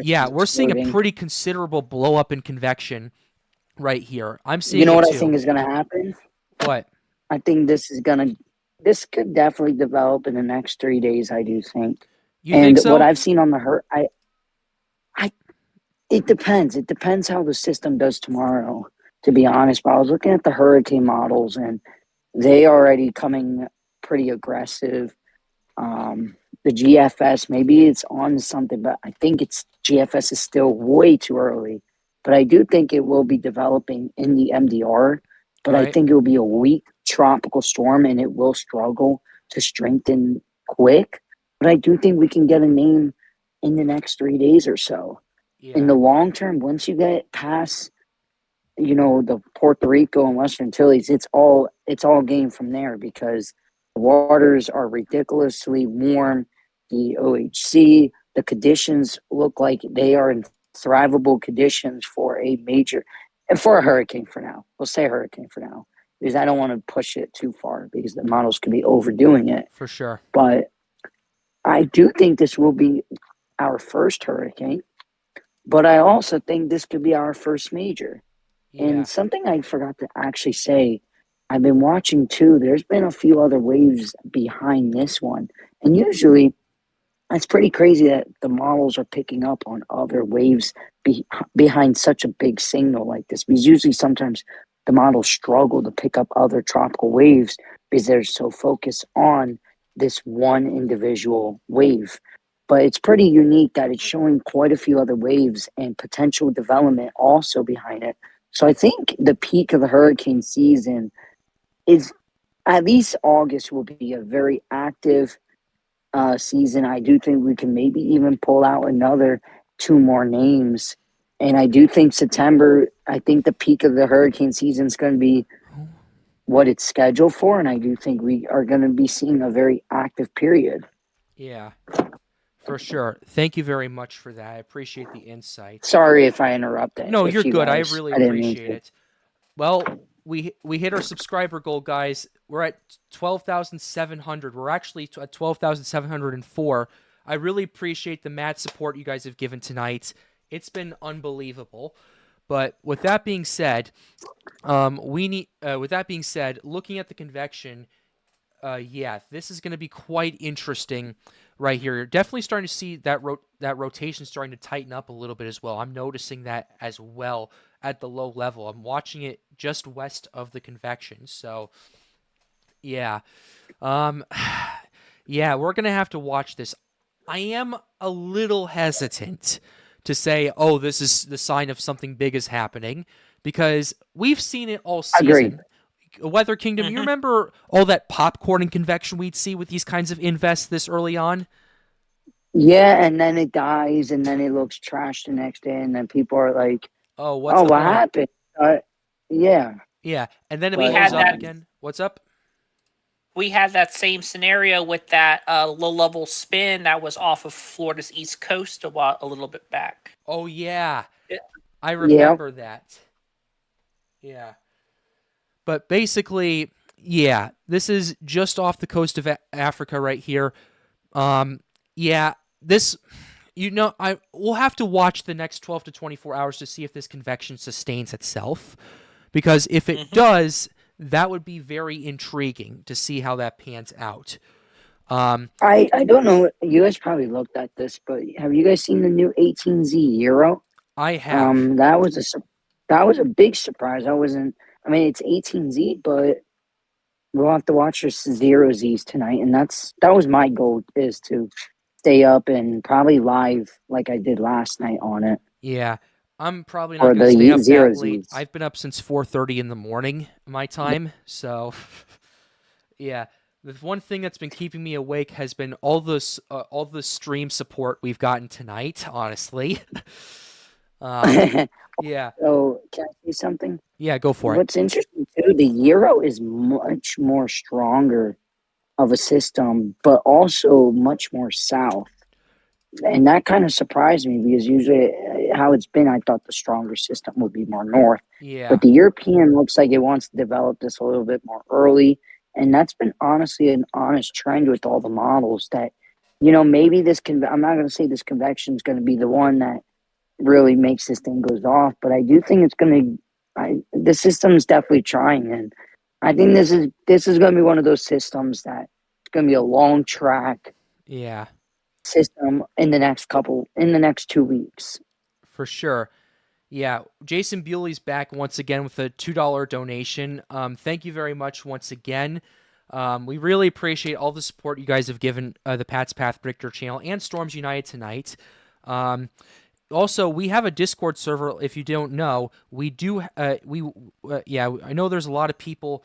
Yeah, we're seeing a pretty considerable blow up in convection right here. I'm seeing. You know what too. I think is going to happen? What? I think this could definitely develop in the next 3 days. I do think. You think so? What I've seen on the it depends. It depends how the system does tomorrow. To be honest, but I was looking at the hurricane models, and they already coming pretty aggressive. The GFS, maybe it's on something, but I think GFS is still way too early. But I do think it will be developing in the MDR. But I think it will be a weak tropical storm, and it will struggle to strengthen quick. But I do think we can get a name in the next 3 days or so. Yeah. In the long term, once you get past, the Puerto Rico and Western Antilles, it's all game from there because the waters are ridiculously warm. The OHC, the conditions look like they are in thrivable conditions for a hurricane for now. We'll say hurricane for now because I don't want to push it too far because the models could be overdoing it. For sure. But I do think this will be our first hurricane, but I also think this could be our first major. Yeah. And something I forgot to actually say, I've been watching too, there's been a few other waves behind this one. And usually it's pretty crazy that the models are picking up on other waves behind such a big signal like this. Because usually sometimes the models struggle to pick up other tropical waves because they're so focused on this one individual wave. But it's pretty unique that it's showing quite a few other waves and potential development also behind it. So I think the peak of the hurricane season is at least August will be a very active season. I do think we can maybe even pull out another 2 more names. And I do think September, I think the peak of the hurricane season is going to be what it's scheduled for. And I do think we are going to be seeing a very active period. Yeah. For sure. Thank you very much for that. I appreciate the insight. Sorry if I interrupted. No, you're good. I really appreciate it. Well, we hit our subscriber goal, guys. We're at 12,700. We're actually at 12,704. I really appreciate the mad support you guys have given tonight. It's been unbelievable. But with that being said, looking at the convection, this is going to be quite interesting right here. You're definitely starting to see that rotation starting to tighten up a little bit as well. I'm noticing that as well at the low level. I'm watching it just west of the convection. So, yeah. We're going to have to watch this. I am a little hesitant to say, oh, this is the sign of something big is happening because we've seen it all season. Agreed. Weather Kingdom, you remember all that popcorn and convection we'd see with these kinds of invests this early on? Yeah, and then it dies, and then it looks trash the next day, and then people are like, "Oh, what happened?" Yeah. Yeah, and then it blows up again. What's up? We had that same scenario with that low-level spin that was off of Florida's east coast a little bit back. Oh, yeah. I remember that. Yeah. But basically, this is just off the coast of Africa right here. We'll have to watch the next 12 to 24 hours to see if this convection sustains itself. Because if it does, that would be very intriguing to see how that pans out. I don't know. You guys probably looked at this, but have you guys seen the new 18Z Euro? I have. That was a big surprise. It's 18Z, but we'll have to watch your zero Z's tonight, and that was my goal, is to stay up and probably live like I did last night on it. Yeah, I'm probably Or not going to the stay up zero that late. Z's. I've been up since 4:30 in the morning my time, so yeah. The one thing that's been keeping me awake has been all the stream support we've gotten tonight. Honestly, yeah, So can I say something? yeah, go for it. What's interesting too, the Euro is much more stronger of a system, but also much more south. And that kind of surprised me, because usually how it's been, I thought the stronger system would be more north. Yeah, But the European looks like it wants to develop this a little bit more early. And that's been honestly an honest trend with all the models, that, maybe I'm not going to say this convection is going to be the one that really makes this thing goes off, but I do think it's going to, the system's definitely trying. And I think this is going to be one of those systems that it's going to be a long track yeah, system in the next 2 weeks. for sure. Yeah, Jason Bewley's back once again with a $2 donation. Thank you very much once again. We really appreciate all the support you guys have given the Pat's Path Predictor channel and Storms United tonight. Also, we have a Discord server. If you don't know, we do. I know there's a lot of people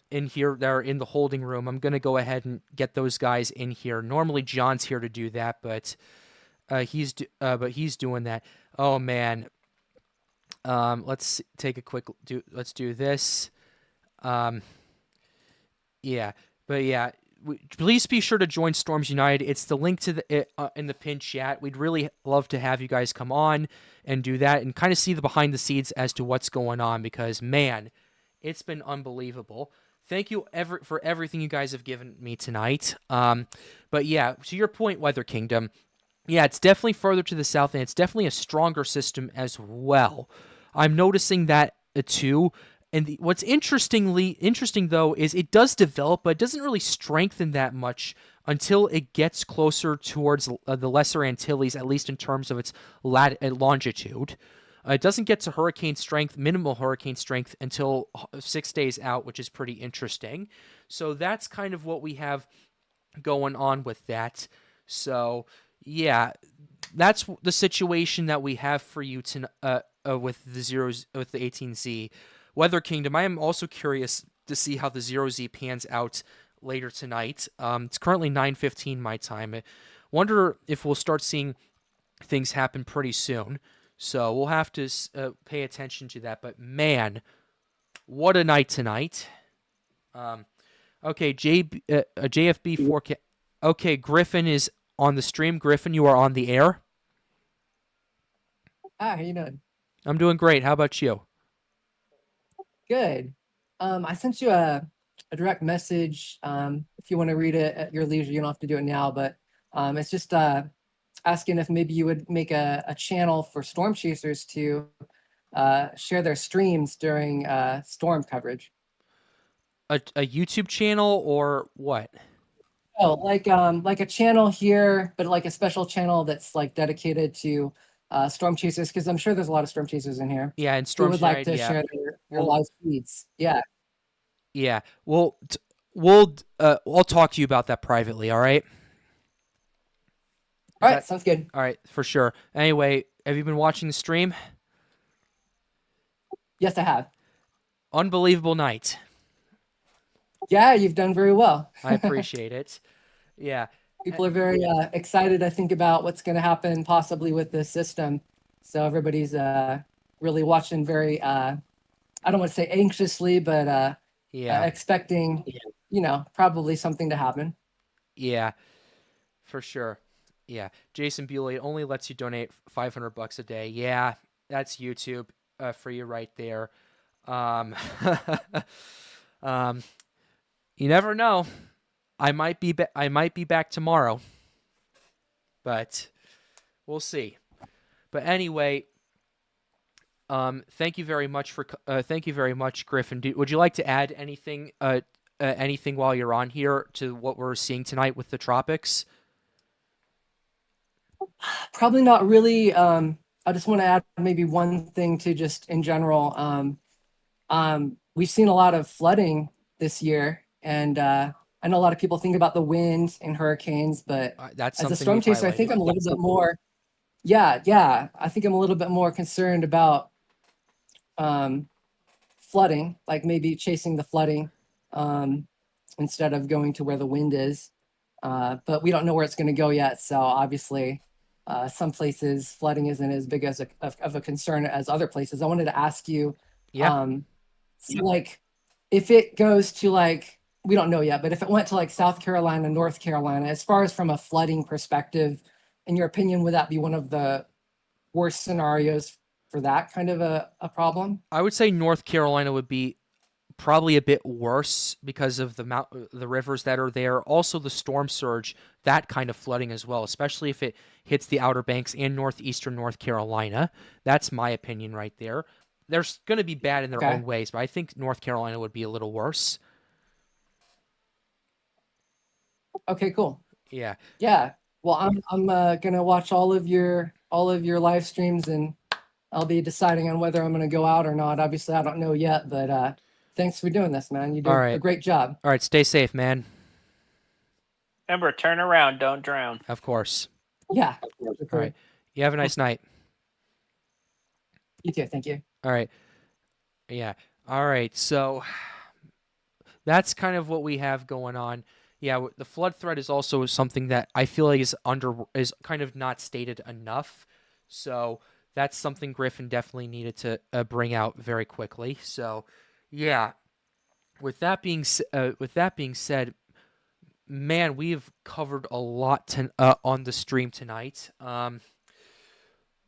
in here that are in the holding room. I'm gonna go ahead and get those guys in here. Normally, John's here to do that, but he's doing that. Oh man. Let's take a quick let's do this. Please be sure to join Storms United. It's the link to the in the pinned chat. We'd really love to have you guys come on and do that and kind of see the behind the scenes as to what's going on, because man, it's been unbelievable. Thank you for everything you guys have given me tonight. But yeah, to your point, Weather Kingdom. Yeah, it's definitely further to the south, and it's definitely a stronger system as well. I'm noticing that too. And what's interesting though is it does develop, but it doesn't really strengthen that much until it gets closer towards the Lesser Antilles, at least in terms of its longitude. It doesn't get to hurricane strength, minimal hurricane strength, until 6 days out, which is pretty interesting. So that's kind of what we have going on with that. So yeah, that's the situation that we have for you with the 18Z. Weather Kingdom, I am also curious to see how the 0Z pans out later tonight. It's currently 9:15 my time. I wonder if we'll start seeing things happen pretty soon. So we'll have to pay attention to that. But man, what a night tonight. Okay, JFB 4K. Okay, Griffin is on the stream. Griffin, you are on the air. Hi, how you doing? I'm doing great. How about you? Good. I sent you a direct message. If you want to read it at your leisure, you don't have to do it now, but it's just asking if maybe you would make a channel for storm chasers to share their streams during storm coverage. A YouTube channel or what? Oh, like a channel here, but like a special channel that's like dedicated to storm chasers, because I'm sure there's a lot of storm chasers in here. Yeah, and who Storm would like to yeah. share their live feeds. Yeah. Yeah. Well, I'll talk to you about that privately. All right. All right. Sounds good. All right, for sure. Anyway, have you been watching the stream? Yes, I have. Unbelievable night. Yeah, you've done very well. I appreciate it. Yeah. People are very excited, I think, about what's going to happen possibly with this system. So everybody's really watching very, I don't want to say anxiously, but expecting, probably something to happen. Yeah, for sure. Yeah. Jason Bewley only lets you donate $500 a day. Yeah, that's YouTube for you right there. You never know. I might be back tomorrow, but we'll see. But anyway, thank you very much Griffin. Would you like to add anything while you're on here to what we're seeing tonight with the tropics? Probably not really. I just want to add maybe one thing to just in general. We've seen a lot of flooding this year And I know a lot of people think about the wind and hurricanes, but That's as a something storm we've chaser, I think highlighted. I'm a little bit more. Yeah. I think I'm a little bit more concerned about flooding, like maybe chasing the flooding instead of going to where the wind is. But we don't know where it's going to go yet. So obviously, some places flooding isn't as big as of a concern as other places. I wanted to ask you, so like, if it goes to like, we don't know yet, but if it went to like South Carolina, North Carolina, as far as from a flooding perspective, in your opinion, would that be one of the worst scenarios for that kind of a problem? I would say North Carolina would be probably a bit worse because of the rivers that are there. Also, the storm surge, that kind of flooding as well, especially if it hits the Outer Banks and northeastern North Carolina. That's my opinion right there. They're going to be bad in their own ways, but I think North Carolina would be a little worse. Okay, cool. Yeah. Yeah. Well, I'm gonna watch all of your live streams, and I'll be deciding on whether I'm gonna go out or not. Obviously, I don't know yet, but thanks for doing this, man. You do a great job. All right, stay safe, man. Remember, turn around, don't drown. Of course. Yeah. All right. You have a nice night. You too. Thank you. All right. Yeah. All right. So that's kind of what we have going on. Yeah, the flood threat is also something that I feel like is kind of not stated enough. So that's something Griffin definitely needed to bring out very quickly. So, yeah. With that being said, man, we've covered a lot on the stream tonight.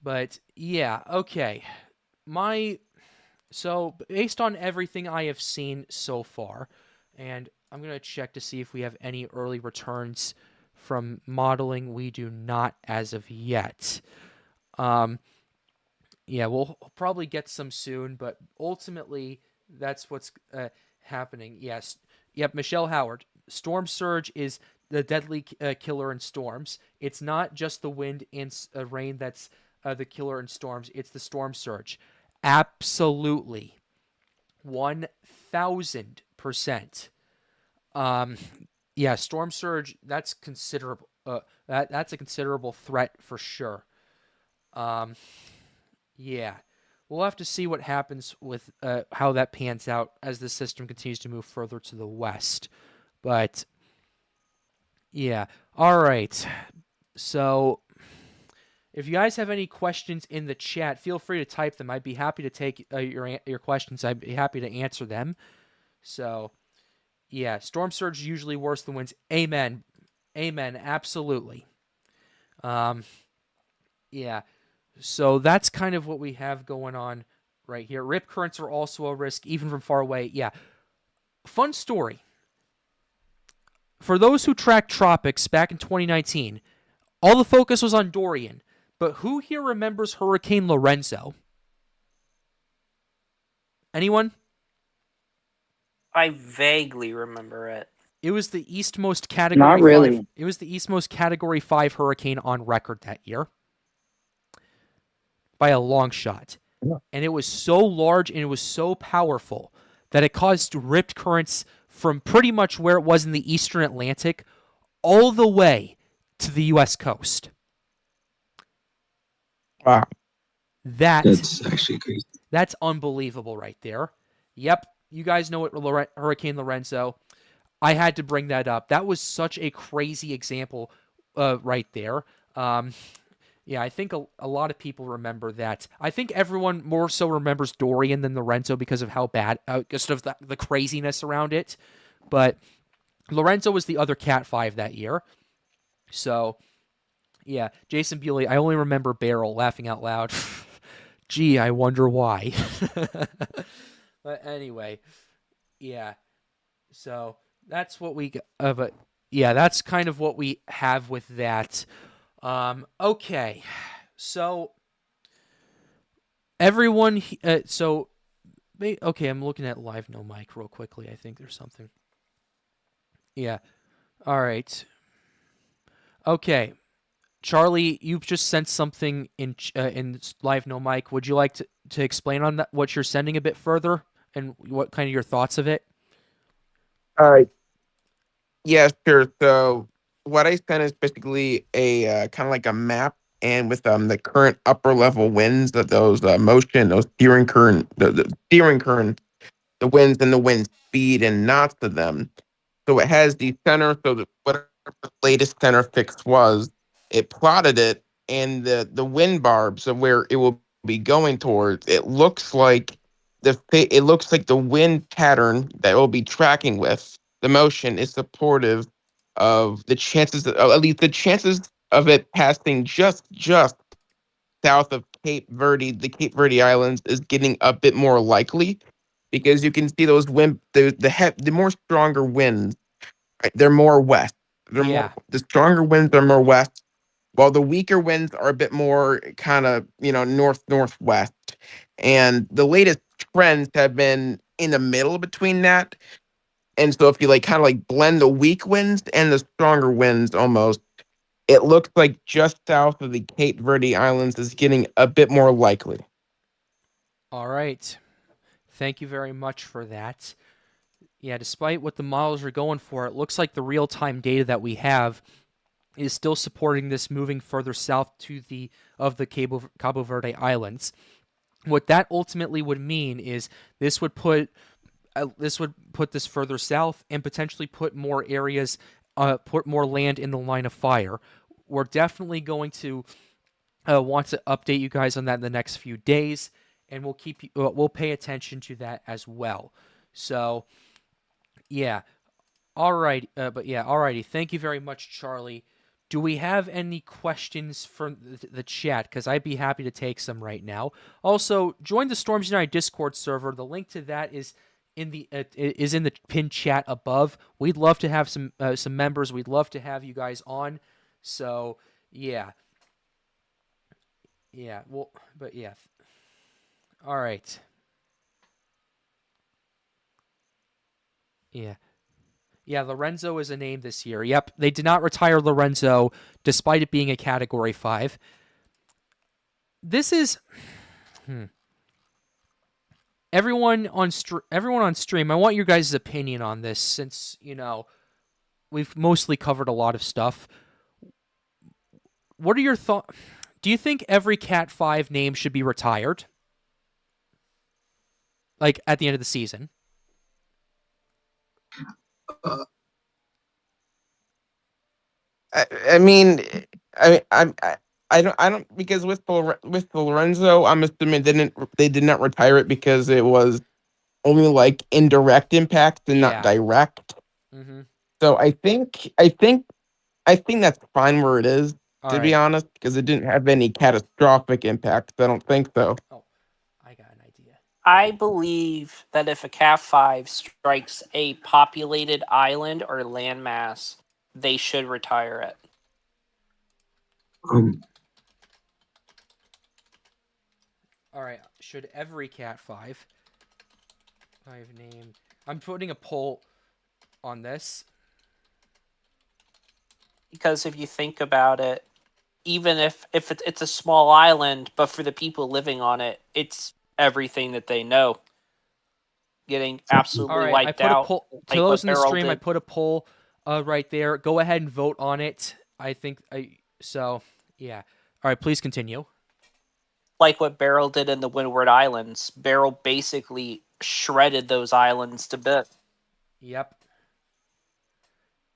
But yeah, okay. So based on everything I have seen so far, and I'm going to check to see if we have any early returns from modeling. We do not as of yet. Yeah, we'll probably get some soon, but ultimately that's what's happening. Yes. Yep, Michelle Howard. Storm surge is the deadly killer in storms. It's not just the wind and rain that's the killer in storms. It's the storm surge. Absolutely. 1,000%. Yeah, storm surge, that's considerable. That's a considerable threat for sure. Yeah. We'll have to see what happens with how that pans out as the system continues to move further to the west. But yeah. All right. So if you guys have any questions in the chat, feel free to type them. I'd be happy to take your questions. I'd be happy to answer them. So yeah, storm surge is usually worse than winds. Amen. Amen. Absolutely. Yeah. So that's kind of what we have going on right here. Rip currents are also a risk, even from far away. Yeah. Fun story. For those who tracked Tropics back in 2019, all the focus was on Dorian. But who here remembers Hurricane Lorenzo? Anyone? I vaguely remember it. It was the eastmost category. Not really. 5. It was the eastmost category 5 hurricane on record that year. By a long shot. Yeah. And it was so large and it was so powerful that it caused ripped currents from pretty much where it was in the eastern Atlantic all the way to the U.S. coast. Wow. That's actually crazy. That's unbelievable right there. Yep. You guys know what Hurricane Lorenzo. I had to bring that up. That was such a crazy example right there. Yeah, I think a lot of people remember that. I think everyone more so remembers Dorian than Lorenzo because of how bad, just of the craziness around it. But Lorenzo was the other Cat 5 that year. So, yeah, Jason Bewley, I only remember Beryl laughing out loud. Gee, I wonder why. But anyway, yeah. So that's what we but yeah, that's kind of what we have with that. Okay. So everyone okay, I'm looking at live no mic real quickly. I think there's something. Yeah. All right. Okay. Charlie, you've just sent something in live no mic. Would you like to explain on that what you're sending a bit further and what kind of your thoughts of it? Yeah, sure. So what I sent is basically a kind of like a map, and with the current upper level winds, that those motion, those steering current, the steering current, the winds and the wind speed and knots of them. So it has the center. So whatever the latest center fix was, it plotted it, and the wind barbs of where it will be going towards. It looks like the wind pattern that it will be tracking with the motion is supportive of the chances, at least the chances of it passing just south of Cape Verde, the Cape Verde Islands, is getting a bit more likely, because you can see those the more stronger winds, right, they're more west. Yeah. The stronger winds are more west, while the weaker winds are a bit more kind of, north northwest. And the latest trends have been in the middle between that. And so if you kind of blend the weak winds and the stronger winds almost, it looks like just south of the Cape Verde Islands is getting a bit more likely. All right. Thank you very much for that. Yeah, despite what the models are going for, it looks like the real-time data that we have is still supporting this moving further south to the Cabo Verde Islands. What that ultimately would mean is this would put this further south and potentially put more areas, put more land in the line of fire. We're definitely going to want to update you guys on that in the next few days, and we'll pay attention to that as well. So, yeah, all right, alrighty. Thank you very much, Charlie. Do we have any questions from the chat? Because I'd be happy to take some right now. Also, join the Storms United Discord server. The link to that is in the pinned chat above. We'd love to have some members. We'd love to have you guys on. So yeah. Well, but yeah. All right. Yeah. Yeah, Lorenzo is a name this year. Yep, they did not retire Lorenzo despite it being a Category 5. This is... Everyone on stream, I want your guys' opinion on this, since, we've mostly covered a lot of stuff. What are your thoughts? Do you think every Cat 5 name should be retired? Like, at the end of the season? I mean, I don't, because with Lorenzo, I'm assuming they did not retire it because it was only indirect impact and not direct. Mm-hmm. So I think that's fine where it is, to be honest, because it didn't have any catastrophic impacts. I don't think so. Oh, I got an idea. I believe that if a Cat 5 strikes a populated island or landmass, they should retire it. All right. Should every Cat 5 name? I'm putting a poll on this. Because if you think about it, even if it's a small island, but for the people living on it, it's everything that they know. Getting absolutely wiped out. To those in the stream, I put a poll right there. Go ahead and vote on it. Yeah. All right, please continue. Like what Beryl did in the Windward Islands. Beryl basically shredded those islands to bits. Yep.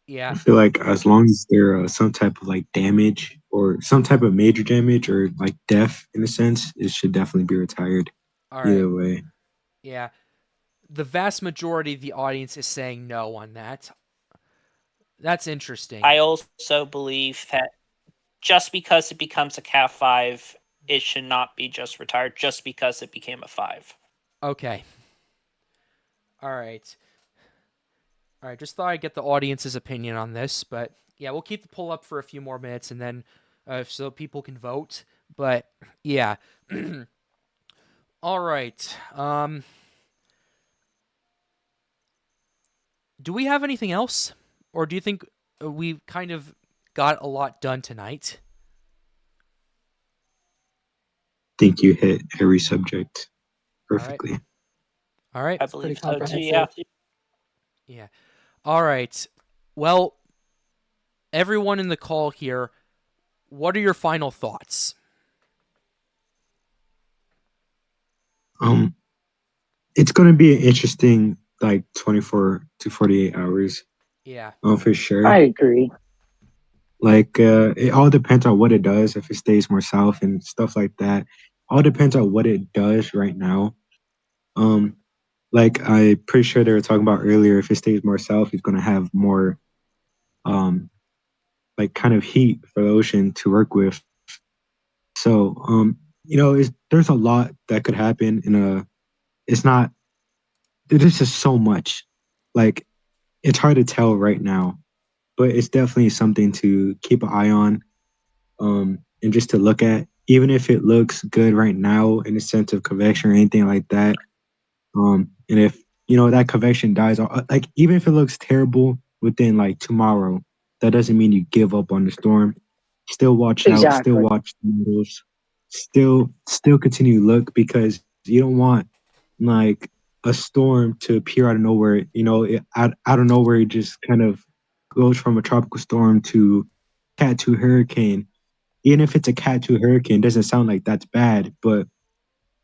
Yeah. I feel like as long as there some type of damage or some type of major damage or death in a sense, it should definitely be retired. All right. Either way. Yeah. The vast majority of the audience is saying no on that. That's interesting. I also believe that just because it becomes a Cat 5, it should not be just retired just because it became a 5. Okay. All right. Just thought I'd get the audience's opinion on this, but yeah, we'll keep the poll up for a few more minutes and then so people can vote. But yeah. All right. Do we have anything else? Or do you think we kind of got a lot done tonight? I think you hit every subject perfectly. All right. I believe so too, yeah. Yeah. All right. Well, everyone in the call here, what are your final thoughts? It's going to be an interesting like 24 to 48 hours. Yeah. For sure. I agree. Like it all depends on what it does, if it stays more south and stuff like that. All depends on what it does right now. Like I'm pretty sure they were talking about earlier, if it stays more south, it's gonna have more like kind of heat for the ocean to work with. So there's a lot that could happen in a it's not there's just so much. Like it's hard to tell right now, but it's definitely something to keep an eye on. And just to look at, even if it looks good right now in the sense of convection or anything like that. And if that convection dies, like even if it looks terrible within like tomorrow, that doesn't mean you give up on the storm. Still watch out, still Exactly. watch the models, still continue to look, because you don't want like a storm to appear out of nowhere. Out of nowhere, it just kind of goes from a tropical storm to Cat 2 hurricane. Even if it's a Cat 2 hurricane, it doesn't sound like that's bad, but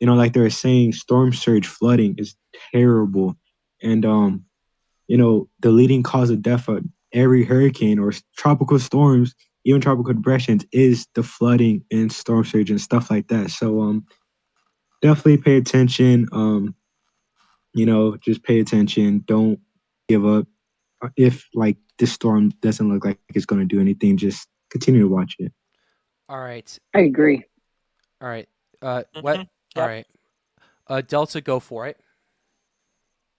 like they were saying, storm surge flooding is terrible. And the leading cause of death of every hurricane or tropical storms, even tropical depressions, is the flooding and storm surge and stuff like that. So definitely pay attention. Just pay attention. Don't give up. If like this storm doesn't look like it's going to do anything, just continue to watch it. All right. I agree. All right. Mhm. All Yep. right. Delta, go for it.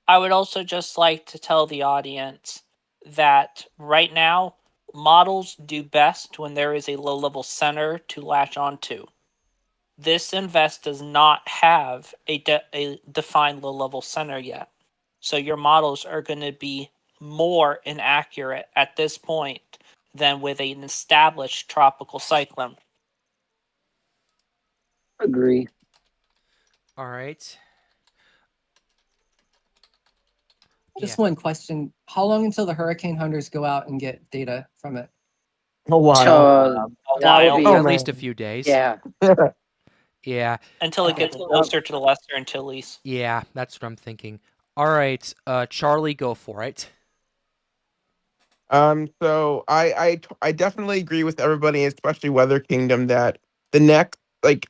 I would also just like to tell the audience that right now, models do best when there is a low level center to latch onto. This invest does not have a defined low level center yet. So your models are going to be more inaccurate at this point than with an established tropical cyclone. Agree. All right. Just Yeah. one question. How long until the hurricane hunters go out and get data from it? A while. So A that would while. be At least a few days. yeah. Yeah. Until it gets closer to the Lesser Antilles. Yeah, that's what I'm thinking. All right. Charlie, go for it. So I definitely agree with everybody, especially Weather Kingdom, that the next like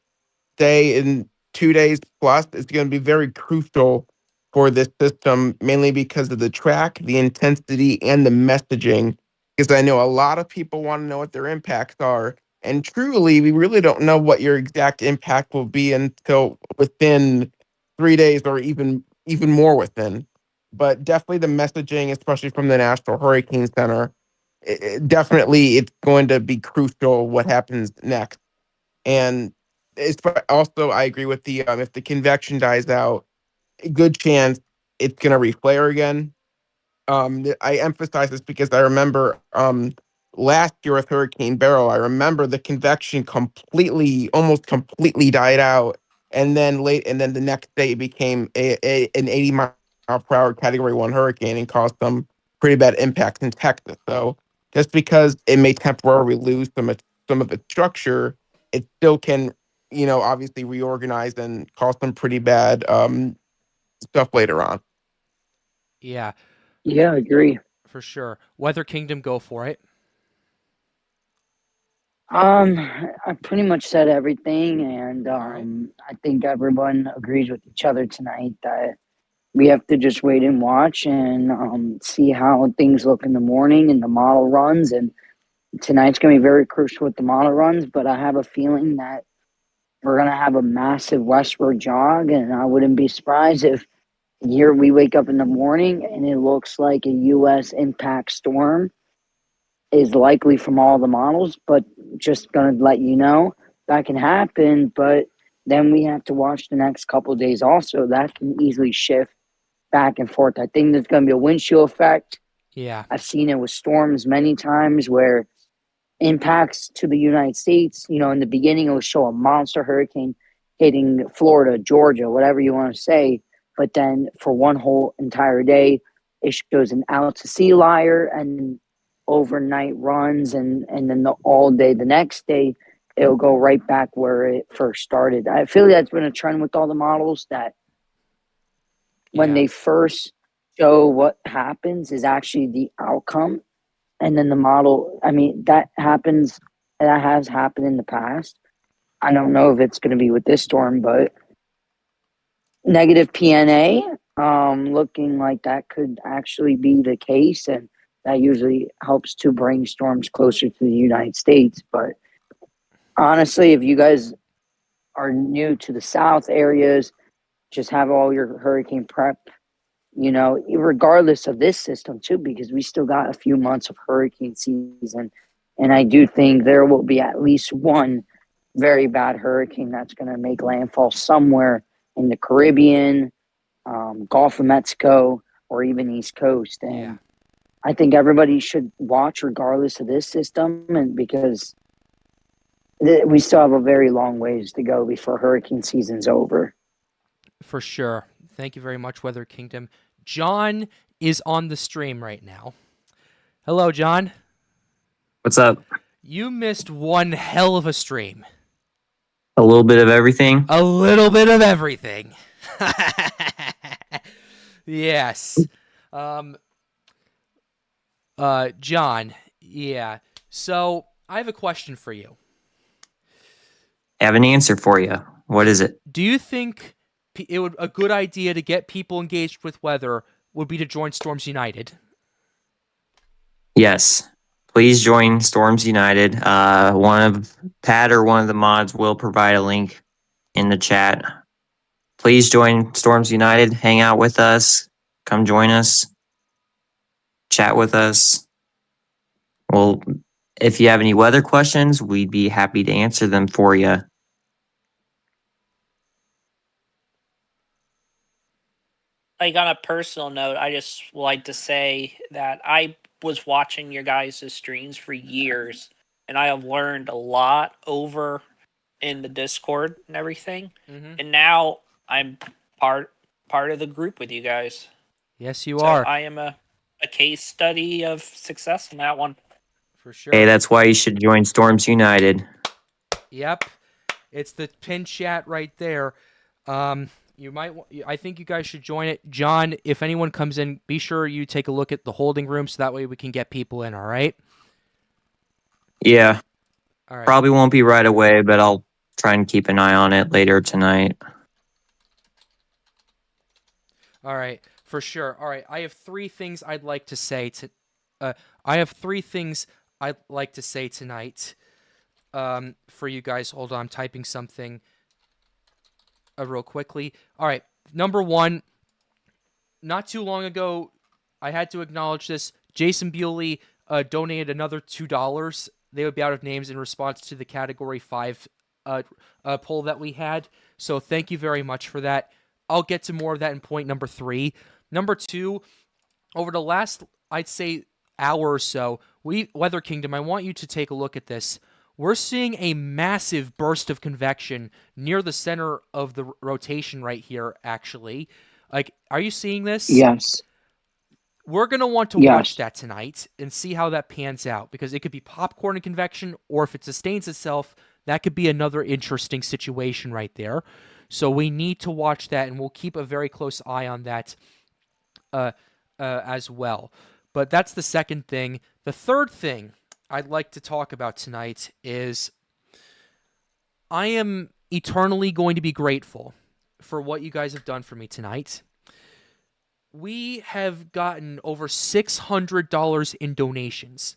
day and 2 days plus is going to be very crucial for this system, mainly because of the track, the intensity, and the messaging. Because I know a lot of people want to know what their impacts are, and truly, we really don't know what your exact impact will be until within 3 days or even more within. But definitely the messaging, especially from the National Hurricane Center, definitely it's going to be crucial what happens next. And also, I agree with the if the convection dies out, a good chance it's gonna reflare again. I emphasize this because I remember last year with Hurricane Beryl, I remember the convection almost completely died out, and then the next day it became an 80-mile-per-hour Category 1 hurricane and caused some pretty bad impacts in Texas. So just because it may temporarily lose some of its structure, it still can, obviously reorganize and cause some pretty bad stuff later on. Yeah, Yeah, agree. for sure. Weather Kingdom, go for it. I pretty much said everything, and right. I think everyone agrees with each other tonight that we have to just wait and watch and see how things look in the morning and the model runs. And tonight's going to be very crucial with the model runs, but I have a feeling that we're going to have a massive westward jog, and I wouldn't be surprised if here we wake up in the morning and it looks like a U.S. impact storm is likely from all the models, but just going to let you know that can happen. But then we have to watch the next couple of days also. That can easily shift back and forth. I think there's going to be a windshield effect. Yeah. I've seen it with storms many times where impacts to the United States, in the beginning it will show a monster hurricane hitting Florida, Georgia, whatever you want to say. But then for one whole entire day, it shows an out to sea liar, and overnight runs and then the all day the next day it'll go right back where it first started. I feel that's been a trend with all the models that when they first show what happens is actually the outcome, and then the model, I mean, that has happened in the past. I don't know if it's going to be with this storm, but negative PNA, looking like that could actually be the case, and that usually helps to bring storms closer to the United States. But honestly, if you guys are new to the South areas, just have all your hurricane prep, regardless of this system too, because we still got a few months of hurricane season. And I do think there will be at least one very bad hurricane that's going to make landfall somewhere in the Caribbean, Gulf of Mexico, or even East Coast. And I think everybody should watch regardless of this system, and because we still have a very long ways to go before hurricane season's over. For sure. Thank you very much, Weather Kingdom. John is on the stream right now. Hello, John. What's up? You missed one hell of a stream. A little bit of everything? A little bit of everything. Yes. John, yeah. So I have a question for you. I have an answer for you. What is it? Do you think it would a good idea to get people engaged with weather would be to join Storms United? Yes. Please join Storms United. Pat or one of the mods will provide a link in the chat. Please join Storms United. Hang out with us. Come join us. Chat with us. Well, if you have any weather questions, we'd be happy to answer them for you. Like, on a personal note, I just like to say that I was watching your guys' streams for years, and I have learned a lot over in the Discord and everything. And now I'm part of the group with you guys. Yes, you So are. I am a case study of success in that one. For sure. Hey, that's why you should join Storms United. Yep. It's the pinned chat right there. I think you guys should join it. John, if anyone comes in, be sure you take a look at the holding room so that way we can get people in, all right? Yeah. All right. Probably won't be right away, but I'll try and keep an eye on it later tonight. All right, for sure. All right, I have three things I'd like to say tonight. For you guys. Hold on, I'm typing something real quickly. All right, number one, not too long ago, I had to acknowledge this. Jason Bewley donated another $2. They would be out of names in response to the Category 5 poll that we had. So thank you very much for that. I'll get to more of that in point number 3. Number 2, over the last, I'd say, hour or so, Weather Kingdom, I want you to take a look at this. We're seeing a massive burst of convection near the center of the rotation right here, actually. Like, are you seeing this? Yes. We're going to want to watch that tonight and see how that pans out, because it could be popcorn and convection, or if it sustains itself, that could be another interesting situation right there. So we need to watch that, and we'll keep a very close eye on that as well. But that's the second thing. The third thing I'd like to talk about tonight is I am eternally going to be grateful for what you guys have done for me tonight. We have gotten over $600 in donations.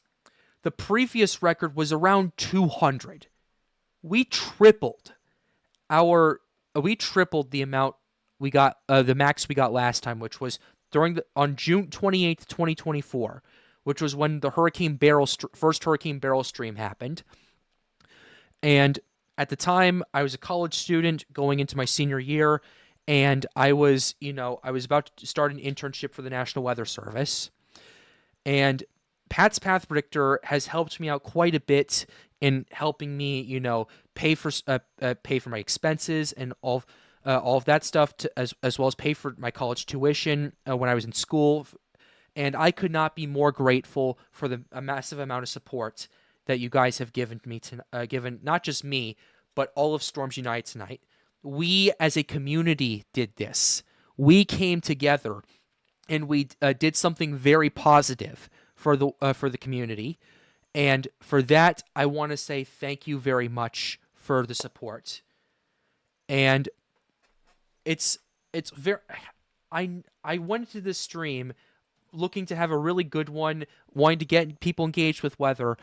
The previous record was around $200. We tripled the amount we got, the max we got last time, which was on June 28th, 2024, which was when the first Hurricane Barrel stream happened. And at the time, I was a college student going into my senior year, and I was about to start an internship for the National Weather Service. And Pat's Path Predictor has helped me out quite a bit in helping me, pay for my expenses and all of that stuff, as well as pay for my college tuition when I was in school, And I could not be more grateful for the a massive amount of support that you guys have given me given not just me, but all of Storms United tonight. We as a community did this. We came together and we did something very positive for the community. And for that, I want to say thank you very much for the support. And it's very I went into this stream looking to have a really good one, wanting to get people engaged with weather.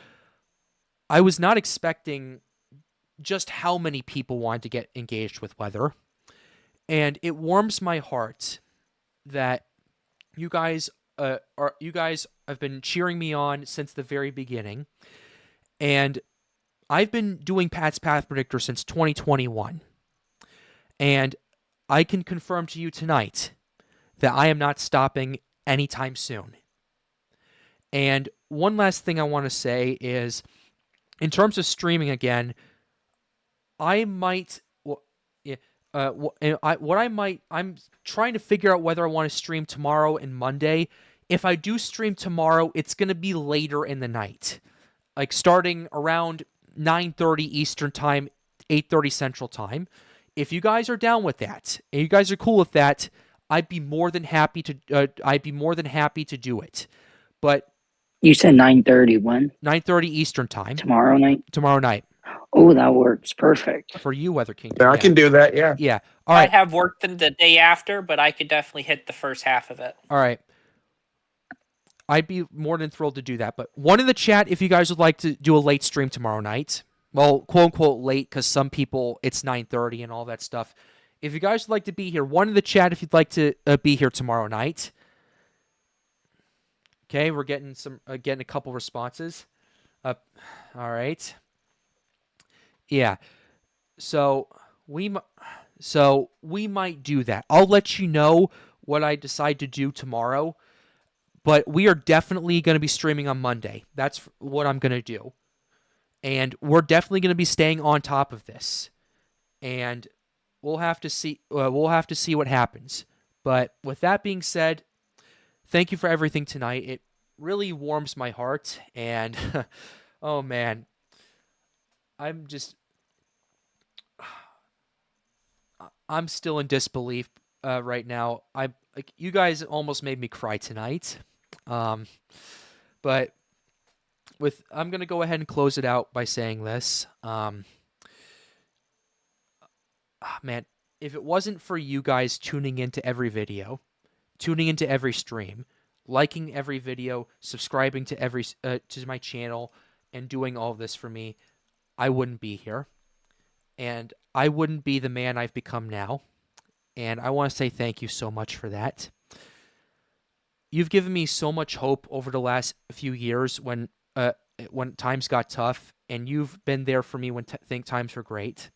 I was not expecting just how many people wanted to get engaged with weather. And it warms my heart that you guys have been cheering me on since the very beginning. And I've been doing Pat's Path Predictor since 2021. And I can confirm to you tonight that I am not stopping anytime soon. And one last thing I want to say is, in terms of streaming again, I'm trying to figure out whether I want to stream tomorrow and Monday. If I do stream tomorrow, it's going to be later in the night, like starting around 9:30 Eastern Time, 8:30 Central Time. If you guys are down with that, and you guys are cool with that, I'd be more than happy to do it. But You said 9:30 when? 9:30 Eastern Time. Tomorrow night? Tomorrow night. Oh, that works perfect. For you, Weather Kingdom. Yeah, I can do that. Yeah. Yeah. All right. I have work the day after, but I could definitely hit the first half of it. All right. I'd be more than thrilled to do that. But one in the chat if you guys would like to do a late stream tomorrow night. Well, quote unquote late, because some people it's 9:30 and all that stuff. If you guys would like to be here, one in the chat if you'd like to be here tomorrow night. Okay, we're getting a couple responses. All right. Yeah. So we might do that. I'll let you know what I decide to do tomorrow. But we are definitely going to be streaming on Monday. That's what I'm going to do. And we're definitely going to be staying on top of this. And we'll have to see what happens. But with that being said, thank you for everything tonight. It really warms my heart, and oh man, I'm still in disbelief right now. You guys almost made me cry tonight. But I'm gonna go ahead and close it out by saying this. Man, if it wasn't for you guys tuning into every video, tuning into every stream, liking every video, subscribing to to my channel, and doing all of this for me, I wouldn't be here. And I wouldn't be the man I've become now. And I want to say thank you so much for that. You've given me so much hope over the last few years when times got tough, and you've been there for me when times were great.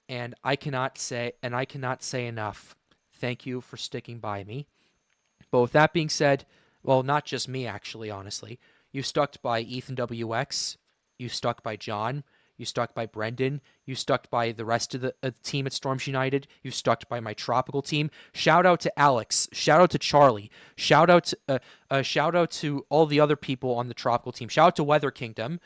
And I cannot say enough thank you for sticking by me. But with that being said, well, not just me, actually, honestly. You stuck by Ethan WX. You stuck by John. You stuck by Brendan. You stuck by the rest of the team at Storms United. You stuck by my Tropical team. Shout out to Alex. Shout out to Charlie. Shout out to all the other people on the Tropical team. Shout out to Weather Kingdom.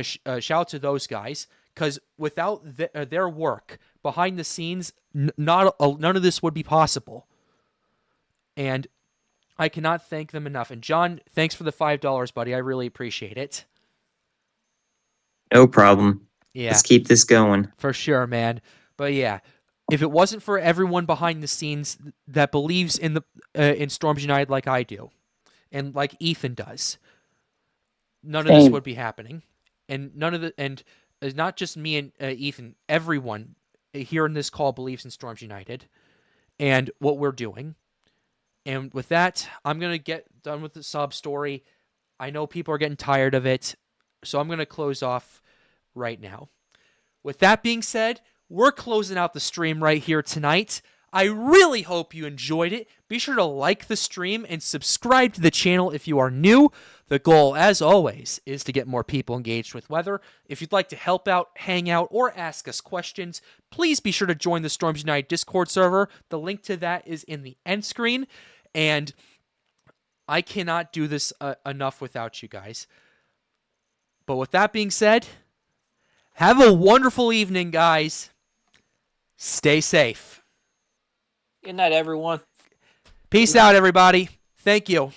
Shout out to those guys. Because without their work behind the scenes, none of this would be possible. And I cannot thank them enough. And John, thanks for the $5, buddy. I really appreciate it. No problem. Yeah. Let's keep this going. For sure, man. But yeah, if it wasn't for everyone behind the scenes that believes in Storms United like I do, and like Ethan does, none of this would be happening. And not just me and Ethan, everyone here in this call believes in Storms United and what we're doing. And with that, I'm going to get done with the sub story. I know people are getting tired of it, so I'm going to close off right now. With that being said, we're closing out the stream right here tonight. I really hope you enjoyed it. Be sure to like the stream and subscribe to the channel if you are new. The goal, as always, is to get more people engaged with weather. If you'd like to help out, hang out, or ask us questions, please be sure to join the Storms United Discord server. The link to that is in the end screen. And I cannot do this enough without you guys. But with that being said, have a wonderful evening, guys. Stay safe. Good night, everyone. Peace out, everybody. Thank you.